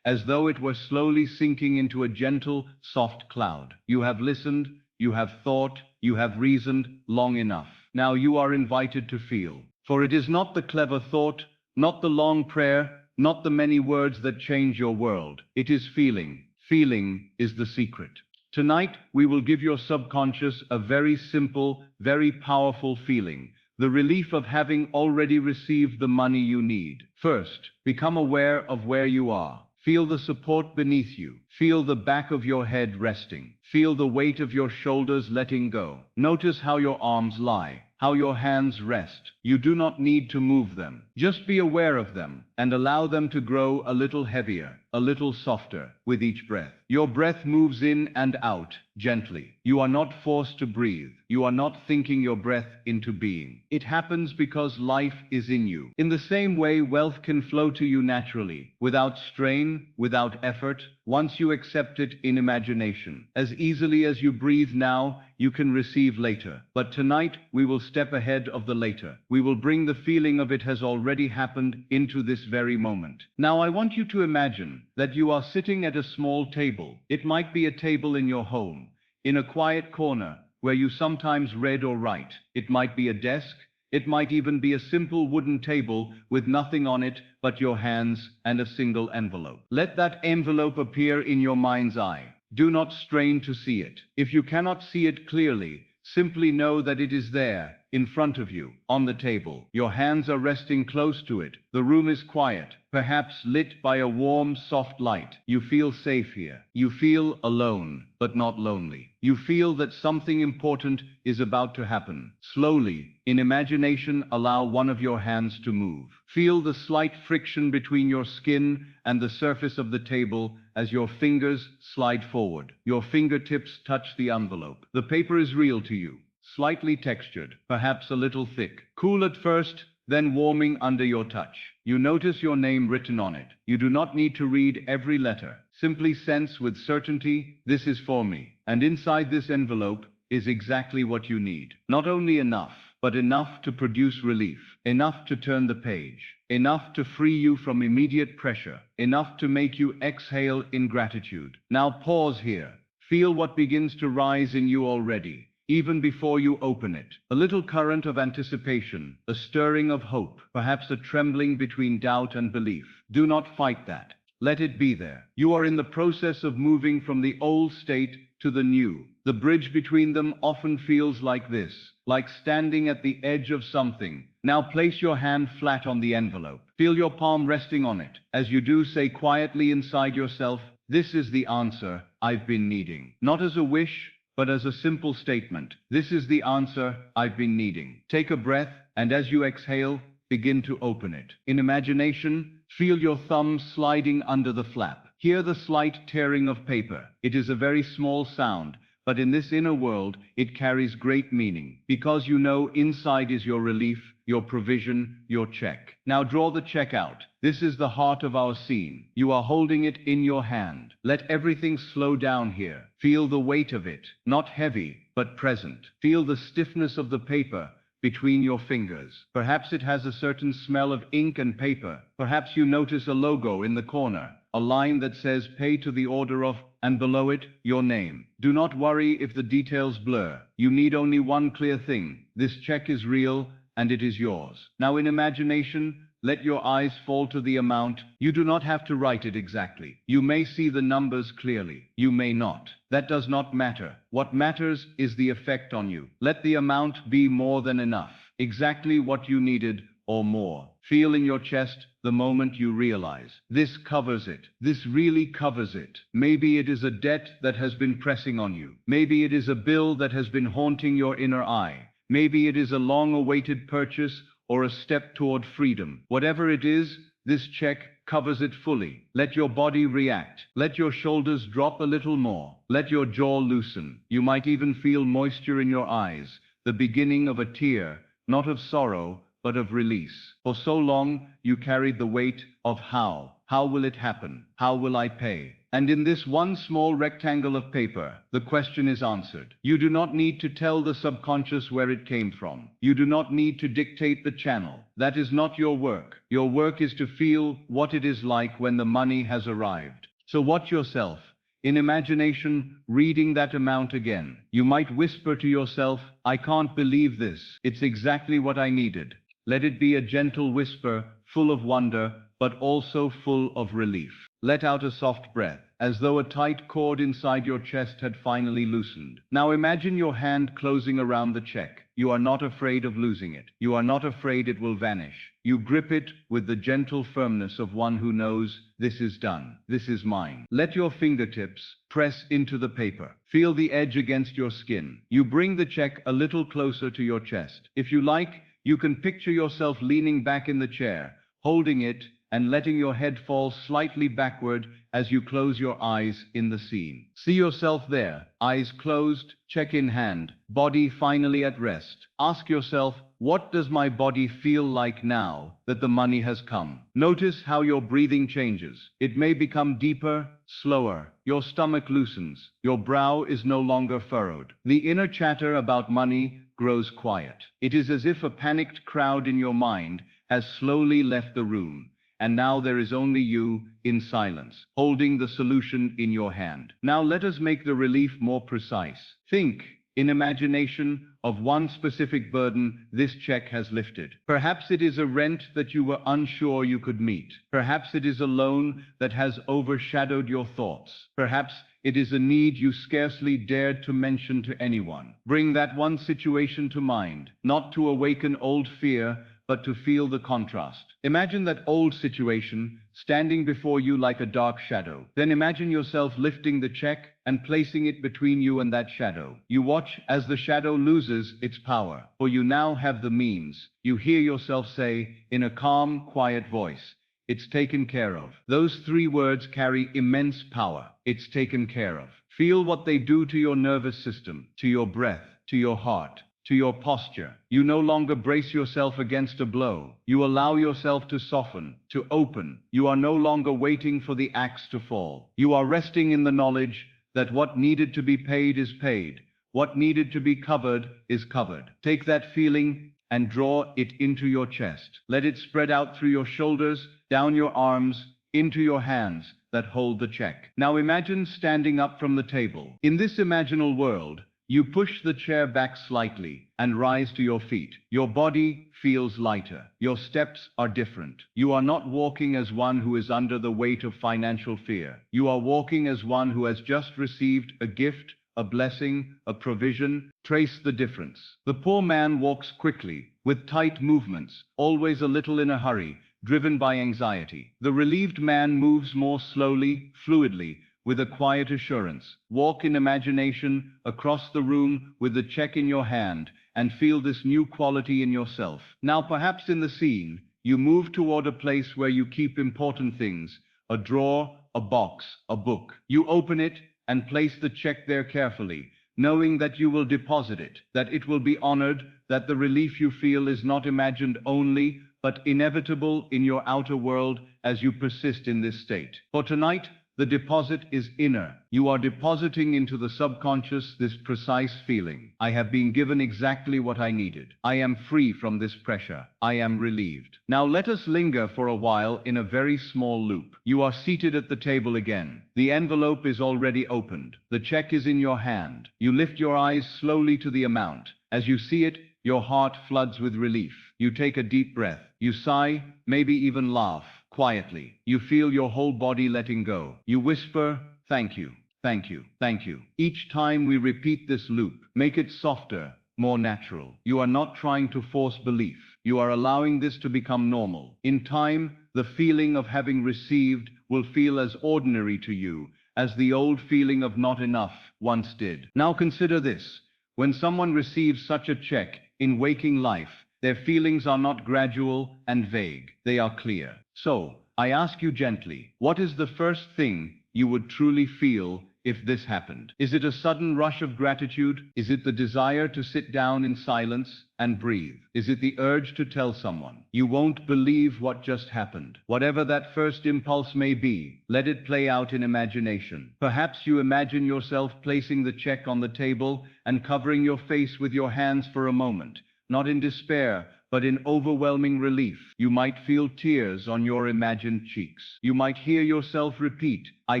as though it were slowly sinking into a gentle, soft cloud. You have listened, you have thought, you have reasoned long enough. Now you are invited to feel. For it is not the clever thought, not the long prayer, not the many words that change your world. It is feeling. Feeling is the secret. Tonight, we will give your subconscious a very simple, very powerful feeling. The relief of having already received the money you need. First, become aware of where you are. Feel the support beneath you. Feel the back of your head resting. Feel the weight of your shoulders letting go. Notice how your arms lie, how your hands rest. You do not need to move them. Just be aware of them and allow them to grow a little heavier, a little softer with each breath. Your breath moves in and out gently. You are not forced to breathe. You are not thinking your breath into being. It happens because life is in you. In the same way, wealth can flow to you naturally, without strain, without effort, once you accept it in imagination. As easily as you breathe now, you can receive later. But tonight, we will step ahead of the later. We will bring the feeling of it has already happened into this very moment. Now I want you to imagine that you are sitting at a small table. It might be a table in your home, in a quiet corner where you sometimes read or write. It might be a desk. It might even be a simple wooden table with nothing on it but your hands and a single envelope. Let that envelope appear in your mind's eye. Do not strain to see it. If you cannot see it clearly, simply know that it is there, in front of you, on the table. Your hands are resting close to it. The room is quiet, perhaps lit by a warm, soft light. You feel safe here. You feel alone, but not lonely. You feel that something important is about to happen. Slowly, in imagination, allow one of your hands to move. Feel the slight friction between your skin and the surface of the table as your fingers slide forward. Your fingertips touch the envelope. The paper is real to you. Slightly textured, perhaps a little thick. Cool at first, then warming under your touch. You notice your name written on it. You do not need to read every letter. Simply sense with certainty, this is for me. And inside this envelope is exactly what you need. Not only enough, but enough to produce relief. Enough to turn the page. Enough to free you from immediate pressure. Enough to make you exhale in gratitude. Now pause here. Feel what begins to rise in you already, even before you open it. A little current of anticipation, a stirring of hope, perhaps a trembling between doubt and belief. Do not fight that. Let it be there. You are in the process of moving from the old state to the new. The bridge between them often feels like this, like standing at the edge of something. Now place your hand flat on the envelope. Feel your palm resting on it. As you do, say quietly inside yourself, this is the answer I've been needing. Not as a wish, but as a simple statement. This is the answer I've been needing. Take a breath, and as you exhale, begin to open it. In imagination, feel your thumb sliding under the flap. Hear the slight tearing of paper. It is a very small sound, but in this inner world, it carries great meaning, because you know inside is your relief, your provision, your check. Now draw the check out. This is the heart of our scene. You are holding it in your hand. Let everything slow down here. Feel the weight of it, not heavy, but present. Feel the stiffness of the paper between your fingers. Perhaps it has a certain smell of ink and paper. Perhaps you notice a logo in the corner, a line that says pay to the order of, and below it, your name. Do not worry if the details blur. You need only one clear thing. This check is real, and it is yours. Now in imagination, let your eyes fall to the amount. You do not have to write it exactly. You may see the numbers clearly. You may not. That does not matter. What matters is the effect on you. Let the amount be more than enough. Exactly what you needed or more. Feel in your chest the moment you realize. This covers it. This really covers it. Maybe it is a debt that has been pressing on you. Maybe it is a bill that has been haunting your inner eye. Maybe it is a long-awaited purchase or a step toward freedom. Whatever it is, this check covers it fully. Let your body react. Let your shoulders drop a little more. Let your jaw loosen. You might even feel moisture in your eyes, the beginning of a tear, not of sorrow, but of release. For so long, you carried the weight of how. How will it happen? How will I pay? And in this one small rectangle of paper, the question is answered. You do not need to tell the subconscious where it came from. You do not need to dictate the channel. That is not your work. Your work is to feel what it is like when the money has arrived. So watch yourself, in imagination, reading that amount again. You might whisper to yourself, I can't believe this. It's exactly what I needed. Let it be a gentle whisper, full of wonder, but also full of relief. Let out a soft breath, as though a tight cord inside your chest had finally loosened. Now imagine your hand closing around the check. You are not afraid of losing it. You are not afraid it will vanish. You grip it with the gentle firmness of one who knows, this is done. This is mine. Let your fingertips press into the paper. Feel the edge against your skin. You bring the check a little closer to your chest. If you like, you can picture yourself leaning back in the chair, holding it and letting your head fall slightly backward as you close your eyes in the scene. See yourself there, eyes closed, check in hand, body finally at rest. Ask yourself, what does my body feel like now that the money has come? Notice how your breathing changes. It may become deeper, slower. Your stomach loosens. Your brow is no longer furrowed. The inner chatter about money grows quiet. It is as if a panicked crowd in your mind has slowly left the room, and now there is only you, in silence, holding the solution in your hand. Now let us make the relief more precise. Think, in imagination, of one specific burden this check has lifted. Perhaps it is a rent that you were unsure you could meet. Perhaps it is a loan that has overshadowed your thoughts. Perhaps it is a need you scarcely dared to mention to anyone. Bring that one situation to mind, not to awaken old fear, but to feel the contrast. Imagine that old situation standing before you like a dark shadow. Then imagine yourself lifting the check and placing it between you and that shadow. You watch as the shadow loses its power, for you now have the means. You hear yourself say, in a calm, quiet voice, "It's taken care of." Those three words carry immense power. It's taken care of. Feel what they do to your nervous system, to your breath, to your heart, to your posture. You no longer brace yourself against a blow. You allow yourself to soften, to open. You are no longer waiting for the axe to fall. You are resting in the knowledge that what needed to be paid is paid. What needed to be covered is covered. Take that feeling and draw it into your chest. Let it spread out through your shoulders, down your arms, into your hands that hold the check. Now imagine standing up from the table. In this imaginal world, you push the chair back slightly and rise to your feet. Your body feels lighter. Your steps are different. You are not walking as one who is under the weight of financial fear. You are walking as one who has just received a gift, a blessing, a provision. Trace the difference. The poor man walks quickly, with tight movements, always a little in a hurry, driven by anxiety. The relieved man moves more slowly, fluidly, with a quiet assurance. Walk in imagination across the room with the check in your hand and feel this new quality in yourself. Now perhaps in the scene, you move toward a place where you keep important things, a drawer, a box, a book. You open it and place the check there carefully, knowing that you will deposit it, that it will be honored, that the relief you feel is not imagined only, but inevitable in your outer world as you persist in this state. For tonight, the deposit is inner. You are depositing into the subconscious this precise feeling. I have been given exactly what I needed. I am free from this pressure. I am relieved. Now let us linger for a while in a very small loop. You are seated at the table again. The envelope is already opened. The check is in your hand. You lift your eyes slowly to the amount. As you see it, your heart floods with relief. You take a deep breath. You sigh, maybe even laugh. Quietly, you feel your whole body letting go. You whisper, "Thank you, thank you, thank you." Each time we repeat this loop, make it softer, more natural. You are not trying to force belief. You are allowing this to become normal. In time, the feeling of having received will feel as ordinary to you as the old feeling of not enough once did. Now consider this. When someone receives such a check in waking life, their feelings are not gradual and vague. They are clear. So, I ask you gently, what is the first thing you would truly feel if this happened? Is it a sudden rush of gratitude? Is it the desire to sit down in silence and breathe? Is it the urge to tell someone? You won't believe what just happened. Whatever that first impulse may be, let it play out in imagination. Perhaps you imagine yourself placing the check on the table and covering your face with your hands for a moment, not in despair, but in overwhelming relief. You might feel tears on your imagined cheeks. You might hear yourself repeat, "I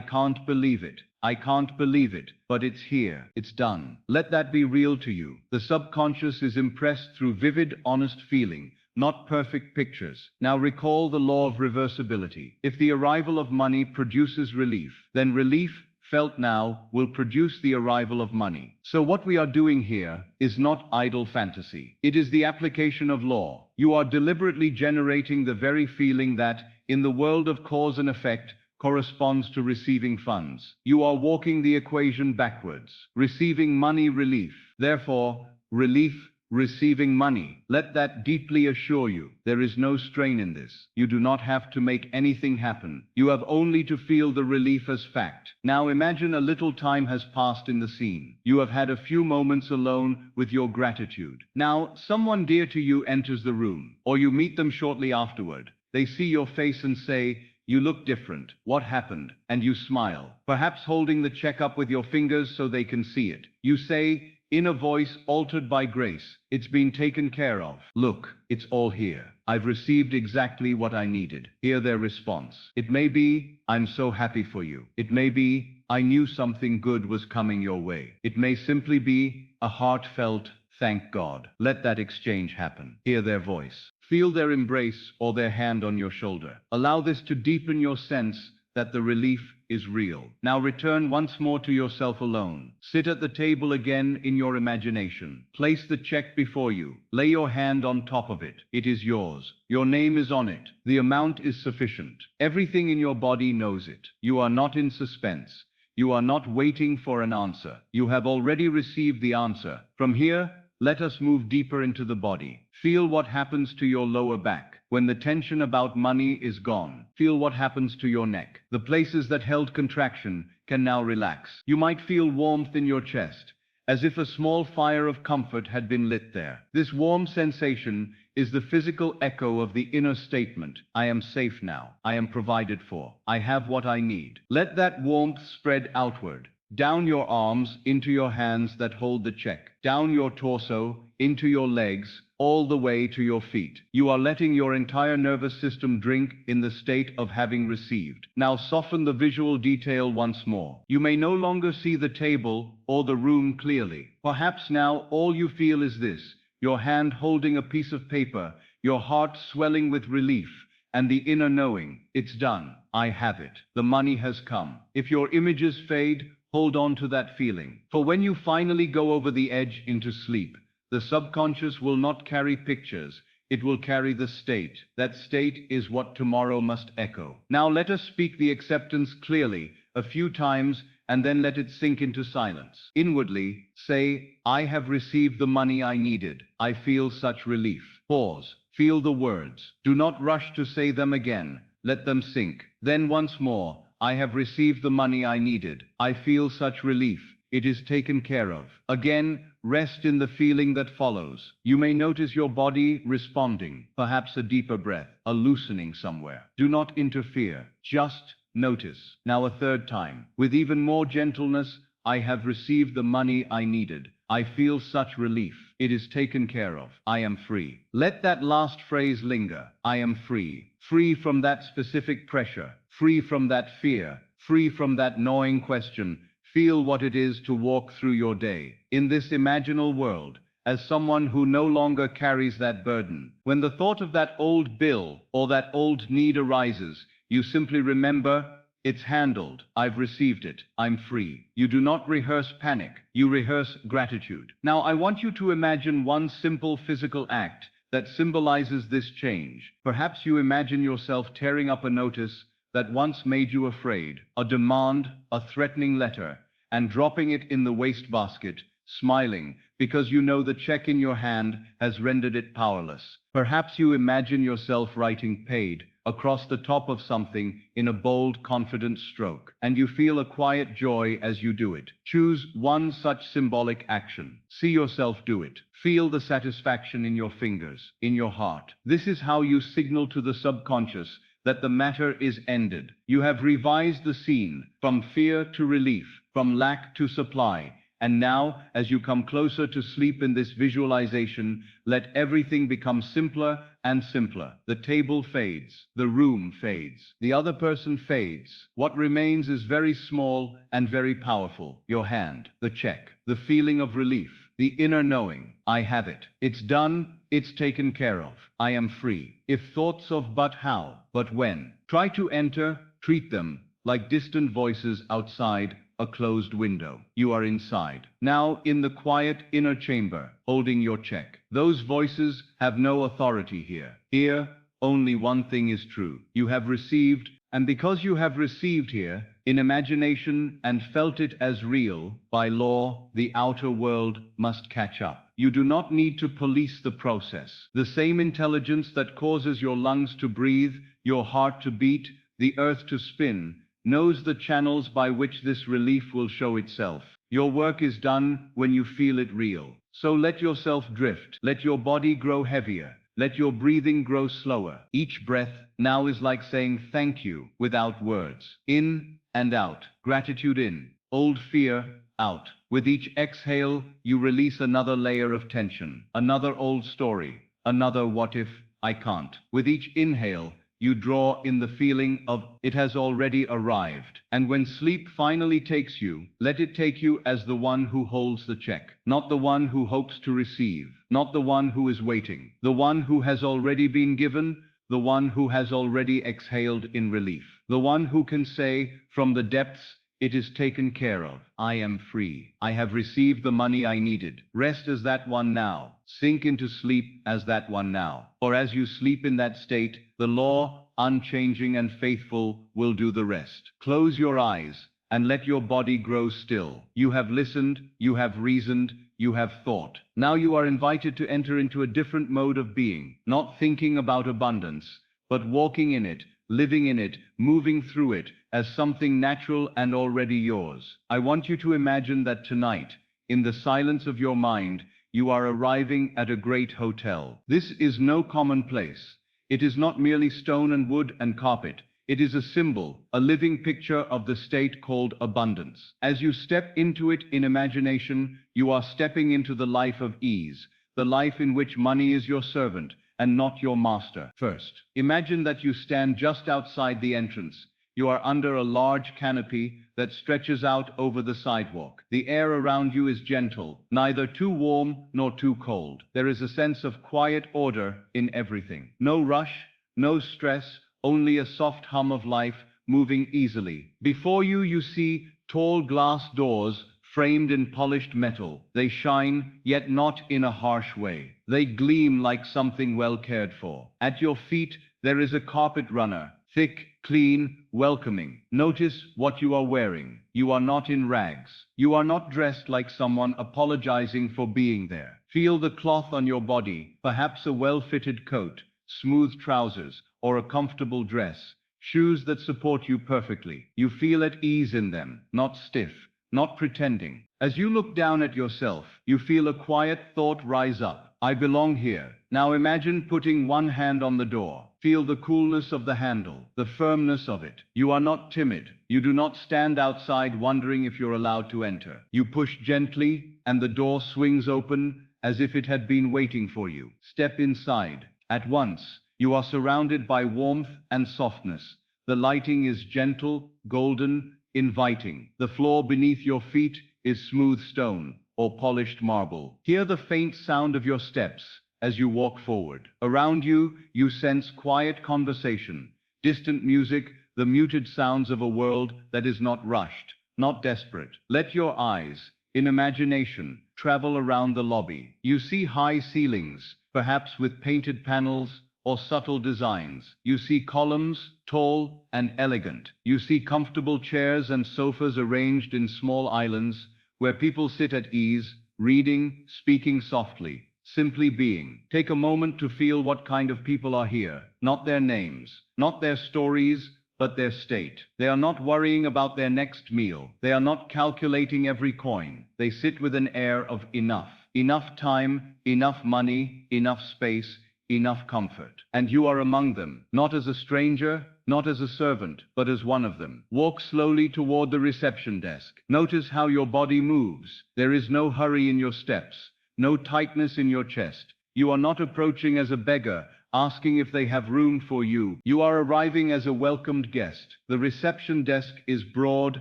can't believe it. I can't believe it, but it's here. It's done." Let that be real to you. The subconscious is impressed through vivid, honest feeling, not perfect pictures. Now recall the law of reversibility. If the arrival of money produces relief, then relief felt now will produce the arrival of money. So what we are doing here is not idle fantasy. It is the application of law. You are deliberately generating the very feeling that, in the world of cause and effect, corresponds to receiving funds. You are walking the equation backwards. Receiving money, relief. Therefore, relief, receiving money. Let that deeply assure you. There is no strain in this. You do not have to make anything happen. You have only to feel the relief as fact. Now imagine a little time has passed in the scene. You have had a few moments alone with your gratitude. Now, someone dear to you enters the room, or you meet them shortly afterward. They see your face and say, "You look different. What happened?" And you smile, perhaps holding the check up with your fingers so they can see it. You say, in a voice altered by grace, "It's been taken care of. Look, it's all here. I've received exactly what I needed." Hear their response. It may be, "I'm so happy for you." It may be, "I knew something good was coming your way." It may simply be a heartfelt, "Thank God." Let that exchange happen. Hear their voice. Feel their embrace or their hand on your shoulder. Allow this to deepen your sense that the relief is real. Now return once more to yourself alone. Sit at the table again in your imagination. Place the check before you. Lay your hand on top of it. It is yours. Your name is on it. The amount is sufficient. Everything in your body knows it. You are not in suspense. You are not waiting for an answer. You have already received the answer. From here, let us move deeper into the body. Feel what happens to your lower back. When the tension about money is gone, feel what happens to your neck. The places that held contraction can now relax. You might feel warmth in your chest, as if a small fire of comfort had been lit there. This warm sensation is the physical echo of the inner statement, "I am safe now. I am provided for. I have what I need." Let that warmth spread outward. Down your arms, into your hands that hold the check. Down your torso, into your legs, all the way to your feet. You are letting your entire nervous system drink in the state of having received. Now soften the visual detail once more. You may no longer see the table or the room clearly. Perhaps now all you feel is this: your hand holding a piece of paper, your heart swelling with relief, and the inner knowing, "It's done. I have it. The money has come." If your images fade, hold on to that feeling. For when you finally go over the edge into sleep, the subconscious will not carry pictures. It will carry the state. That state is what tomorrow must echo. Now let us speak the acceptance clearly a few times and then let it sink into silence. Inwardly, say, "I have received the money I needed. I feel such relief." Pause. Feel the words. Do not rush to say them again. Let them sink. Then once more, "I have received the money I needed. I feel such relief. It is taken care of." Again, rest in the feeling that follows. You may notice your body responding, perhaps a deeper breath, a loosening somewhere. Do not interfere. Just notice. Now a third time, with even more gentleness, "I have received the money I needed. I feel such relief. It is taken care of. I am free." Let that last phrase linger. I am free. Free from that specific pressure. Free from that fear. Free from that gnawing question. Feel what it is to walk through your day, in this imaginal world, as someone who no longer carries that burden. When the thought of that old bill or that old need arises, you simply remember, "It's handled. I've received it. I'm free." You do not rehearse panic. You rehearse gratitude. Now I want you to imagine one simple physical act that symbolizes this change. Perhaps you imagine yourself tearing up a notice that once made you afraid, a demand, a threatening letter, and dropping it in the wastebasket, smiling, because you know the check in your hand has rendered it powerless. Perhaps you imagine yourself writing "paid" across the top of something in a bold, confident stroke, and you feel a quiet joy as you do it. Choose one such symbolic action. See yourself do it. Feel the satisfaction in your fingers, in your heart. This is how you signal to the subconscious that the matter is ended. You have revised the scene from fear to relief, from lack to supply. And now, as you come closer to sleep in this visualization, let everything become simpler and simpler. The table fades. The room fades. The other person fades. What remains is very small and very powerful. Your hand, the check, the feeling of relief, the inner knowing, "I have it. It's done. it's taken care of. I am free. If thoughts of but how, but when, try to enter, treat them like distant voices outside a closed window. You are inside. Now in the quiet inner chamber, holding your check. Those voices have no authority here. Here, only one thing is true. You have received, and because you have received here, in imagination and felt it as real, by law, the outer world must catch up. You do not need to police the process. The same intelligence that causes your lungs to breathe, your heart to beat, the earth to spin, knows the channels by which this relief will show itself. Your work is done when you feel it real. So let yourself drift. Let your body grow heavier. Let your breathing grow slower. Each breath now is like saying thank you without words. In and out. Gratitude in. Old fear out. With each exhale, you release another layer of tension. Another old story. Another what if I can't. With each inhale, you draw in the feeling of it has already arrived. And when sleep finally takes you, let it take you as the one who holds the check, not the one who hopes to receive, not the one who is waiting, the one who has already been given, the one who has already exhaled in relief, the one who can say from the depths, it is taken care of. I am free. I have received the money I needed. Rest as that one now. Sink into sleep as that one now. For as you sleep in that state, the law, unchanging and faithful, will do the rest. Close your eyes and let your body grow still. You have listened, you have reasoned, you have thought. Now you are invited to enter into a different mode of being, not thinking about abundance, but walking in it, living in it, moving through it, as something natural and already yours. I want you to imagine that tonight, in the silence of your mind, you are arriving at a great hotel. This is no common place. It is not merely stone and wood and carpet. It is a symbol, a living picture of the state called abundance. As you step into it in imagination, you are stepping into the life of ease, the life in which money is your servant and not your master. First, imagine that you stand just outside the entrance. You are under a large canopy that stretches out over the sidewalk. The air around you is gentle, neither too warm nor too cold. There is a sense of quiet order in everything. No rush, no stress, only a soft hum of life moving easily. Before you, you see tall glass doors framed in polished metal. They shine, yet not in a harsh way. They gleam like something well cared for. At your feet, there is a carpet runner, thick, clean, welcoming. Notice what you are wearing. You are not in rags. You are not dressed like someone apologizing for being there. Feel the cloth on your body, perhaps a well-fitted coat, smooth trousers, or a comfortable dress, shoes that support you perfectly. You feel at ease in them, not stiff, not pretending. As you look down at yourself, you feel a quiet thought rise up. I belong here. Now imagine putting one hand on the door. Feel the coolness of the handle, the firmness of it. You are not timid. You do not stand outside wondering if you're allowed to enter. You push gently, and the door swings open as if it had been waiting for you. Step inside. At once, you are surrounded by warmth and softness. The lighting is gentle, golden, inviting. The floor beneath your feet is smooth stone or polished marble. Hear the faint sound of your steps as you walk forward. Around you, you sense quiet conversation, distant music, the muted sounds of a world that is not rushed, not desperate. Let your eyes, in imagination, travel around the lobby. You see high ceilings, perhaps with painted panels or subtle designs. You see columns, tall and elegant. You see comfortable chairs and sofas arranged in small islands where people sit at ease, reading, speaking softly, simply being. Take a moment to feel what kind of people are here. Not their names, not their stories, but their state. They are not worrying about their next meal. They are not calculating every coin. They sit with an air of enough. Enough time, enough money, enough space, enough comfort. And you are among them, not as a stranger, not as a servant, but as one of them. Walk slowly toward the reception desk. Notice how your body moves. There is no hurry in your steps, no tightness in your chest. You are not approaching as a beggar, asking if they have room for you. You are arriving as a welcomed guest. The reception desk is broad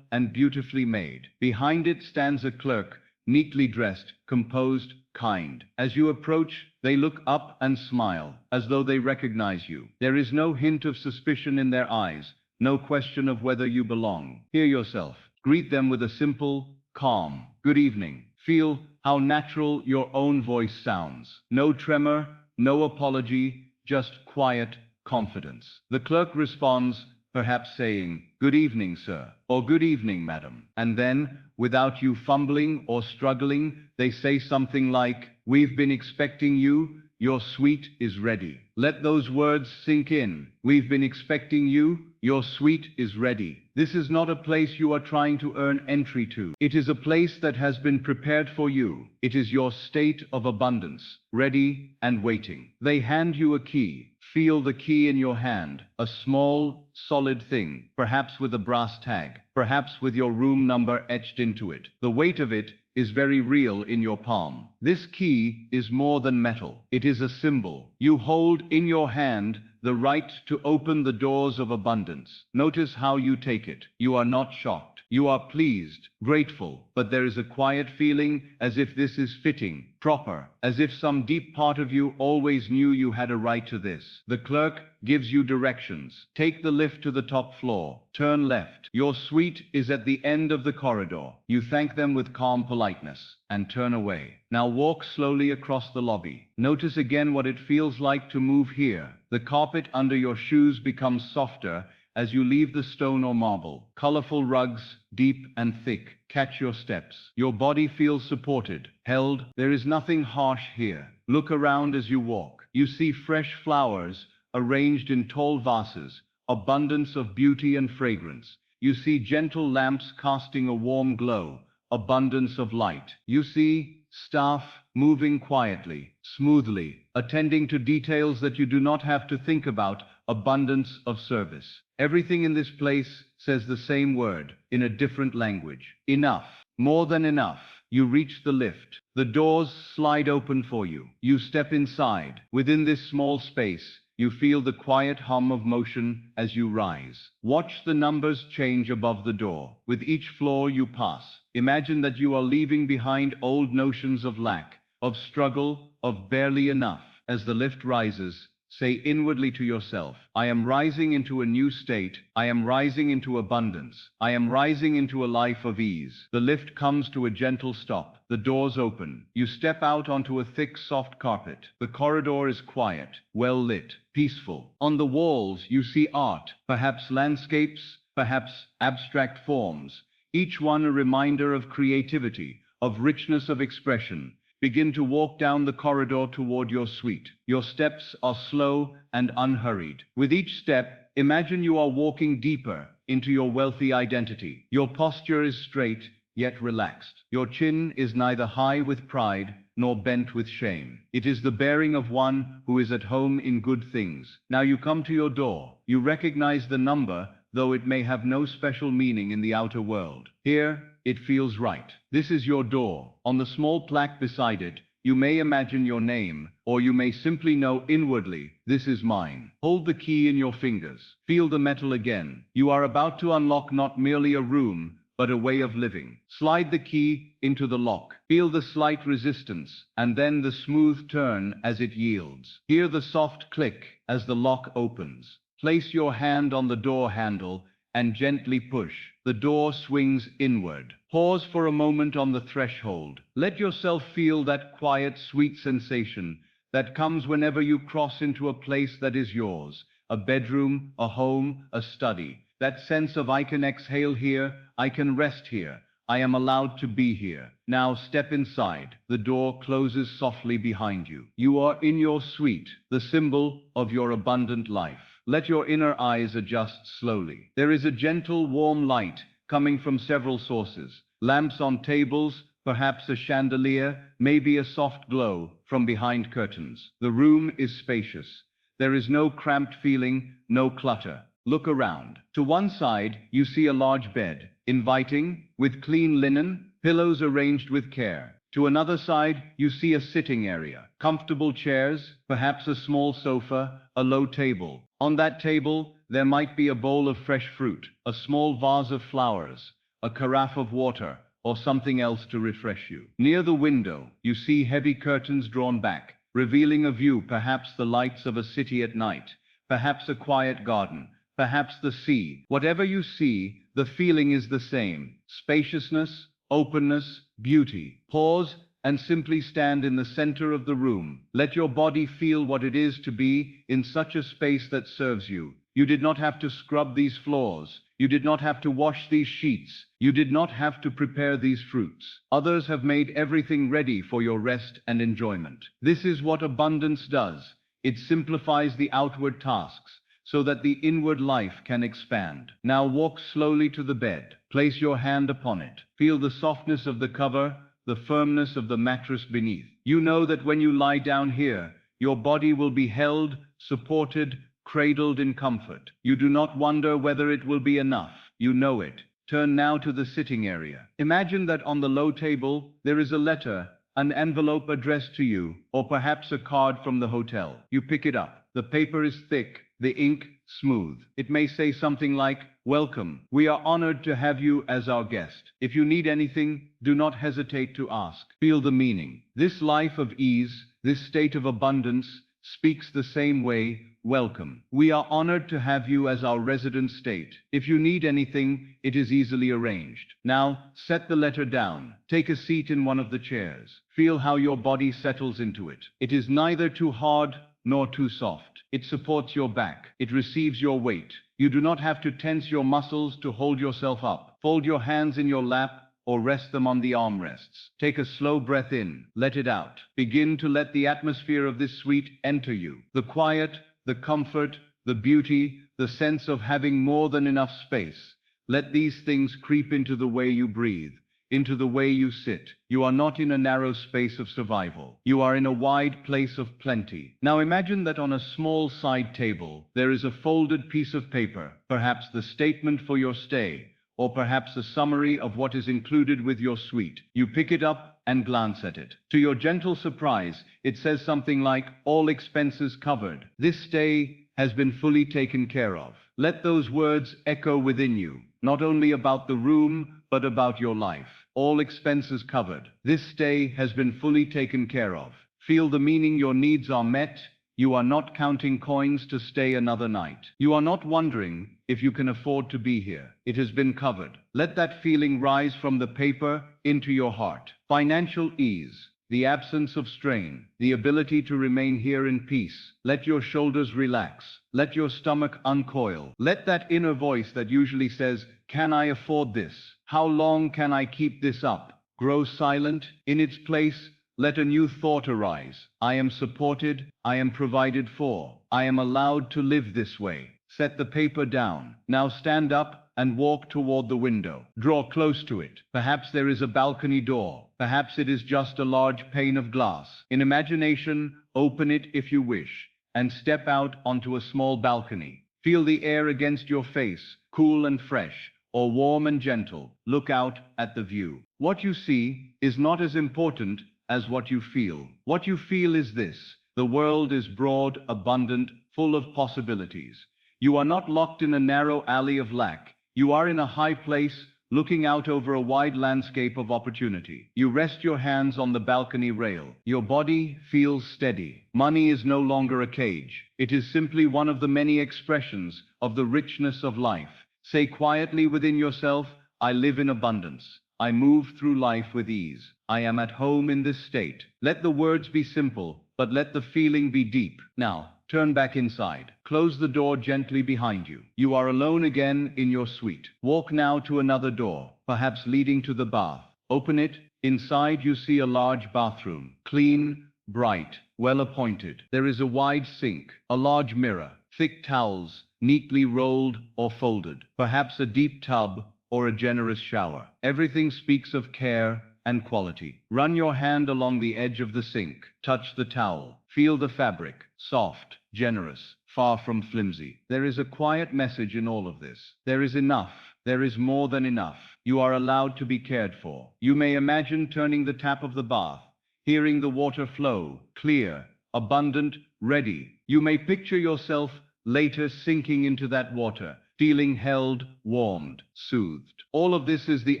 and beautifully made. Behind it stands a clerk, neatly dressed, composed, kind. As you approach, they look up and smile, as though they recognize you. There is no hint of suspicion in their eyes, no question of whether you belong. Hear yourself. Greet them with a simple, calm, good evening. Feel how natural your own voice sounds. No tremor, no apology, just quiet confidence. The clerk responds, perhaps saying, "Good evening, sir," or "Good evening, madam." And then, without you fumbling or struggling, they say something like, "We've been expecting you. Your suite is ready." Let those words sink in. We've been expecting you. Your suite is ready. This is not a place you are trying to earn entry to. It is a place that has been prepared for you. It is your state of abundance, ready and waiting. They hand you a key. Feel the key in your hand, a small, solid thing, perhaps with a brass tag, perhaps with your room number etched into it. The weight of it is very real in your palm. This key is more than metal. It is a symbol. You hold in your hand the right to open the doors of abundance. Notice how you take it. You are not shocked. You are pleased, grateful, but there is a quiet feeling as if this is fitting, proper, as if some deep part of you always knew you had a right to this. The clerk gives you directions. Take the lift to the top floor. Turn left. Your suite is at the end of the corridor. You thank them with calm politeness and turn away. Now walk slowly across the lobby. Notice again what it feels like to move here. The carpet under your shoes becomes softer as you leave the stone or marble. Colorful rugs, deep and thick, catch your steps. Your body feels supported, held. There is nothing harsh here. Look around as you walk. You see fresh flowers arranged in tall vases, abundance of beauty and fragrance. You see gentle lamps casting a warm glow, abundance of light. You see staff moving quietly, smoothly, attending to details that you do not have to think about, abundance of service. Everything in this place says the same word, in a different language. Enough. More than enough. You reach the lift. The doors slide open for you. You step inside. Within this small space, you feel the quiet hum of motion as you rise. Watch the numbers change above the door. With each floor you pass, imagine that you are leaving behind old notions of lack, of struggle, of barely enough. As the lift rises, say inwardly to yourself, I am rising into a new state. I am rising into abundance. I am rising into a life of ease. The lift comes to a gentle stop. The doors open. You step out onto a thick, soft carpet. The corridor is quiet, well lit, peaceful. On the walls, you see art, perhaps landscapes, perhaps abstract forms, each one a reminder of creativity, of richness of expression. Begin to walk down the corridor toward your suite. Your steps are slow and unhurried. With each step, imagine you are walking deeper into your wealthy identity. Your posture is straight, yet relaxed. Your chin is neither high with pride nor bent with shame. It is the bearing of one who is at home in good things. Now you come to your door. You recognize the number, though it may have no special meaning in the outer world. Here, it feels right. This is your door. On the small plaque beside it, you may imagine your name, or you may simply know inwardly, this is mine. Hold the key in your fingers. Feel the metal again. You are about to unlock not merely a room, but a way of living. Slide the key into the lock. Feel the slight resistance, and then the smooth turn as it yields. Hear the soft click as the lock opens. Place your hand on the door handle and gently push. The door swings inward. Pause for a moment on the threshold. Let yourself feel that quiet, sweet sensation that comes whenever you cross into a place that is yours. A bedroom, a home, a study. That sense of I can exhale here, I can rest here, I am allowed to be here. Now step inside. The door closes softly behind you. You are in your suite, the symbol of your abundant life. Let your inner eyes adjust slowly. There is a gentle, warm light coming from several sources. Lamps on tables, perhaps a chandelier, maybe a soft glow from behind curtains. The room is spacious. There is no cramped feeling, no clutter. Look around. To one side, you see a large bed, inviting, with clean linen, pillows arranged with care. To another side, you see a sitting area, comfortable chairs, perhaps a small sofa, a low table. On that table, there might be a bowl of fresh fruit, a small vase of flowers, a carafe of water, or something else to refresh you. Near the window, you see heavy curtains drawn back, revealing a view, perhaps the lights of a city at night, perhaps a quiet garden, perhaps the sea. Whatever you see, the feeling is the same: spaciousness, openness, beauty. Pause and simply stand in the center of the room. Let your body feel what it is to be in such a space that serves you. You did not have to scrub these floors. You did not have to wash these sheets. You did not have to prepare these fruits. Others have made everything ready for your rest and enjoyment. This is what abundance does. It simplifies the outward tasks so that the inward life can expand. Now walk slowly to the bed. Place your hand upon it. Feel the softness of the cover, the firmness of the mattress beneath. You know that when you lie down here, your body will be held, supported, cradled in comfort. You do not wonder whether it will be enough. You know it. Turn now to the sitting area. Imagine that on the low table there is a letter, an envelope addressed to you, or perhaps a card from the hotel. You pick it up. The paper is thick, the ink smooth. It may say something like, "Welcome. We are honored to have you as our guest. If you need anything, do not hesitate to ask." Feel the meaning. This life of ease, this state of abundance, speaks the same way. Welcome. We are honored to have you as our resident state. If you need anything, it is easily arranged. Now, set the letter down. Take a seat in one of the chairs. Feel how your body settles into it. It is neither too hard nor too soft. It supports your back. It receives your weight. You do not have to tense your muscles to hold yourself up. Fold your hands in your lap or rest them on the armrests. Take a slow breath in. Let it out. Begin to let the atmosphere of this suite enter you. The quiet, the comfort, the beauty, the sense of having more than enough space. Let these things creep into the way you breathe, into the way you sit. You are not in a narrow space of survival. You are in a wide place of plenty. Now imagine that on a small side table, there is a folded piece of paper, perhaps the statement for your stay, or perhaps a summary of what is included with your suite. You pick it up and glance at it. To your gentle surprise, it says something like, "All expenses covered. This stay has been fully taken care of." Let those words echo within you, not only about the room, but about your life. All expenses covered. This stay has been fully taken care of. Feel the meaning. Your needs are met. You are not counting coins to stay another night. You are not wondering if you can afford to be here. It has been covered. Let that feeling rise from the paper into your heart. Financial ease, the absence of strain, the ability to remain here in peace. Let your shoulders relax. Let your stomach uncoil. Let that inner voice that usually says, "Can I afford this? How long can I keep this up?" grow silent. In its place, let a new thought arise. I am supported. I am provided for. I am allowed to live this way. Set the paper down. Now stand up and walk toward the window. Draw close to it. Perhaps there is a balcony door. Perhaps it is just a large pane of glass. In imagination, open it if you wish, and step out onto a small balcony. Feel the air against your face, cool and fresh, or warm and gentle. Look out at the view. What you see is not as important as what you feel. What you feel is this: the world is broad, abundant, full of possibilities. You are not locked in a narrow alley of lack. You are in a high place, looking out over a wide landscape of opportunity. You rest your hands on the balcony rail. Your body feels steady. Money is no longer a cage. It is simply one of the many expressions of the richness of life. Say quietly within yourself, "I live in abundance. I move through life with ease. I am at home in this state." Let the words be simple, but let the feeling be deep. Now, turn back inside. Close the door gently behind you. You are alone again in your suite. Walk now to another door, perhaps leading to the bath. Open it. Inside you see a large bathroom. Clean, bright, well appointed. There is a wide sink, a large mirror, thick towels, neatly rolled or folded. Perhaps a deep tub or a generous shower. Everything speaks of care and quality. Run your hand along the edge of the sink. Touch the towel. Feel the fabric. Soft, generous, far from flimsy. There is a quiet message in all of this. There is enough. There is more than enough. You are allowed to be cared for. You may imagine turning the tap of the bath, hearing the water flow, clear, abundant, ready. You may picture yourself later sinking into that water, feeling held, warmed, soothed. All of this is the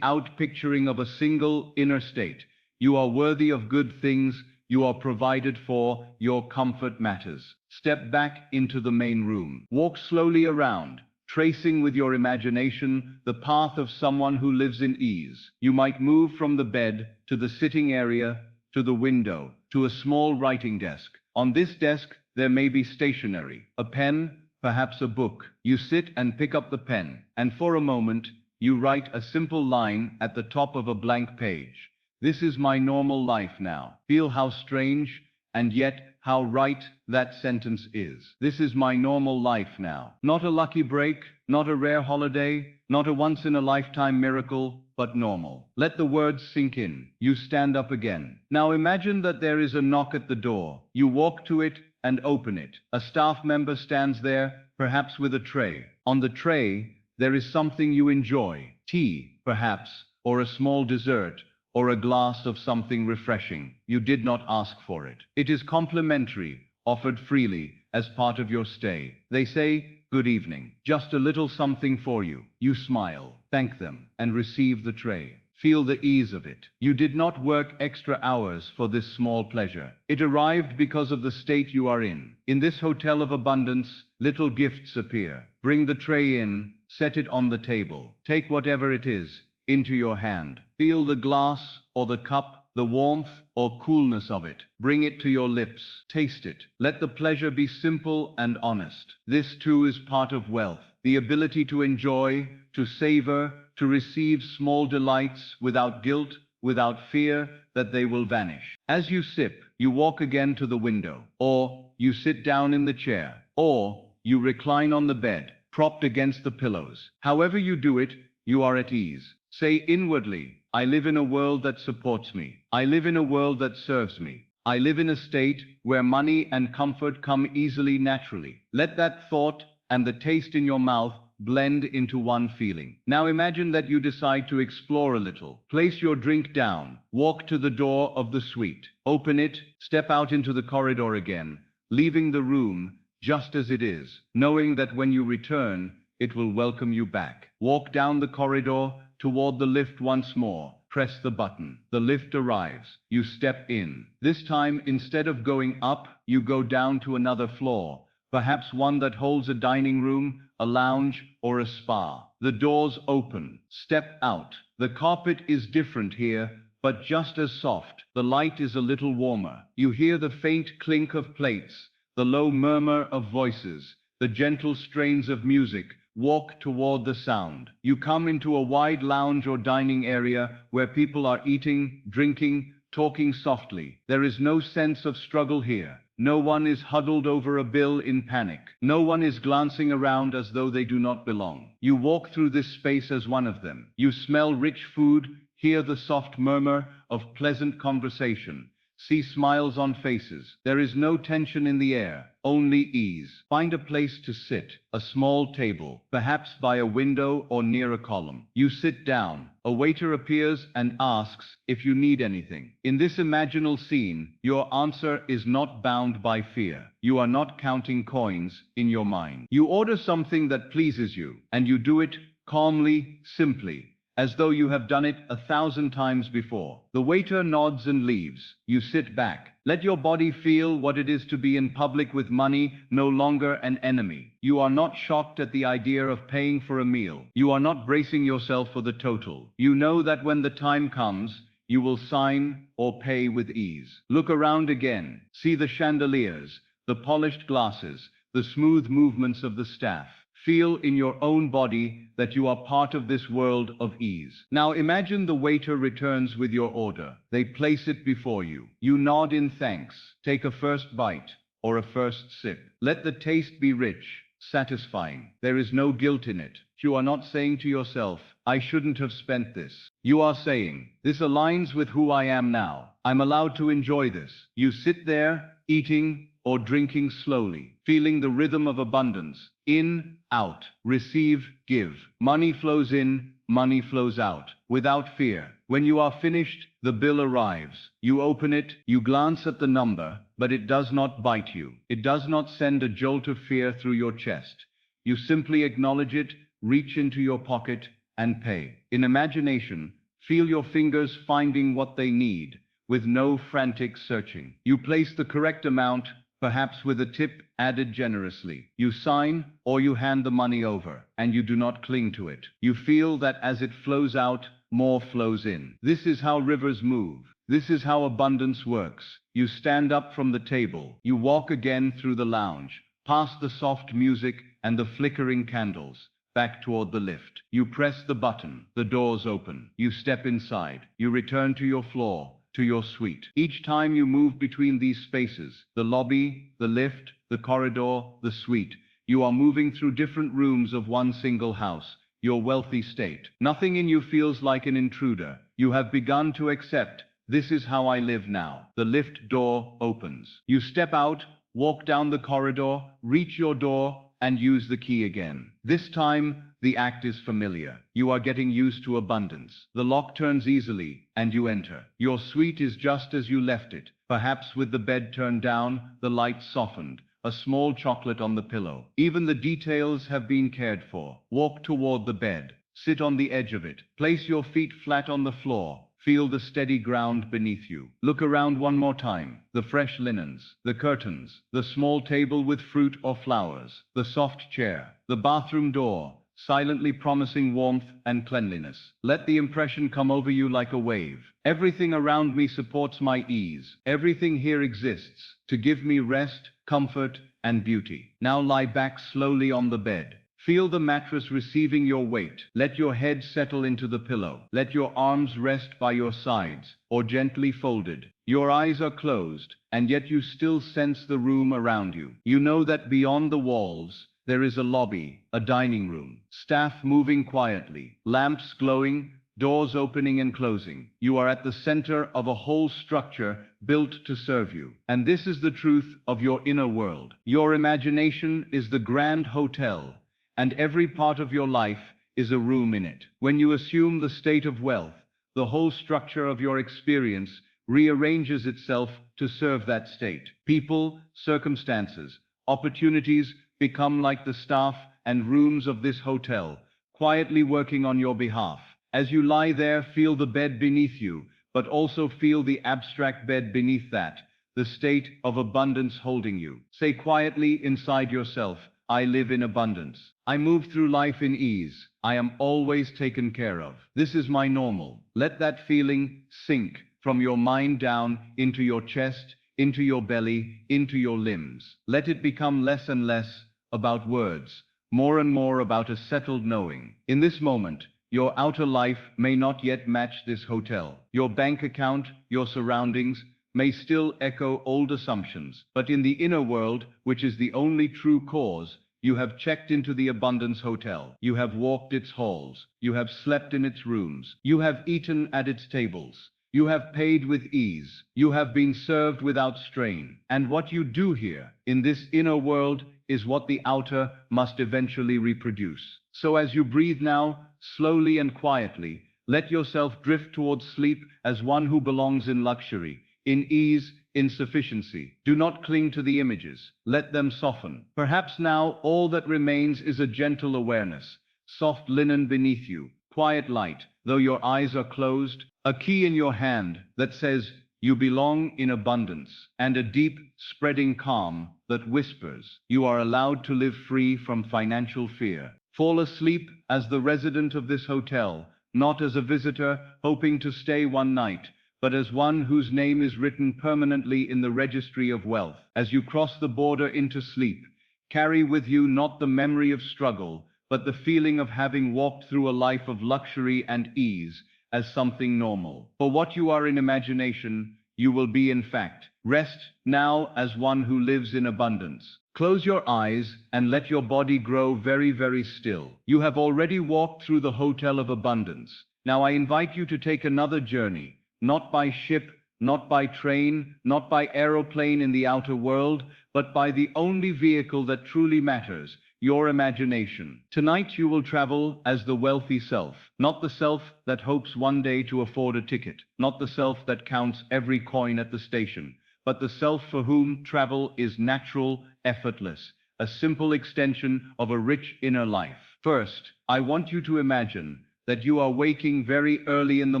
outpicturing of a single inner state. You are worthy of good things, you are provided for, your comfort matters. Step back into the main room. Walk slowly around, tracing with your imagination the path of someone who lives in ease. You might move from the bed to the sitting area, to the window, to a small writing desk. On this desk, there may be stationery, a pen, perhaps a book. You sit and pick up the pen, and for a moment, you write a simple line at the top of a blank page. This is my normal life now. Feel how strange, and yet how right that sentence is. This is my normal life now. Not a lucky break, not a rare holiday, not a once-in-a-lifetime miracle, but normal. Let the words sink in. You stand up again. Now imagine that there is a knock at the door. You walk to it and open it. A staff member stands there, perhaps with a tray. On the tray, there is something you enjoy. Tea, perhaps, or a small dessert, or a glass of something refreshing. You did not ask for it. It is complimentary, offered freely, as part of your stay. They say, "Good evening. Just a little something for you." You smile, thank them, and receive the tray. Feel the ease of it. You did not work extra hours for this small pleasure. It arrived because of the state you are in. In this hotel of abundance, little gifts appear. Bring the tray in, set it on the table. Take whatever it is into your hand. Feel the glass or the cup, the warmth or coolness of it. Bring it to your lips. Taste it. Let the pleasure be simple and honest. This too is part of wealth. The ability to enjoy, to savor, to receive small delights without guilt, without fear that they will vanish. As you sip, you walk again to the window, or you sit down in the chair, or you recline on the bed, propped against the pillows. However you do it, you are at ease. Say inwardly, I live in a world that supports me. I live in a world that serves me. I live in a state where money and comfort come easily, naturally. Let that thought and the taste in your mouth blend into one feeling. Now imagine that you decide to explore a little. Place your drink down, walk to the door of the suite, open it, step out into the corridor again, leaving the room just as it is, knowing that when you return, it will welcome you back. Walk down the corridor toward the lift once more. Press the button. The lift arrives. You step in. This time, instead of going up, you go down to another floor, perhaps one that holds a dining room, a lounge, or a spa. The doors open. Step out. The carpet is different here, but just as soft. The light is a little warmer. You hear the faint clink of plates, the low murmur of voices, the gentle strains of music. Walk toward the sound. You come into a wide lounge or dining area where people are eating, drinking, talking softly. There is no sense of struggle here. No one is huddled over a bill in panic. No one is glancing around as though they do not belong. You walk through this space as one of them. You smell rich food, hear the soft murmur of pleasant conversation. See smiles on faces. There is no tension in the air, only ease. Find a place to sit, a small table, perhaps by a window or near a column. You sit down. A waiter appears and asks if you need anything. In this imaginal scene, your answer is not bound by fear. You are not counting coins in your mind. You order something that pleases you, and you do it calmly, simply, as though you have done it 1,000 times before. The waiter nods and leaves. You sit back. Let your body feel what it is to be in public with money no longer an enemy. You are not shocked at the idea of paying for a meal. You are not bracing yourself for the total. You know that when the time comes, you will sign or pay with ease. Look around again. See the chandeliers, the polished glasses, the smooth movements of the staff. Feel in your own body that you are part of this world of ease. Now imagine the waiter returns with your order. They place it before you. You nod in thanks. Take a first bite or a first sip. Let the taste be rich, satisfying. There is no guilt in it. You are not saying to yourself, I shouldn't have spent this. You are saying, this aligns with who I am now. I'm allowed to enjoy this. You sit there, eating or drinking slowly, feeling the rhythm of abundance. In, out, receive, give. Money flows in, money flows out, without fear. When you are finished, the bill arrives. You open it, you glance at the number, but it does not bite you. It does not send a jolt of fear through your chest. You simply acknowledge it reach into your pocket and pay. In imagination, feel your fingers finding what they need, with no frantic searching. You place the correct amount, perhaps with a tip added generously. You sign, or you hand the money over, and you do not cling to it. You feel that as it flows out, more flows in. This is how rivers move. This is how abundance works. You stand up from the table. You walk again through the lounge, past the soft music and the flickering candles, back toward the lift. You press the button. The doors open. You step inside. You return to your floor, to your suite. Each time you move between these spaces, the lobby, the lift, the corridor, the suite, you are moving through different rooms of one single house, your wealthy state. Nothing in you feels like an intruder. You have begun to accept, this is how I live now. The lift door opens. You step out, walk down the corridor, reach your door, and use the key again. This time, the act is familiar. You are getting used to abundance. The lock turns easily, and you enter. Your suite is just as you left it, perhaps with the bed turned down, the lights softened, a small chocolate on the pillow. Even the details have been cared for. Walk toward the bed. Sit on the edge of it. Place your feet flat on the floor. Feel the steady ground beneath you. Look around one more time. The fresh linens, the curtains, the small table with fruit or flowers, the soft chair, the bathroom door, silently promising warmth and cleanliness. Let the impression come over you like a wave. Everything around me supports my ease. Everything here exists to give me rest, comfort, and beauty. Now lie back slowly on the bed. Feel the mattress receiving your weight. Let your head settle into the pillow. Let your arms rest by your sides, or gently folded. Your eyes are closed, and yet you still sense the room around you. You know that beyond the walls, there is a lobby, a dining room, staff moving quietly, lamps glowing, doors opening and closing. You are at the center of a whole structure built to serve you. And this is the truth of your inner world. Your imagination is the grand hotel, and every part of your life is a room in it. When you assume the state of wealth, the whole structure of your experience rearranges itself to serve that state. People, circumstances, opportunities become like the staff and rooms of this hotel, quietly working on your behalf. As you lie there, feel the bed beneath you, but also feel the abstract bed beneath that, the state of abundance holding you. Say quietly inside yourself, I live in abundance. I move through life in ease. I am always taken care of. This is my normal. Let that feeling sink from your mind down into your chest, into your belly, into your limbs. Let it become less and less about words, more and more about a settled knowing. In this moment, your outer life may not yet match this hotel. Your bank account, your surroundings, may still echo old assumptions, but in the inner world, which is the only true cause, you have checked into the abundance hotel. You have walked its halls. You have slept in its rooms. You have eaten at its tables. You have paid with ease. You have been served without strain. And what you do here, in this inner world, is what the outer must eventually reproduce. So as you breathe now, slowly and quietly, let yourself drift towards sleep as one who belongs in luxury, in ease, in sufficiency. Do not cling to the images. Let them soften. Perhaps now all that remains is a gentle awareness, soft linen beneath you, quiet light, though your eyes are closed, a key in your hand that says, you belong in abundance, and a deep, spreading calm that whispers, you are allowed to live free from financial fear. Fall asleep as the resident of this hotel, not as a visitor hoping to stay one night, but as one whose name is written permanently in the registry of wealth. As you cross the border into sleep, carry with you not the memory of struggle, but the feeling of having walked through a life of luxury and ease as something normal. For what you are in imagination, you will be in fact. Rest now as one who lives in abundance. Close your eyes and let your body grow very, very still. You have already walked through the hotel of abundance. Now I invite you to take another journey. Not by ship, not by train, not by aeroplane in the outer world, but by the only vehicle that truly matters, your imagination. Tonight you will travel as the wealthy self, not the self that hopes one day to afford a ticket, not the self that counts every coin at the station, but the self for whom travel is natural, effortless, a simple extension of a rich inner life. First, I want you to imagine that you are waking very early in the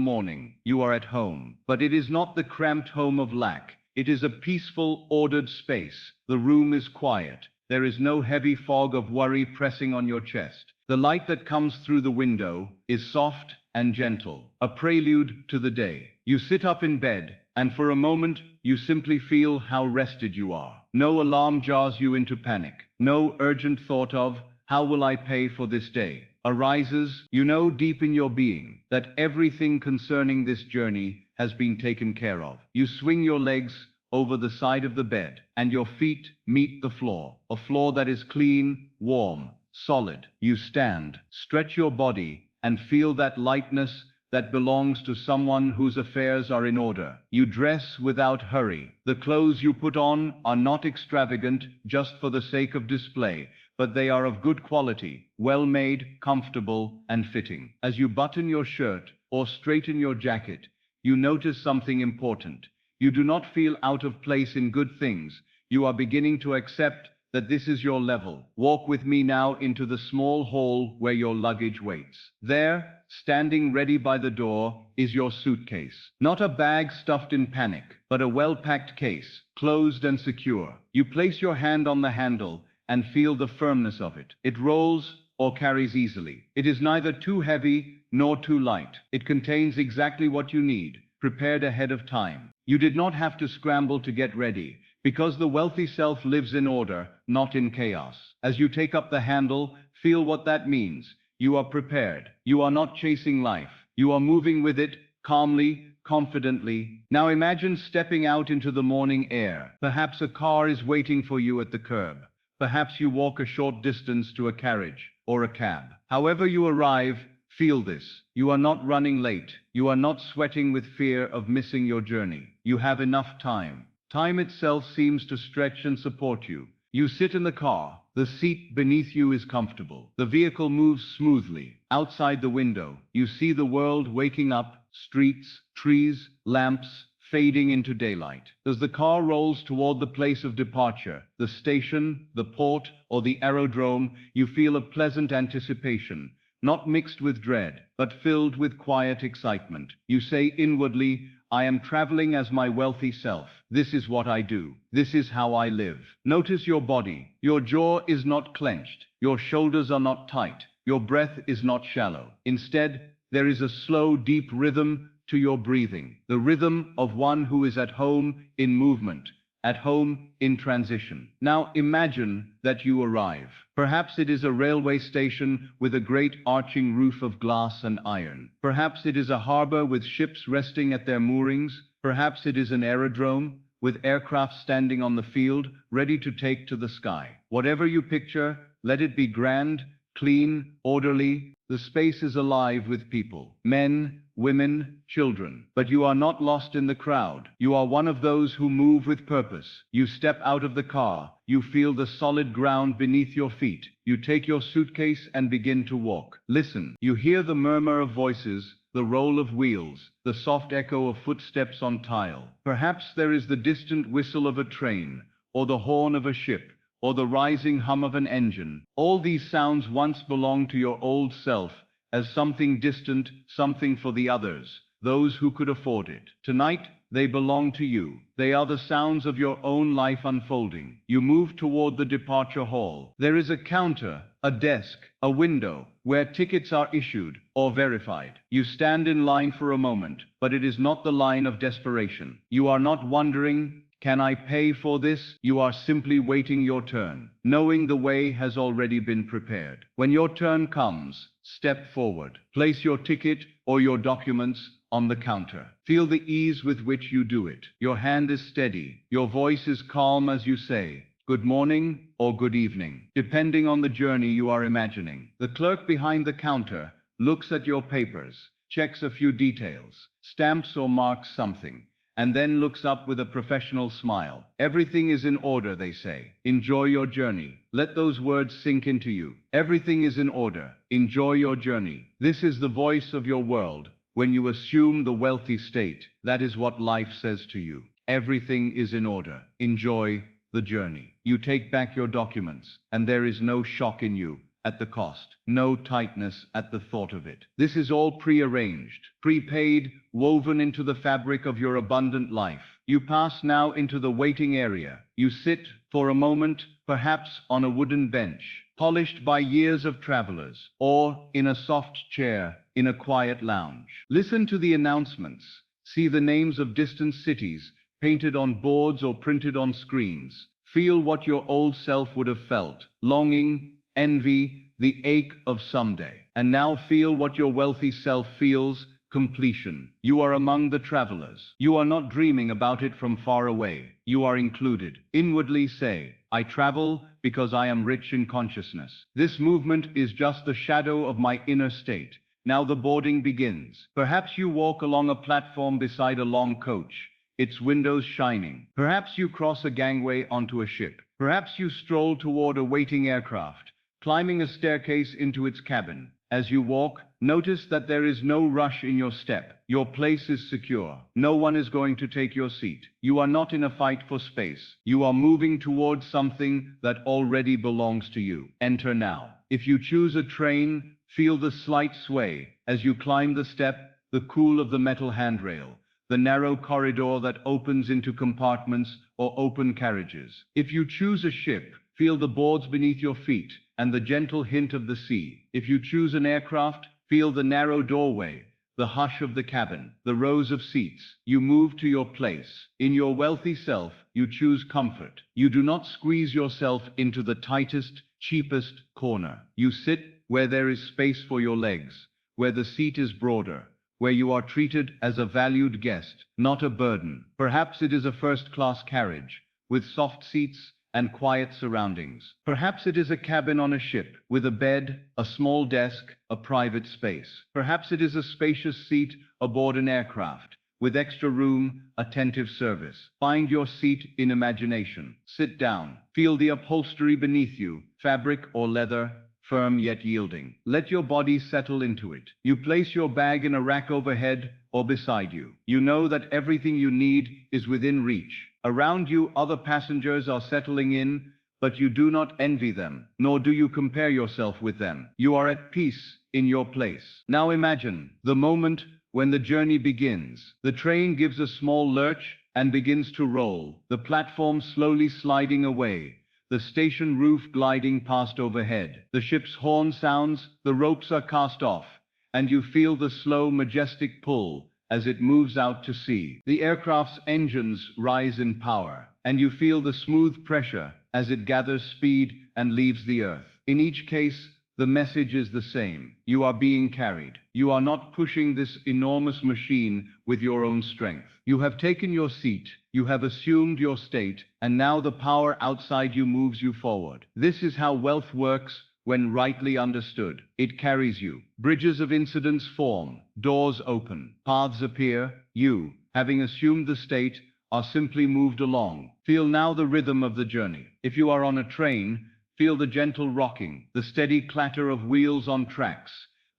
morning. You are at home, but it is not the cramped home of lack. It is a peaceful, ordered space. The room is quiet. There is no heavy fog of worry pressing on your chest. The light that comes through the window is soft and gentle, a prelude to the day. You sit up in bed, and for a moment, you simply feel how rested you are. No alarm jars you into panic. No urgent thought of, how will I pay for this day, arises. You know deep in your being that everything concerning this journey has been taken care of. You swing your legs over the side of the bed, and your feet meet the floor, a floor that is clean, warm, solid. You stand, stretch your body, and feel that lightness that belongs to someone whose affairs are in order. You dress without hurry. The clothes you put on are not extravagant just for the sake of display, but they are of good quality, well made, comfortable, and fitting. As you button your shirt or straighten your jacket, you notice something important. You do not feel out of place in good things. You are beginning to accept that this is your level. Walk with me now into the small hall where your luggage waits. There, standing ready by the door, is your suitcase. Not a bag stuffed in panic, but a well-packed case, closed and secure. You place your hand on the handle and feel the firmness of it. It rolls or carries easily. It is neither too heavy nor too light. It contains exactly what you need, prepared ahead of time. You did not have to scramble to get ready, because the wealthy self lives in order, not in chaos. As you take up the handle, feel what that means. You are prepared. You are not chasing life. You are moving with it, calmly, confidently. Now imagine stepping out into the morning air. Perhaps a car is waiting for you at the curb. Perhaps you walk a short distance to a carriage or a cab. However you arrive, feel this. You are not running late. You are not sweating with fear of missing your journey. You have enough time. Time itself seems to stretch and support you. You sit in the car. The seat beneath you is comfortable. The vehicle moves smoothly. Outside the window, you see the world waking up, streets, trees, lamps, fading into daylight. As the car rolls toward the place of departure, the station, the port, or the aerodrome, you feel a pleasant anticipation, not mixed with dread, but filled with quiet excitement. You say inwardly, I am traveling as my wealthy self. This is what I do. This is how I live. Notice your body. Your jaw is not clenched. Your shoulders are not tight. Your breath is not shallow. Instead, there is a slow, deep rhythm to your breathing, the rhythm of one who is at home in movement, at home in transition. Now imagine that you arrive. Perhaps it is a railway station with a great arching roof of glass and iron. Perhaps it is a harbor with ships resting at their moorings. Perhaps it is an aerodrome with aircraft standing on the field, ready to take to the sky. Whatever you picture, let it be grand, clean, orderly. The space is alive with people, men, women, children. But you are not lost in the crowd. You are one of those who move with purpose. You step out of the car. You feel the solid ground beneath your feet. You take your suitcase and begin to walk. Listen. You hear the murmur of voices, the roll of wheels, the soft echo of footsteps on tile. Perhaps there is the distant whistle of a train, or the horn of a ship, or the rising hum of an engine. All these sounds once belonged to your old self as something distant, something for the others, those who could afford it. Tonight, they belong to you. They are the sounds of your own life unfolding. You move toward the departure hall. There is a counter, a desk, a window, where tickets are issued or verified. You stand in line for a moment, but it is not the line of desperation. You are not wondering, can I pay for this? You are simply waiting your turn, knowing the way has already been prepared. When your turn comes, step forward. Place your ticket or your documents on the counter. Feel the ease with which you do it. Your hand is steady. Your voice is calm as you say, good morning or good evening, depending on the journey you are imagining. The clerk behind the counter looks at your papers, checks a few details, stamps or marks something, and then looks up with a professional smile. Everything is in order, they say. Enjoy your journey. Let those words sink into you. Everything is in order. Enjoy your journey. This is the voice of your world. When you assume the wealthy state, that is what life says to you. Everything is in order. Enjoy the journey. You take back your documents, and there is no shock in you, at the cost, no tightness at the thought of it. This is all prearranged, prepaid, woven into the fabric of your abundant life. You pass now into the waiting area. You sit for a moment, perhaps on a wooden bench, polished by years of travelers, or in a soft chair in a quiet lounge. Listen to the announcements. See the names of distant cities painted on boards or printed on screens. Feel what your old self would have felt: longing, envy, the ache of someday. And now feel what your wealthy self feels: completion. You are among the travelers. You are not dreaming about it from far away. You are included. Inwardly say, I travel because I am rich in consciousness. This movement is just the shadow of my inner state. Now the boarding begins. Perhaps you walk along a platform beside a long coach, its windows shining. Perhaps you cross a gangway onto a ship. Perhaps you stroll toward a waiting aircraft, climbing a staircase into its cabin. As you walk, notice that there is no rush in your step. Your place is secure. No one is going to take your seat. You are not in a fight for space. You are moving towards something that already belongs to you. Enter now. If you choose a train, feel the slight sway as you climb the step, the cool of the metal handrail, the narrow corridor that opens into compartments or open carriages. If you choose a ship, feel the boards beneath your feet and the gentle hint of the sea. If you choose an aircraft, feel the narrow doorway, the hush of the cabin, the rows of seats. You move to your place. In your wealthy self, you choose comfort. You do not squeeze yourself into the tightest, cheapest corner. You sit where there is space for your legs, where the seat is broader, where you are treated as a valued guest, not a burden. Perhaps it is a first-class carriage, with soft seats and quiet surroundings. Perhaps it is a cabin on a ship, with a bed, a small desk, a private space. Perhaps it is a spacious seat aboard an aircraft, with extra room, attentive service. Find your seat in imagination. Sit down. Feel the upholstery beneath you, fabric or leather, firm yet yielding. Let your body settle into it. You place your bag in a rack overhead or beside you. You know that everything you need is within reach. Around you, other passengers are settling in, but you do not envy them, nor do you compare yourself with them. You are at peace in your place. Now imagine the moment when the journey begins. The train gives a small lurch and begins to roll, the platform slowly sliding away, the station roof gliding past overhead. The ship's horn sounds, the ropes are cast off, and you feel the slow, majestic pull as it moves out to sea. The aircraft's engines rise in power, and you feel the smooth pressure as it gathers speed and leaves the earth. In each case, the message is the same. You are being carried. You are not pushing this enormous machine with your own strength. You have taken your seat, you have assumed your state, and now the power outside you moves you forward. This is how wealth works when rightly understood. It carries you. Bridges of incidents form, doors open, paths appear. You, having assumed the state, are simply moved along. Feel now the rhythm of the journey. If you are on a train, feel the gentle rocking, the steady clatter of wheels on tracks,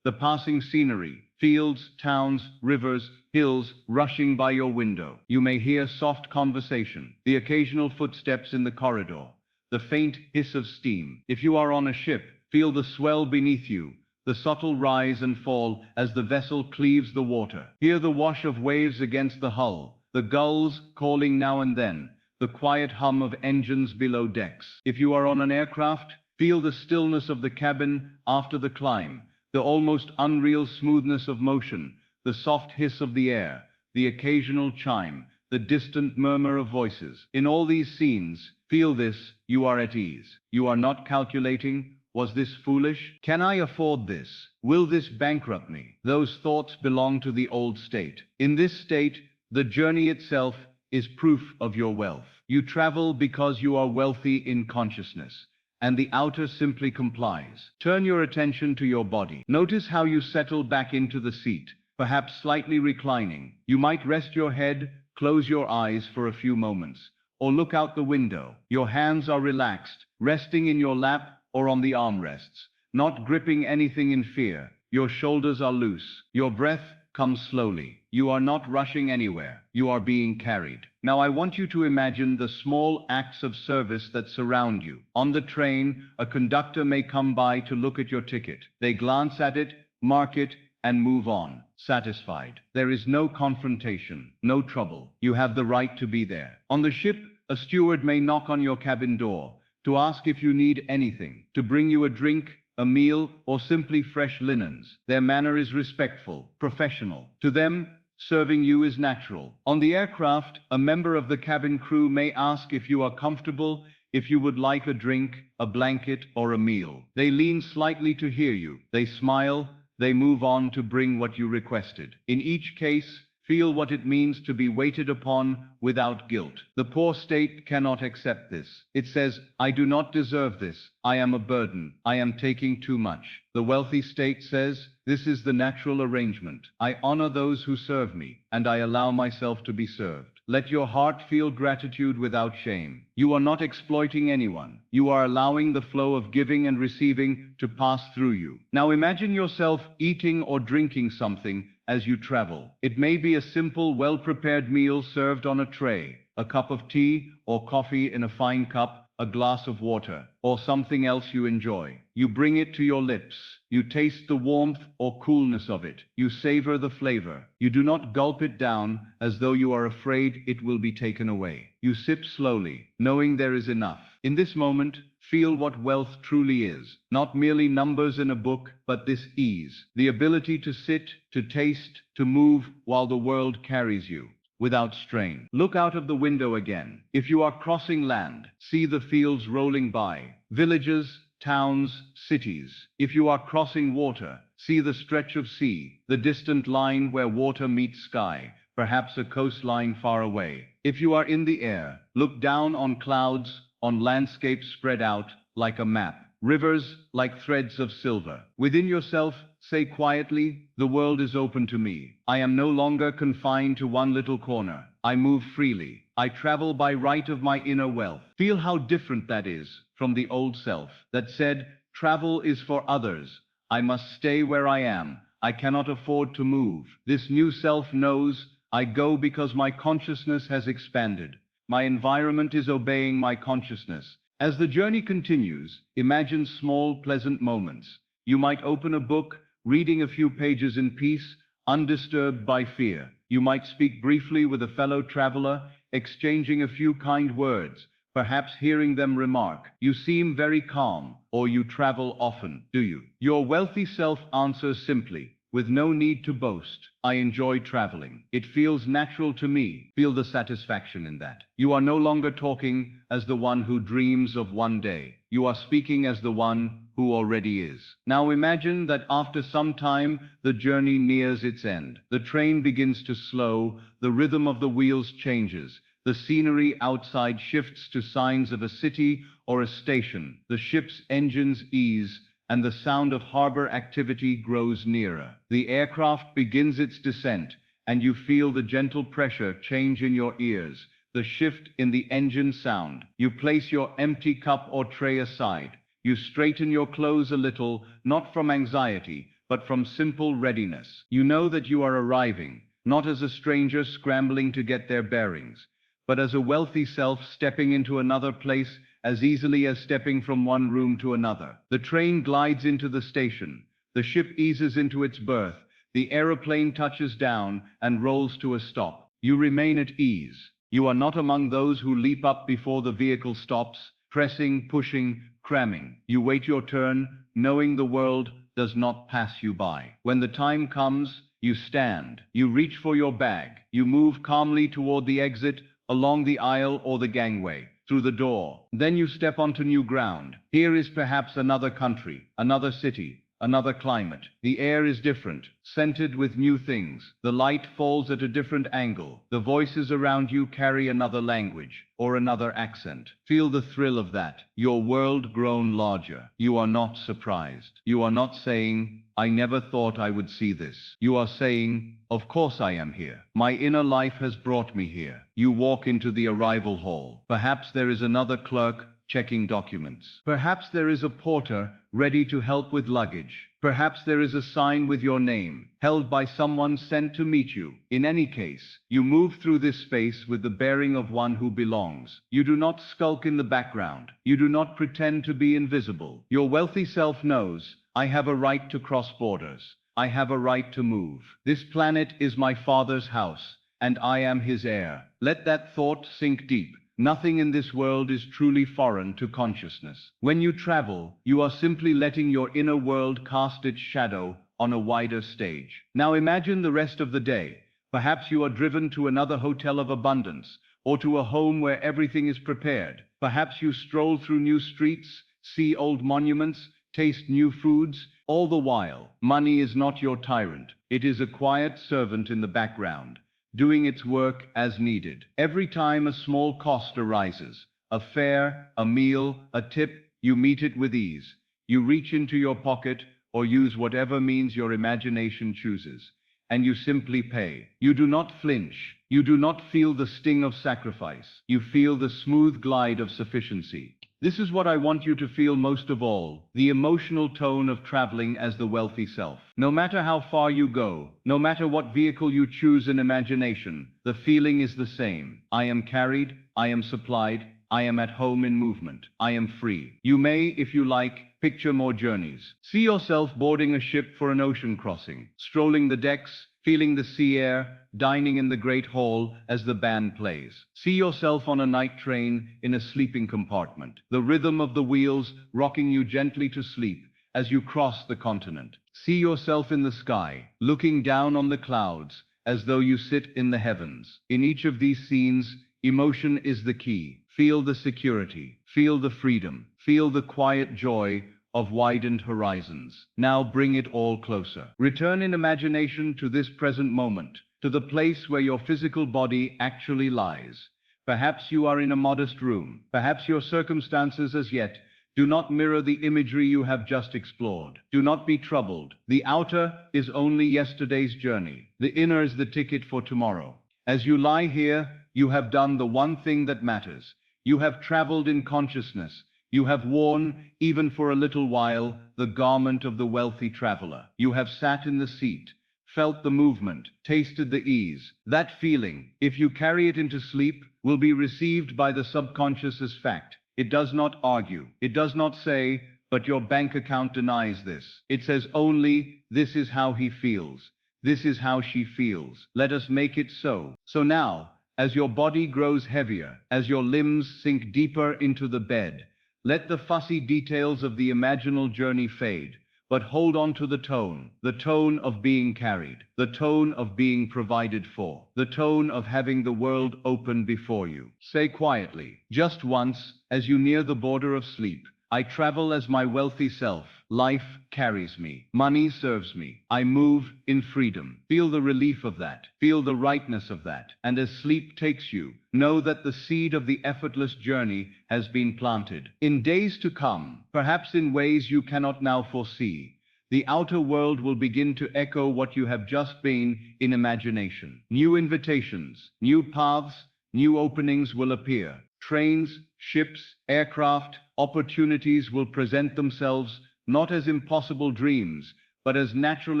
the passing scenery, fields, towns, rivers, hills rushing by your window. You may hear soft conversation, the occasional footsteps in the corridor, the faint hiss of steam. If you are on a ship, feel the swell beneath you, the subtle rise and fall as the vessel cleaves the water. Hear the wash of waves against the hull, the gulls calling now and then, the quiet hum of engines below decks. If you are on an aircraft, feel the stillness of the cabin after the climb, the almost unreal smoothness of motion, the soft hiss of the air, the occasional chime, the distant murmur of voices. In all these scenes, feel this: you are at ease. You are not calculating, was this foolish? Can I afford this? Will this bankrupt me? Those thoughts belong to the old state. In this state, the journey itself is proof of your wealth. You travel because you are wealthy in consciousness, and the outer simply complies. Turn your attention to your body. Notice how you settle back into the seat, perhaps slightly reclining. You might rest your head, close your eyes for a few moments, or look out the window. Your hands are relaxed, resting in your lap or on the armrests, not gripping anything in fear. Your shoulders are loose. Your breath comes slowly. You are not rushing anywhere. You are being carried. Now I want you to imagine the small acts of service that surround you. On the train, a conductor may come by to look at your ticket. They glance at it, mark it, and move on, satisfied. There is no confrontation, no trouble. You have the right to be there. On the ship, a steward may knock on your cabin door to ask if you need anything, to bring you a drink, a meal, or simply fresh linens. Their manner is respectful, professional. To them, serving you is natural. On the aircraft, a member of the cabin crew may ask if you are comfortable, if you would like a drink, a blanket, or a meal. They lean slightly to hear you. They smile. They move on to bring what you requested. In each case, feel what it means to be waited upon without guilt. The poor state cannot accept this. It says, I do not deserve this. I am a burden. I am taking too much. The wealthy state says, this is the natural arrangement. I honor those who serve me, and I allow myself to be served. Let your heart feel gratitude without shame. You are not exploiting anyone. You are allowing the flow of giving and receiving to pass through you. Now imagine yourself eating or drinking something as you travel. It may be a simple, well-prepared meal served on a tray, a cup of tea or coffee in a fine cup, a glass of water, or something else you enjoy. You bring it to your lips. You taste the warmth or coolness of it. You savor the flavor. You do not gulp it down as though you are afraid it will be taken away. You sip slowly, knowing there is enough. In this moment, feel what wealth truly is. Not merely numbers in a book, but this ease. The ability to sit, to taste, to move while the world carries you, without strain. Look out of the window again. If you are crossing land, see the fields rolling by, villages, towns, cities. If you are crossing water, see the stretch of sea, the distant line where water meets sky, perhaps a coastline far away. If you are in the air, look down on clouds, on landscapes spread out like a map, rivers like threads of silver. Within yourself, say quietly, the world is open to me. I am no longer confined to one little corner. I move freely. I travel by right of my inner wealth. Feel how different that is from the old self that said, travel is for others. I must stay where I am. I cannot afford to move. This new self knows, I go because my consciousness has expanded. My environment is obeying my consciousness. As the journey continues, imagine small, pleasant moments. You might open a book, reading a few pages in peace, undisturbed by fear. You might speak briefly with a fellow traveler, exchanging a few kind words, perhaps hearing them remark, "You seem very calm," or "You travel often, do you?" Your wealthy self answers simply, with no need to boast, "I enjoy traveling. It feels natural to me." Feel the satisfaction in that. You are no longer talking as the one who dreams of one day. You are speaking as the one who already is. Now imagine that after some time, the journey nears its end. The train begins to slow, the rhythm of the wheels changes. The scenery outside shifts to signs of a city or a station. The ship's engines ease, and the sound of harbor activity grows nearer. The aircraft begins its descent, and you feel the gentle pressure change in your ears, the shift in the engine sound. You place your empty cup or tray aside. You straighten your clothes a little, not from anxiety, but from simple readiness. You know that you are arriving, not as a stranger scrambling to get their bearings, but as a wealthy self stepping into another place as easily as stepping from one room to another. The train glides into the station. The ship eases into its berth. The aeroplane touches down and rolls to a stop. You remain at ease. You are not among those who leap up before the vehicle stops, pressing, pushing, cramming. You wait your turn, knowing the world does not pass you by. When the time comes, you stand. You reach for your bag. You move calmly toward the exit, along the aisle or the gangway, through the door. Then you step onto new ground. Here is perhaps another country, another city, another climate. The air is different, scented with new things. The light falls at a different angle. The voices around you carry another language or another accent. Feel the thrill of that. Your world grown larger. You are not surprised. You are not saying, "I never thought I would see this." You are saying, "Of course I am here. My inner life has brought me here." You walk into the arrival hall. Perhaps there is another clerk checking documents. Perhaps there is a porter ready to help with luggage. Perhaps there is a sign with your name, held by someone sent to meet you. In any case, you move through this space with the bearing of one who belongs. You do not skulk in the background. You do not pretend to be invisible. Your wealthy self knows, I have a right to cross borders. I have a right to move. This planet is my father's house, and I am his heir. Let that thought sink deep. Nothing in this world is truly foreign to consciousness. When you travel, you are simply letting your inner world cast its shadow on a wider stage. Now imagine the rest of the day. Perhaps you are driven to another hotel of abundance, or to a home where everything is prepared. Perhaps you stroll through new streets, see old monuments, taste new foods. All the while, money is not your tyrant. It is a quiet servant in the background, doing its work as needed. Every time a small cost arises, a fare, a meal, a tip, you meet it with ease. You reach into your pocket or use whatever means your imagination chooses, and you simply pay. You do not flinch. You do not feel the sting of sacrifice. You feel the smooth glide of sufficiency. This is what I want you to feel most of all, the emotional tone of traveling as the wealthy self. No matter how far you go, no matter what vehicle you choose in imagination, the feeling is the same. I am carried, I am supplied, I am at home in movement, I am free. You may, if you like, picture more journeys. See yourself boarding a ship for an ocean crossing, strolling the decks, feeling the sea air, dining in the great hall as the band plays. See yourself on a night train in a sleeping compartment, the rhythm of the wheels rocking you gently to sleep as you cross the continent. See yourself in the sky, looking down on the clouds as though you sit in the heavens. In each of these scenes, emotion is the key. Feel the security, feel the freedom, feel the quiet joy of widened horizons. Now bring it all closer. Return in imagination to this present moment, to the place where your physical body actually lies. Perhaps you are in a modest room. Perhaps your circumstances as yet do not mirror the imagery you have just explored. Do not be troubled. The outer is only yesterday's journey. The inner is the ticket for tomorrow. As you lie here, you have done the one thing that matters. You have traveled in consciousness. You have worn, even for a little while, the garment of the wealthy traveler. You have sat in the seat, felt the movement, tasted the ease. That feeling, if you carry it into sleep, will be received by the subconscious as fact. It does not argue. It does not say, but your bank account denies this. It says only, this is how he feels. This is how she feels. Let us make it so. So now, as your body grows heavier, as your limbs sink deeper into the bed, let the fussy details of the imaginal journey fade, but hold on to the tone of being carried, the tone of being provided for, the tone of having the world open before you. Say quietly, just once, as you near the border of sleep, I travel as my wealthy self. Life carries me. Money serves me. I move in freedom. Feel the relief of that. Feel the rightness of that. And as sleep takes you, know that the seed of the effortless journey has been planted. In days to come, perhaps in ways you cannot now foresee, the outer world will begin to echo what you have just been in imagination. New invitations, new paths, new openings will appear. Trains, ships, aircraft, opportunities will present themselves not as impossible dreams, but as natural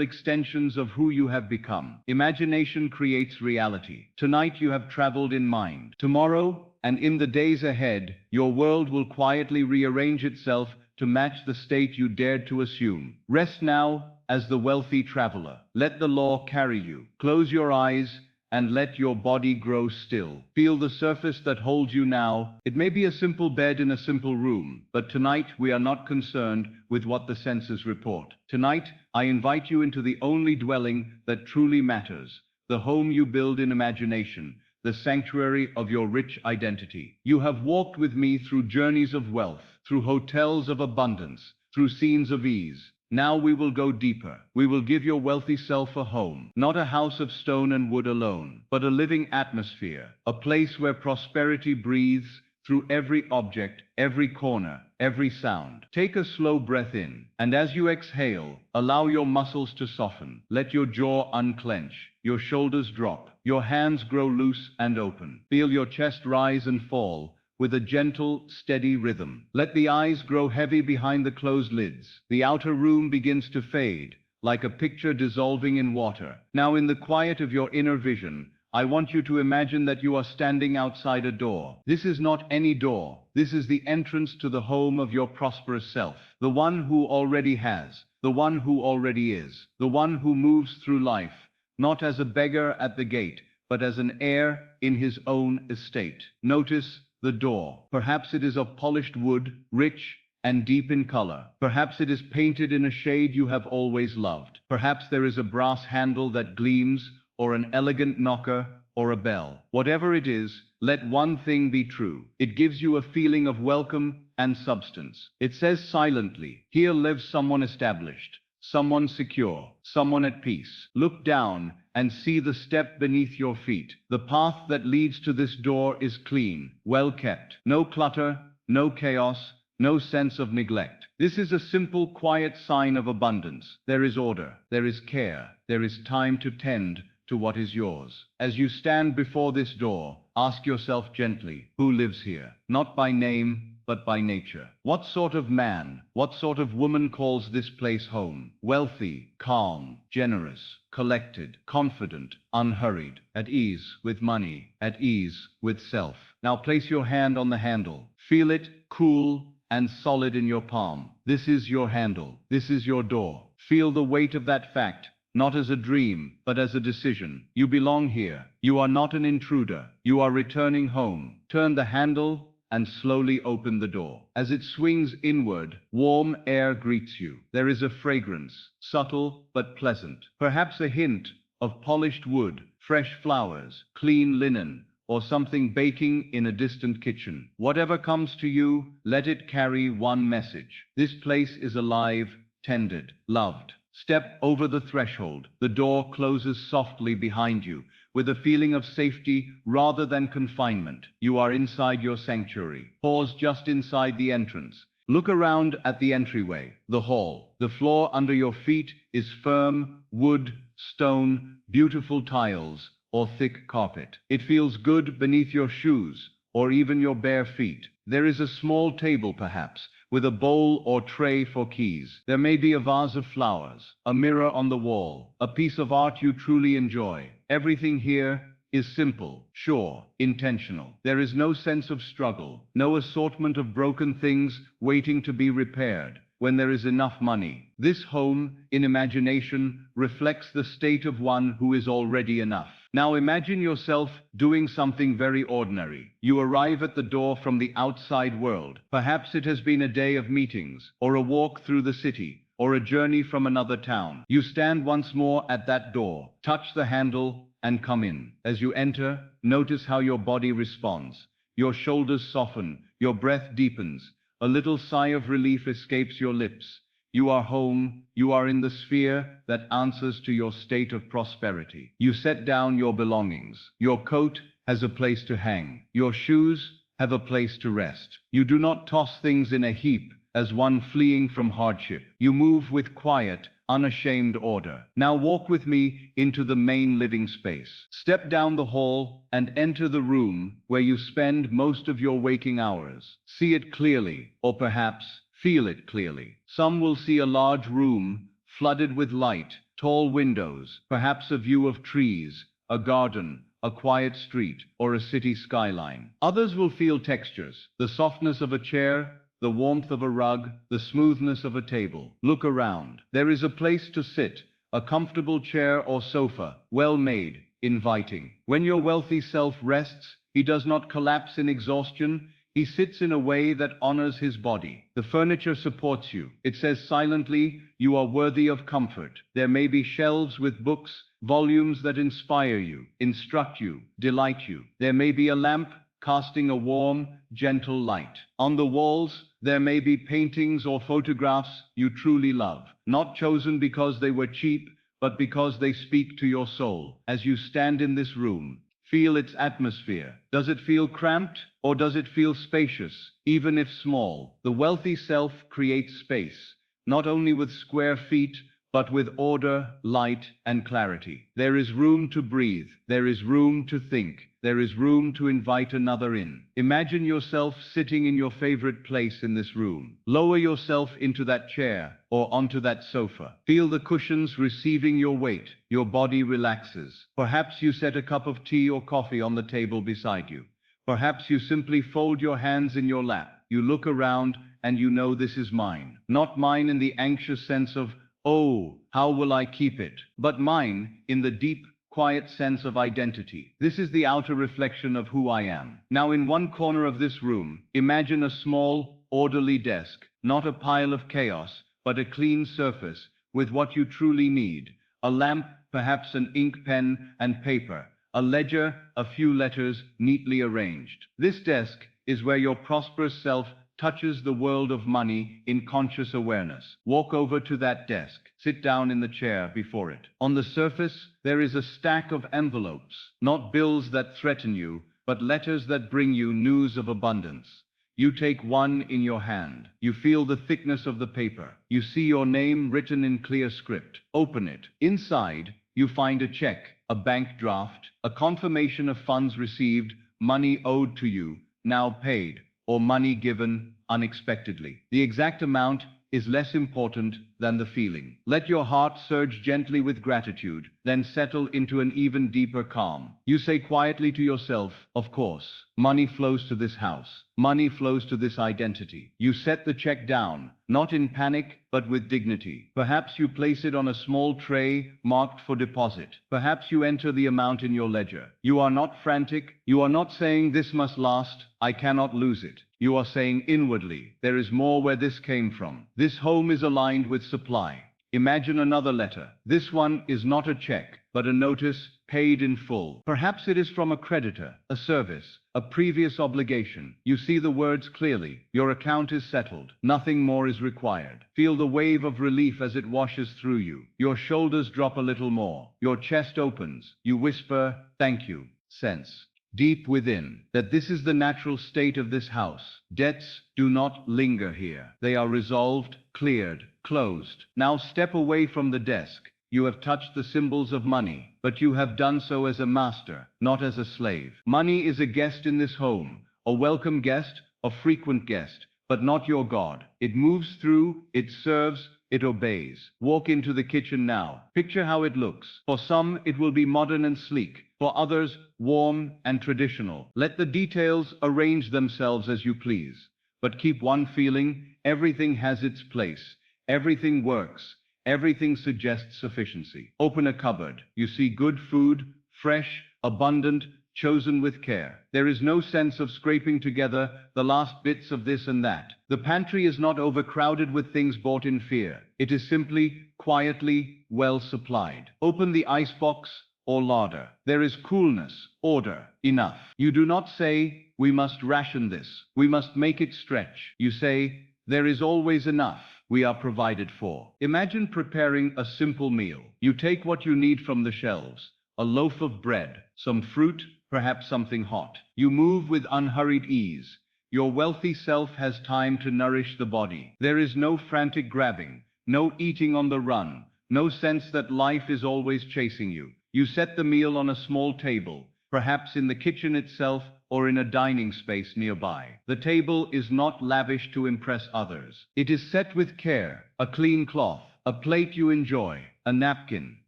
extensions of who you have become. Imagination creates reality. Tonight you have traveled in mind. Tomorrow, and in the days ahead, your world will quietly rearrange itself to match the state you dared to assume. Rest now as the wealthy traveler. Let the law carry you. Close your eyes and let your body grow still. Feel the surface that holds you now. It may be a simple bed in a simple room, but tonight we are not concerned with what the senses report. Tonight, I invite you into the only dwelling that truly matters, the home you build in imagination, the sanctuary of your rich identity. You have walked with me through journeys of wealth, through hotels of abundance, through scenes of ease. Now we will go deeper. We will give your wealthy self a home, not a house of stone and wood alone, but a living atmosphere, a place where prosperity breathes through every object, every corner, every sound. Take a slow breath in, and as you exhale, allow your muscles to soften. Let your jaw unclench, your shoulders drop, your hands grow loose and open. Feel your chest rise and fall with a gentle, steady rhythm. Let the eyes grow heavy behind the closed lids. The outer room begins to fade, like a picture dissolving in water. Now, in the quiet of your inner vision, I want you to imagine that you are standing outside a door. This is not any door. This is the entrance to the home of your prosperous self. The one who already has. The one who already is. The one who moves through life, not as a beggar at the gate, but as an heir in his own estate. Notice the door. Perhaps it is of polished wood, rich and deep in color. Perhaps it is painted in a shade you have always loved. Perhaps there is a brass handle that gleams, or an elegant knocker, or a bell. Whatever it is, let one thing be true. It gives you a feeling of welcome and substance. It says silently, here lives someone established, someone secure, someone at peace. Look down and see the step beneath your feet. The path that leads to this door is clean, well kept. No clutter, no chaos, no sense of neglect. This is a simple, quiet sign of abundance. There is order, there is care, there is time to tend to what is yours. As you stand before this door, ask yourself gently, who lives here? Not by name, but by nature. What sort of man, what sort of woman calls this place home? Wealthy, calm, generous, collected, confident, unhurried, at ease with money, at ease with self. Now place your hand on the handle. Feel it cool and solid in your palm. This is your handle. This is your door. Feel the weight of that fact. Not as a dream, but as a decision. You belong here. You are not an intruder. You are returning home. Turn the handle and slowly open the door. As it swings inward, warm air greets you. There is a fragrance, subtle but pleasant. Perhaps a hint of polished wood, fresh flowers, clean linen, or something baking in a distant kitchen. Whatever comes to you, let it carry one message. This place is alive, tended, loved. Step over the threshold. The door closes softly behind you, with a feeling of safety rather than confinement. You are inside your sanctuary. Pause just inside the entrance. Look around at the entryway, the hall. The floor under your feet is firm, wood, stone, beautiful tiles, or thick carpet. It feels good beneath your shoes, or even your bare feet. There is a small table perhaps, with a bowl or tray for keys. There may be a vase of flowers, a mirror on the wall, a piece of art you truly enjoy. Everything here is simple, sure, intentional. There is no sense of struggle, no assortment of broken things waiting to be repaired. When there is enough money. This home, in imagination, reflects the state of one who is already enough. Now imagine yourself doing something very ordinary. You arrive at the door from the outside world. Perhaps it has been a day of meetings, or a walk through the city, or a journey from another town. You stand once more at that door, touch the handle, and come in. As you enter, notice how your body responds. Your shoulders soften, your breath deepens. A little sigh of relief escapes your lips. You are home, you are in the sphere that answers to your state of prosperity. You set down your belongings. Your coat has a place to hang. Your shoes have a place to rest. You do not toss things in a heap as one fleeing from hardship. You move with quiet, unashamed order. Now walk with me into the main living space. Step down the hall and enter the room where you spend most of your waking hours. See it clearly, or perhaps feel it clearly. Some will see a large room flooded with light, tall windows, perhaps a view of trees, a garden, a quiet street, or a city skyline. Others will feel textures, the softness of a chair, the warmth of a rug, the smoothness of a table. Look around. There is a place to sit, a comfortable chair or sofa, well made, inviting. When your wealthy self rests, he does not collapse in exhaustion. He sits in a way that honors his body. The furniture supports you. It says silently, you are worthy of comfort. There may be shelves with books, volumes that inspire you, instruct you, delight you. There may be a lamp casting a warm, gentle light. On the walls, there may be paintings or photographs you truly love, not chosen because they were cheap, but because they speak to your soul. As you stand in this room, feel its atmosphere. Does it feel cramped, or does it feel spacious, even if small? The wealthy self creates space, not only with square feet, but with order, light, and clarity. There is room to breathe. There is room to think. There is room to invite another in. Imagine yourself sitting in your favorite place in this room. Lower yourself into that chair or onto that sofa. Feel the cushions receiving your weight. Your body relaxes. Perhaps you set a cup of tea or coffee on the table beside you. Perhaps you simply fold your hands in your lap. You look around and you know this is mine. Not mine in the anxious sense of, oh, how will I keep it? But mine in the deep, quiet sense of identity. This is the outer reflection of who I am. Now in one corner of this room, imagine a small, orderly desk, not a pile of chaos, but a clean surface with what you truly need. A lamp, perhaps an ink pen and paper, a ledger, a few letters neatly arranged. This desk is where your prosperous self touches the world of money in conscious awareness. Walk over to that desk. Sit down in the chair before it. On the surface, there is a stack of envelopes, not bills that threaten you, but letters that bring you news of abundance. You take one in your hand. You feel the thickness of the paper. You see your name written in clear script. Open it. Inside, you find a check, a bank draft, a confirmation of funds received, money owed to you, now paid, or money given unexpectedly. The exact amount is less important than the feeling. Let your heart surge gently with gratitude, then settle into an even deeper calm. You say quietly to yourself, of course, money flows to this house. Money flows to this identity. You set the check down, not in panic, but with dignity. Perhaps you place it on a small tray marked for deposit. Perhaps you enter the amount in your ledger. You are not frantic. You are not saying this must last. I cannot lose it. You are saying inwardly, there is more where this came from. This home is aligned with supply. Imagine another letter. This one is not a check, but a notice paid in full. Perhaps it is from a creditor, a service, a previous obligation. You see the words clearly. Your account is settled. Nothing more is required. Feel the wave of relief as it washes through you. Your shoulders drop a little more. Your chest opens. You whisper, thank you. Sense deep within that this is the natural state of this house. Debts do not linger here. They are resolved, cleared, closed. Now step away from the desk. You have touched the symbols of money, but you have done so as a master, not as a slave. Money is a guest in this home, a welcome guest, a frequent guest, but not your God. It moves through, it serves, it obeys. Walk into the kitchen now. Picture how it looks. For some, it will be modern and sleek. For others, warm and traditional. Let the details arrange themselves as you please. But keep one feeling, everything has its place. Everything works. Everything suggests sufficiency. Open a cupboard. You see good food, fresh, abundant, chosen with care. There is no sense of scraping together the last bits of this and that. The pantry is not overcrowded with things bought in fear. It is simply, quietly, well supplied. Open the icebox or larder. There is coolness, order, enough. You do not say, we must ration this. We must make it stretch. You say, there is always enough. We are provided for. Imagine preparing a simple meal. You take what you need from the shelves. A loaf of bread, some fruit, perhaps something hot. You move with unhurried ease. Your wealthy self has time to nourish the body. There is no frantic grabbing, no eating on the run, no sense that life is always chasing you. You set the meal on a small table, perhaps in the kitchen itself or in a dining space nearby. The table is not lavish to impress others. It is set with care, a clean cloth, a plate you enjoy, a napkin.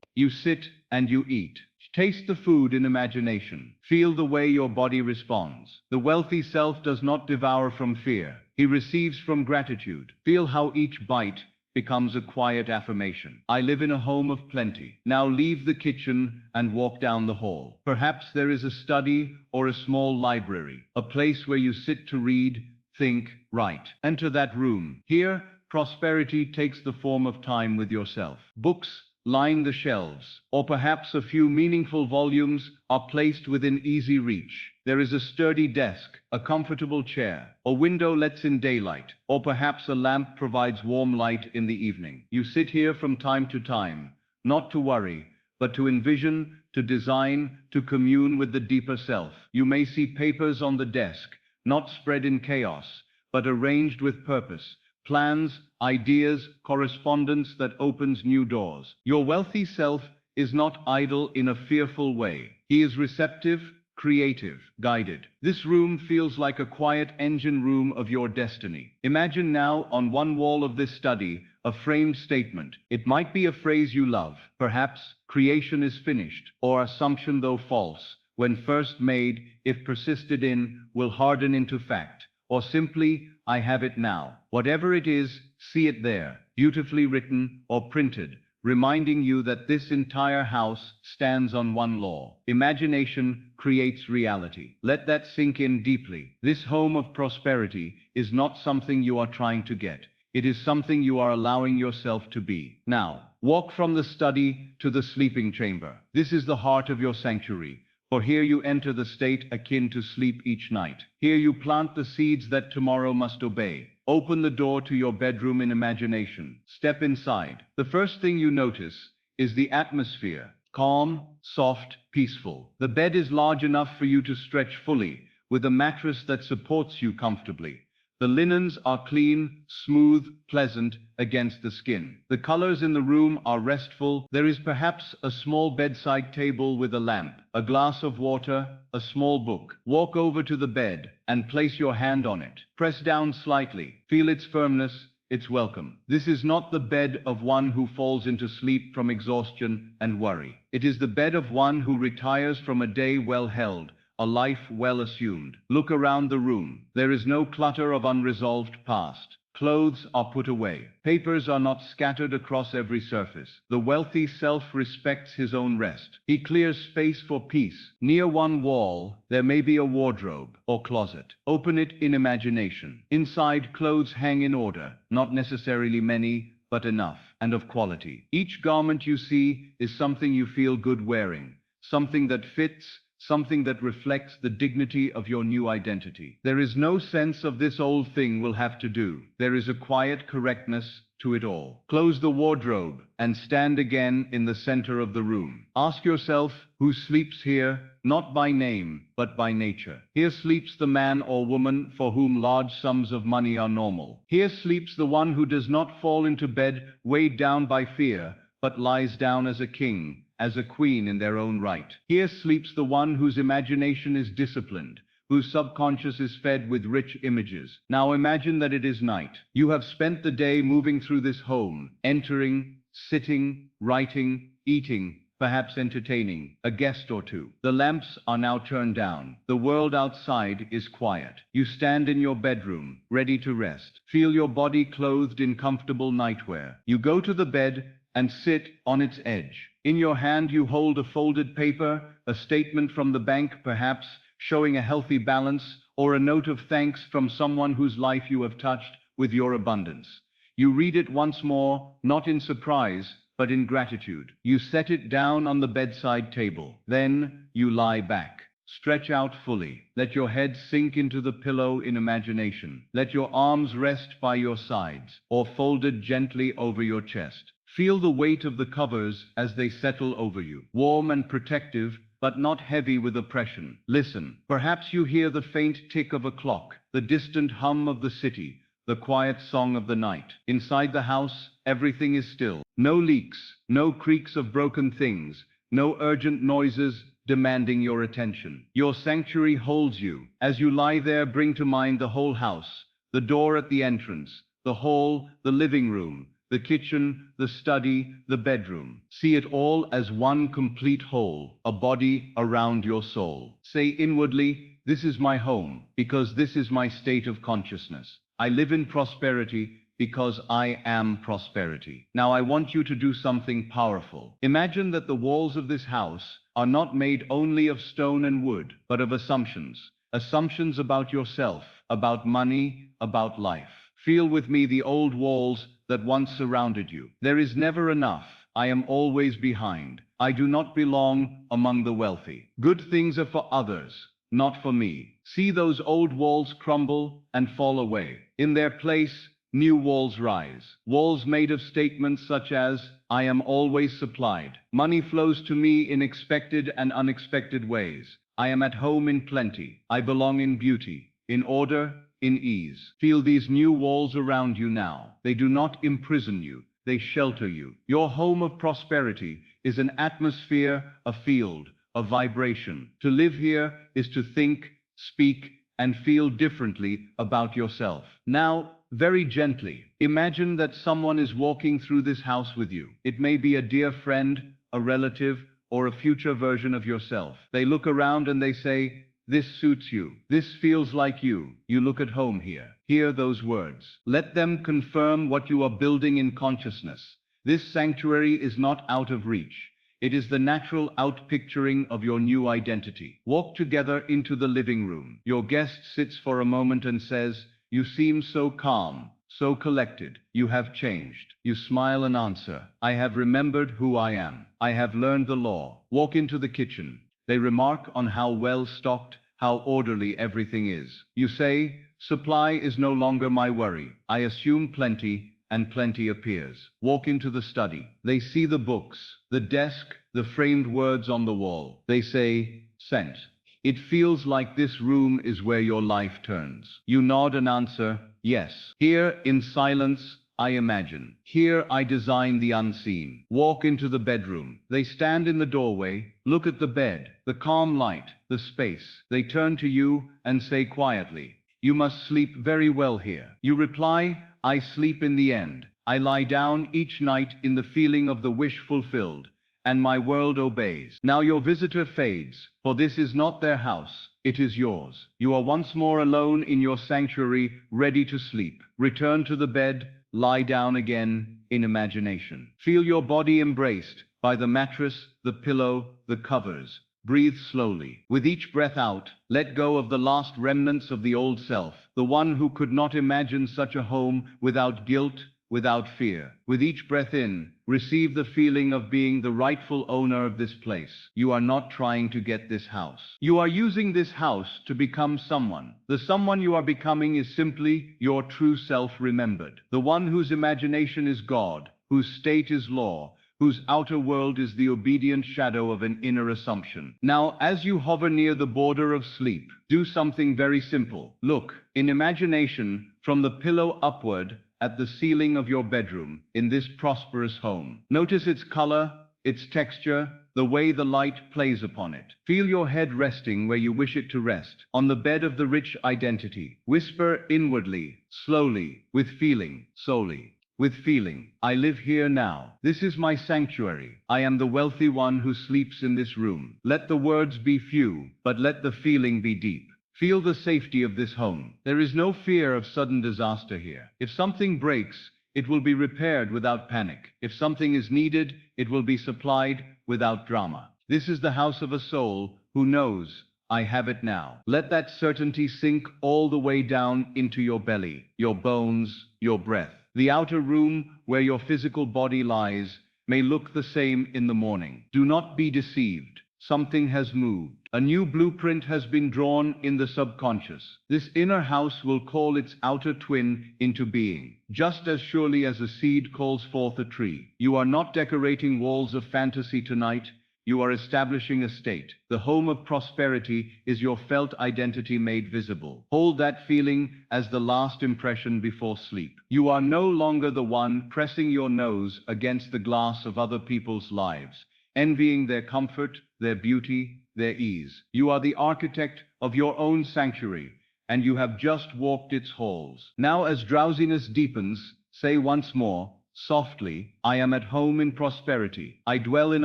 You sit and you eat. Taste the food in imagination. Feel the way your body responds. The wealthy self does not devour from fear. He receives from gratitude. Feel how each bite becomes a quiet affirmation. I live in a home of plenty. Now leave the kitchen and walk down the hall. Perhaps there is a study or a small library, a place where you sit to read, think, write. Enter that room. Here, prosperity takes the form of time with yourself. Books line the shelves, or perhaps a few meaningful volumes are placed within easy reach. There is a sturdy desk, a comfortable chair, a window lets in daylight, or perhaps a lamp provides warm light in the evening. You sit here from time to time, not to worry, but to envision, to design, to commune with the deeper self. You may see papers on the desk, not spread in chaos, but arranged with purpose, plans, ideas, correspondence that opens new doors. Your wealthy self is not idle in a fearful way. He is receptive, creative, guided. This room feels like a quiet engine room of your destiny. Imagine now on one wall of this study a framed statement. It might be a phrase you love, perhaps creation is finished, or assumption though false, when first made, if persisted in, will harden into fact, or simply, I have it now. Whatever it is, see it there, beautifully written or printed, reminding you that this entire house stands on one law. Imagination creates reality. Let that sink in deeply. This home of prosperity is not something you are trying to get. It is something you are allowing yourself to be. Now, walk from the study to the sleeping chamber. This is the heart of your sanctuary, for here you enter the state akin to sleep each night. Here you plant the seeds that tomorrow must obey. Open the door to your bedroom in imagination. Step inside. The first thing you notice is the atmosphere. Calm, soft, peaceful. The bed is large enough for you to stretch fully, with a mattress that supports you comfortably. The linens are clean, smooth, pleasant against the skin. The colors in the room are restful. There is perhaps a small bedside table with a lamp, a glass of water, a small book. Walk over to the bed and place your hand on it. Press down slightly. Feel its firmness, its welcome. This is not the bed of one who falls into sleep from exhaustion and worry. It is the bed of one who retires from a day well held, a life well assumed. Look around the room. There is no clutter of unresolved past. Clothes are put away. Papers are not scattered across every surface. The wealthy self respects his own rest. He clears space for peace. Near one wall, there may be a wardrobe or closet. Open it in imagination. Inside, clothes hang in order, not necessarily many, but enough, and of quality. Each garment you see is something you feel good wearing, something that fits, something that reflects the dignity of your new identity. There is no sense of this old thing will have to do. There is a quiet correctness to it all. Close the wardrobe and stand again in the center of the room. Ask yourself, who sleeps here, not by name, but by nature? Here sleeps the man or woman for whom large sums of money are normal. Here sleeps the one who does not fall into bed weighed down by fear, but lies down as a king, as a queen in their own right. Here sleeps the one whose imagination is disciplined, whose subconscious is fed with rich images. Now imagine that it is night. You have spent the day moving through this home, entering, sitting, writing, eating, perhaps entertaining a guest or two. The lamps are now turned down. The world outside is quiet. You stand in your bedroom, ready to rest. Feel your body clothed in comfortable nightwear. You go to the bed and sit on its edge. In your hand you hold a folded paper, a statement from the bank perhaps, showing a healthy balance, or a note of thanks from someone whose life you have touched with your abundance. You read it once more, not in surprise, but in gratitude. You set it down on the bedside table. Then you lie back. Stretch out fully. Let your head sink into the pillow in imagination. Let your arms rest by your sides, or folded gently over your chest. Feel the weight of the covers as they settle over you, warm and protective, but not heavy with oppression. Listen. Perhaps you hear the faint tick of a clock, the distant hum of the city, the quiet song of the night. Inside the house, everything is still. No leaks, no creaks of broken things, no urgent noises demanding your attention. Your sanctuary holds you. As you lie there, bring to mind the whole house, the door at the entrance, the hall, the living room, the kitchen, the study, the bedroom. See it all as one complete whole, a body around your soul. Say inwardly, this is my home, because this is my state of consciousness. I live in prosperity because I am prosperity. Now I want you to do something powerful. Imagine that the walls of this house are not made only of stone and wood, but of assumptions. Assumptions about yourself, about money, about life. Feel with me the old walls that once surrounded you. There is never enough. I am always behind. I do not belong among the wealthy. Good things are for others, not for me. See those old walls crumble and fall away. In their place, new walls rise. Walls made of statements such as, I am always supplied. Money flows to me in expected and unexpected ways. I am at home in plenty. I belong in beauty, in order, in ease. Feel these new walls around you now. They do not imprison you. They shelter you. Your home of prosperity is an atmosphere, a field, a vibration. To live here is to think, speak, and feel differently about yourself. Now, very gently, imagine that someone is walking through this house with you. It may be a dear friend, a relative, or a future version of yourself. They look around and they say, "This suits you. This feels like you. You look at home here." Hear those words. Let them confirm what you are building in consciousness. This sanctuary is not out of reach. It is the natural outpicturing of your new identity. Walk together into the living room. Your guest sits for a moment and says, "You seem so calm, so collected. You have changed." You smile and answer, "I have remembered who I am. I have learned the law." Walk into the kitchen. They remark on how well stocked, how orderly everything is. You say, "Supply is no longer my worry. I assume plenty, and plenty appears." Walk into the study. They see the books, the desk, the framed words on the wall. They say, "Scent." It feels like this room is where your life turns. You nod and answer, "Yes." Here, in silence, I imagine. Here I design the unseen. Walk into the bedroom. They stand in the doorway, look at the bed, the calm light, the space. They turn to you and say quietly, "You must sleep very well here." You reply, "I sleep in the end. I lie down each night in the feeling of the wish fulfilled, and my world obeys." Now your visitor fades, for this is not their house, it is yours. You are once more alone in your sanctuary, ready to sleep. Return to the bed, lie down again in imagination. Feel your body embraced by the mattress, the pillow, the covers. Breathe slowly. With each breath out, let go of the last remnants of the old self, the one who could not imagine such a home without guilt, without fear. With each breath in, receive the feeling of being the rightful owner of this place. You are not trying to get this house. You are using this house to become someone. The someone you are becoming is simply your true self remembered. The one whose imagination is God, whose state is law, whose outer world is the obedient shadow of an inner assumption. Now, as you hover near the border of sleep, do something very simple. Look, in imagination, from the pillow upward, at the ceiling of your bedroom, in this prosperous home. Notice its color, its texture, the way the light plays upon it. Feel your head resting where you wish it to rest, on the bed of the rich identity. Whisper inwardly, slowly, with feeling, solely. With feeling, "I live here now. This is my sanctuary. I am the wealthy one who sleeps in this room." Let the words be few, but let the feeling be deep. Feel the safety of this home. There is no fear of sudden disaster here. If something breaks, it will be repaired without panic. If something is needed, it will be supplied without drama. This is the house of a soul who knows, "I have it now." Let that certainty sink all the way down into your belly, your bones, your breath. The outer room, where your physical body lies, may look the same in the morning. Do not be deceived. Something has moved. A new blueprint has been drawn in the subconscious. This inner house will call its outer twin into being, just as surely as a seed calls forth a tree. You are not decorating walls of fantasy tonight. You are establishing a state. The home of prosperity is your felt identity made visible. Hold that feeling as the last impression before sleep. You are no longer the one pressing your nose against the glass of other people's lives, envying their comfort, their beauty, their ease. You are the architect of your own sanctuary, and you have just walked its halls. Now, as drowsiness deepens, say once more, softly, "I am at home in prosperity. I dwell in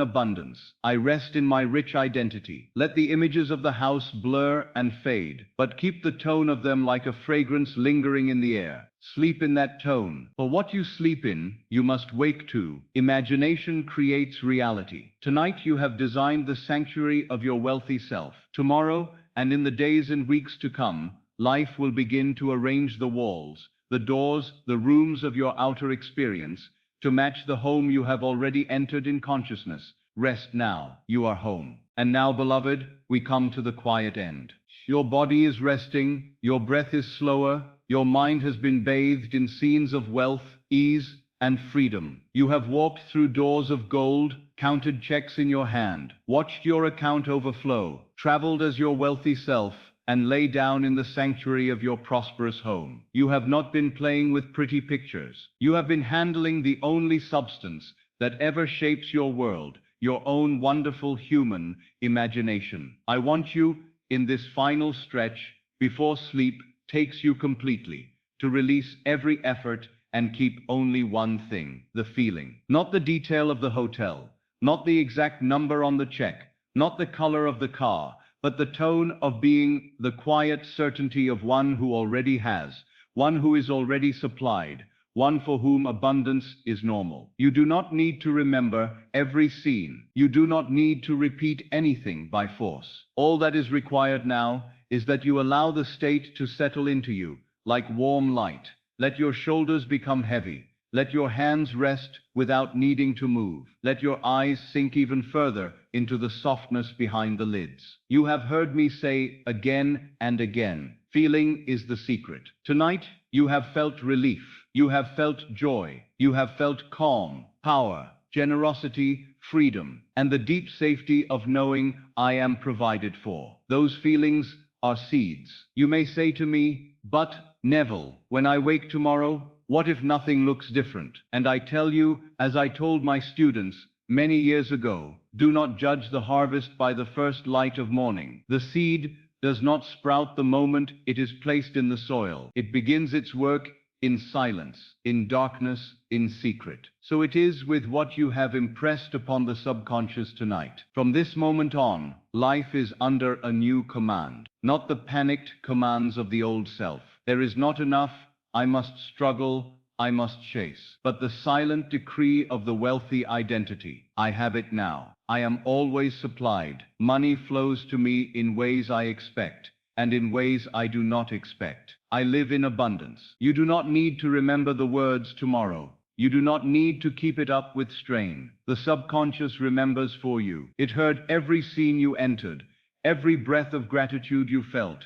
abundance. I rest in my rich identity." Let the images of the house blur and fade, but keep the tone of them like a fragrance lingering in the air. Sleep in that tone, for what you sleep in, you must wake to. Imagination creates reality. Tonight you have designed the sanctuary of your wealthy self. Tomorrow, and in the days and weeks to come, life will begin to arrange the walls, the doors, the rooms of your outer experience, to match the home you have already entered in consciousness. Rest now. You are home. And now, beloved, we come to the quiet end. Your body is resting, your breath is slower, your mind has been bathed in scenes of wealth, ease, and freedom. You have walked through doors of gold, counted checks in your hand, watched your account overflow, traveled as your wealthy self, and lay down in the sanctuary of your prosperous home. You have not been playing with pretty pictures. You have been handling the only substance that ever shapes your world, your own wonderful human imagination. I want you, in this final stretch, before sleep takes you completely, to release every effort and keep only one thing, the feeling. Not the detail of the hotel, not the exact number on the check, not the color of the car, but the tone of being, the quiet certainty of one who already has, one who is already supplied, one for whom abundance is normal. You do not need to remember every scene. You do not need to repeat anything by force. All that is required now is that you allow the state to settle into you, like warm light. Let your shoulders become heavy. Let your hands rest without needing to move. Let your eyes sink even further into the softness behind the lids. You have heard me say again and again, feeling is the secret. Tonight, you have felt relief. You have felt joy. You have felt calm, power, generosity, freedom, and the deep safety of knowing I am provided for. Those feelings are seeds. You may say to me, but, Neville, when I wake tomorrow, what if nothing looks different? And I tell you, as I told my students many years ago, do not judge the harvest by the first light of morning. The seed does not sprout the moment it is placed in the soil. It begins its work in silence, in darkness, in secret. So it is with what you have impressed upon the subconscious tonight. From this moment on, life is under a new command, not the panicked commands of the old self. There is not enough, I must struggle, I must chase, but the silent decree of the wealthy identity. I have it now. I am always supplied. Money flows to me in ways I expect, and in ways I do not expect. I live in abundance. You do not need to remember the words tomorrow. You do not need to keep it up with strain. The subconscious remembers for you. It heard every scene you entered, every breath of gratitude you felt,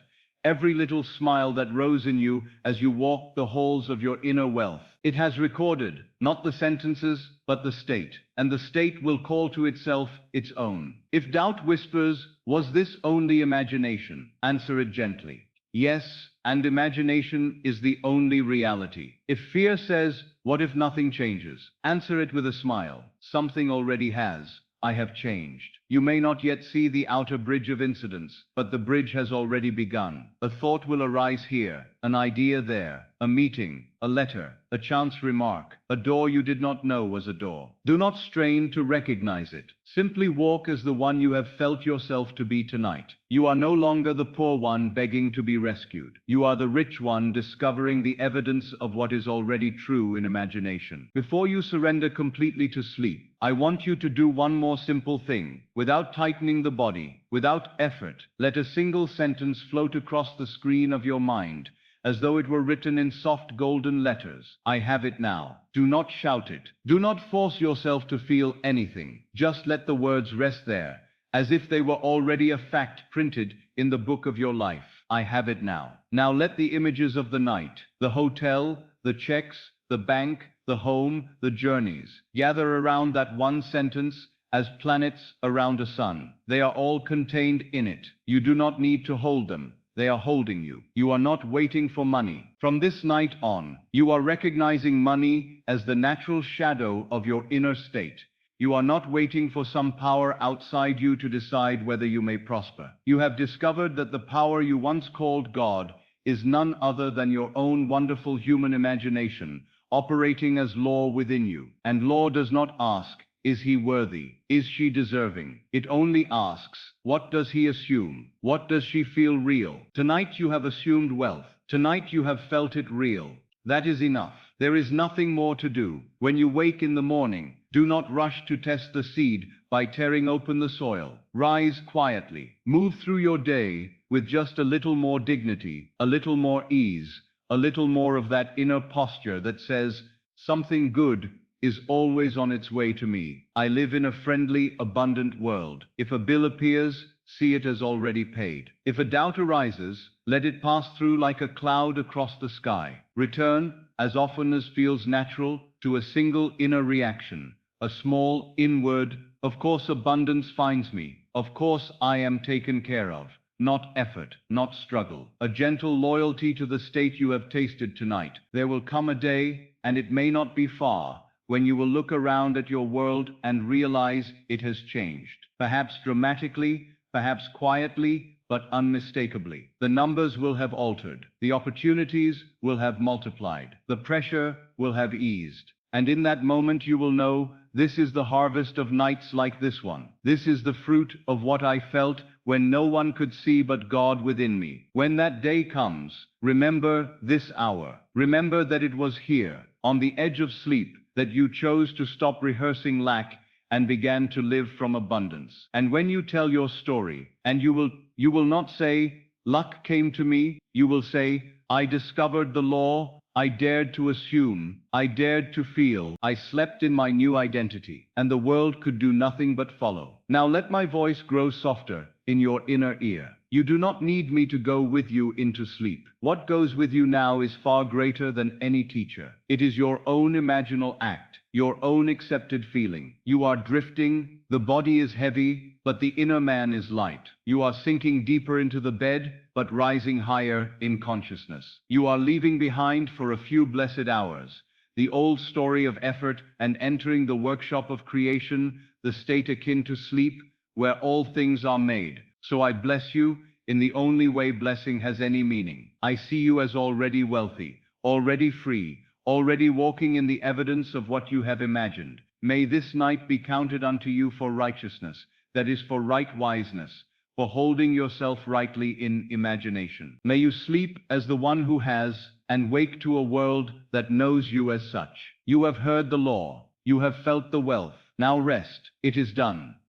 every little smile that rose in you as you walked the halls of your inner wealth. It has recorded, not the sentences, but the state, and the state will call to itself its own. If doubt whispers, was this only imagination? Answer it gently. Yes, and imagination is the only reality. If fear says, what if nothing changes? Answer it with a smile. Something already has. I have changed. You may not yet see the outer bridge of incidents, but the bridge has already begun. A thought will arise here, an idea there, a meeting, a letter, a chance remark, a door you did not know was a door. Do not strain to recognize it. Simply walk as the one you have felt yourself to be tonight. You are no longer the poor one begging to be rescued. You are the rich one discovering the evidence of what is already true in imagination. Before you surrender completely to sleep, I want you to do one more simple thing. Without tightening the body, without effort, let a single sentence float across the screen of your mind, as though it were written in soft golden letters. I have it now. Do not shout it. Do not force yourself to feel anything. Just let the words rest there, as if they were already a fact printed in the book of your life. I have it now. Now let the images of the night, the hotel, the checks, the bank, the home, the journeys, gather around that one sentence as planets around a sun. They are all contained in it. You do not need to hold them. They are holding you. You are not waiting for money. From this night on, you are recognizing money as the natural shadow of your inner state. You are not waiting for some power outside you to decide whether you may prosper. You have discovered that the power you once called God is none other than your own wonderful human imagination, operating as law within you. And law does not ask, is he worthy? Is she deserving? It only asks, what does he assume? What does she feel real? Tonight you have assumed wealth. Tonight you have felt it real. That is enough. There is nothing more to do. When you wake in the morning, do not rush to test the seed by tearing open the soil. Rise quietly. Move through your day with just a little more dignity, a little more ease, a little more of that inner posture that says, something good is always on its way to me. I live in a friendly, abundant world. If a bill appears, see it as already paid. If a doubt arises, let it pass through like a cloud across the sky. Return, as often as feels natural, to a single inner reaction, a small inward, of course abundance finds me, of course I am taken care of. not effort, not struggle. A gentle loyalty to the state you have tasted tonight. There will come a day, and it may not be far, when you will look around at your world and realize it has changed. Perhaps dramatically, perhaps quietly, but unmistakably. The numbers will have altered. The opportunities will have multiplied. The pressure will have eased. And in that moment you will know, this is the harvest of nights like this one. This is the fruit of what I felt when no one could see but God within me. When that day comes, remember this hour. Remember that it was here, on the edge of sleep, that you chose to stop rehearsing lack and began to live from abundance. And when you tell your story, and you will not say, luck came to me, you will say, I discovered the law, I dared to assume, I dared to feel, I slept in my new identity, and the world could do nothing but follow. Now let my voice grow softer in your inner ear. You do not need me to go with you into sleep. What goes with you now is far greater than any teacher. It is your own imaginal act, your own accepted feeling. You are drifting, the body is heavy, but the inner man is light. You are sinking deeper into the bed, but rising higher in consciousness. You are leaving behind for a few blessed hours the old story of effort and entering the workshop of creation, the state akin to sleep, where all things are made. So I bless you in the only way blessing has any meaning. I see you as already wealthy, already free, already walking in the evidence of what you have imagined. May this night be counted unto you for righteousness, that is for right wiseness, for holding yourself rightly in imagination. May you sleep as the one who has, and wake to a world that knows you as such. You have heard the law, you have felt the wealth. Now rest, it is done.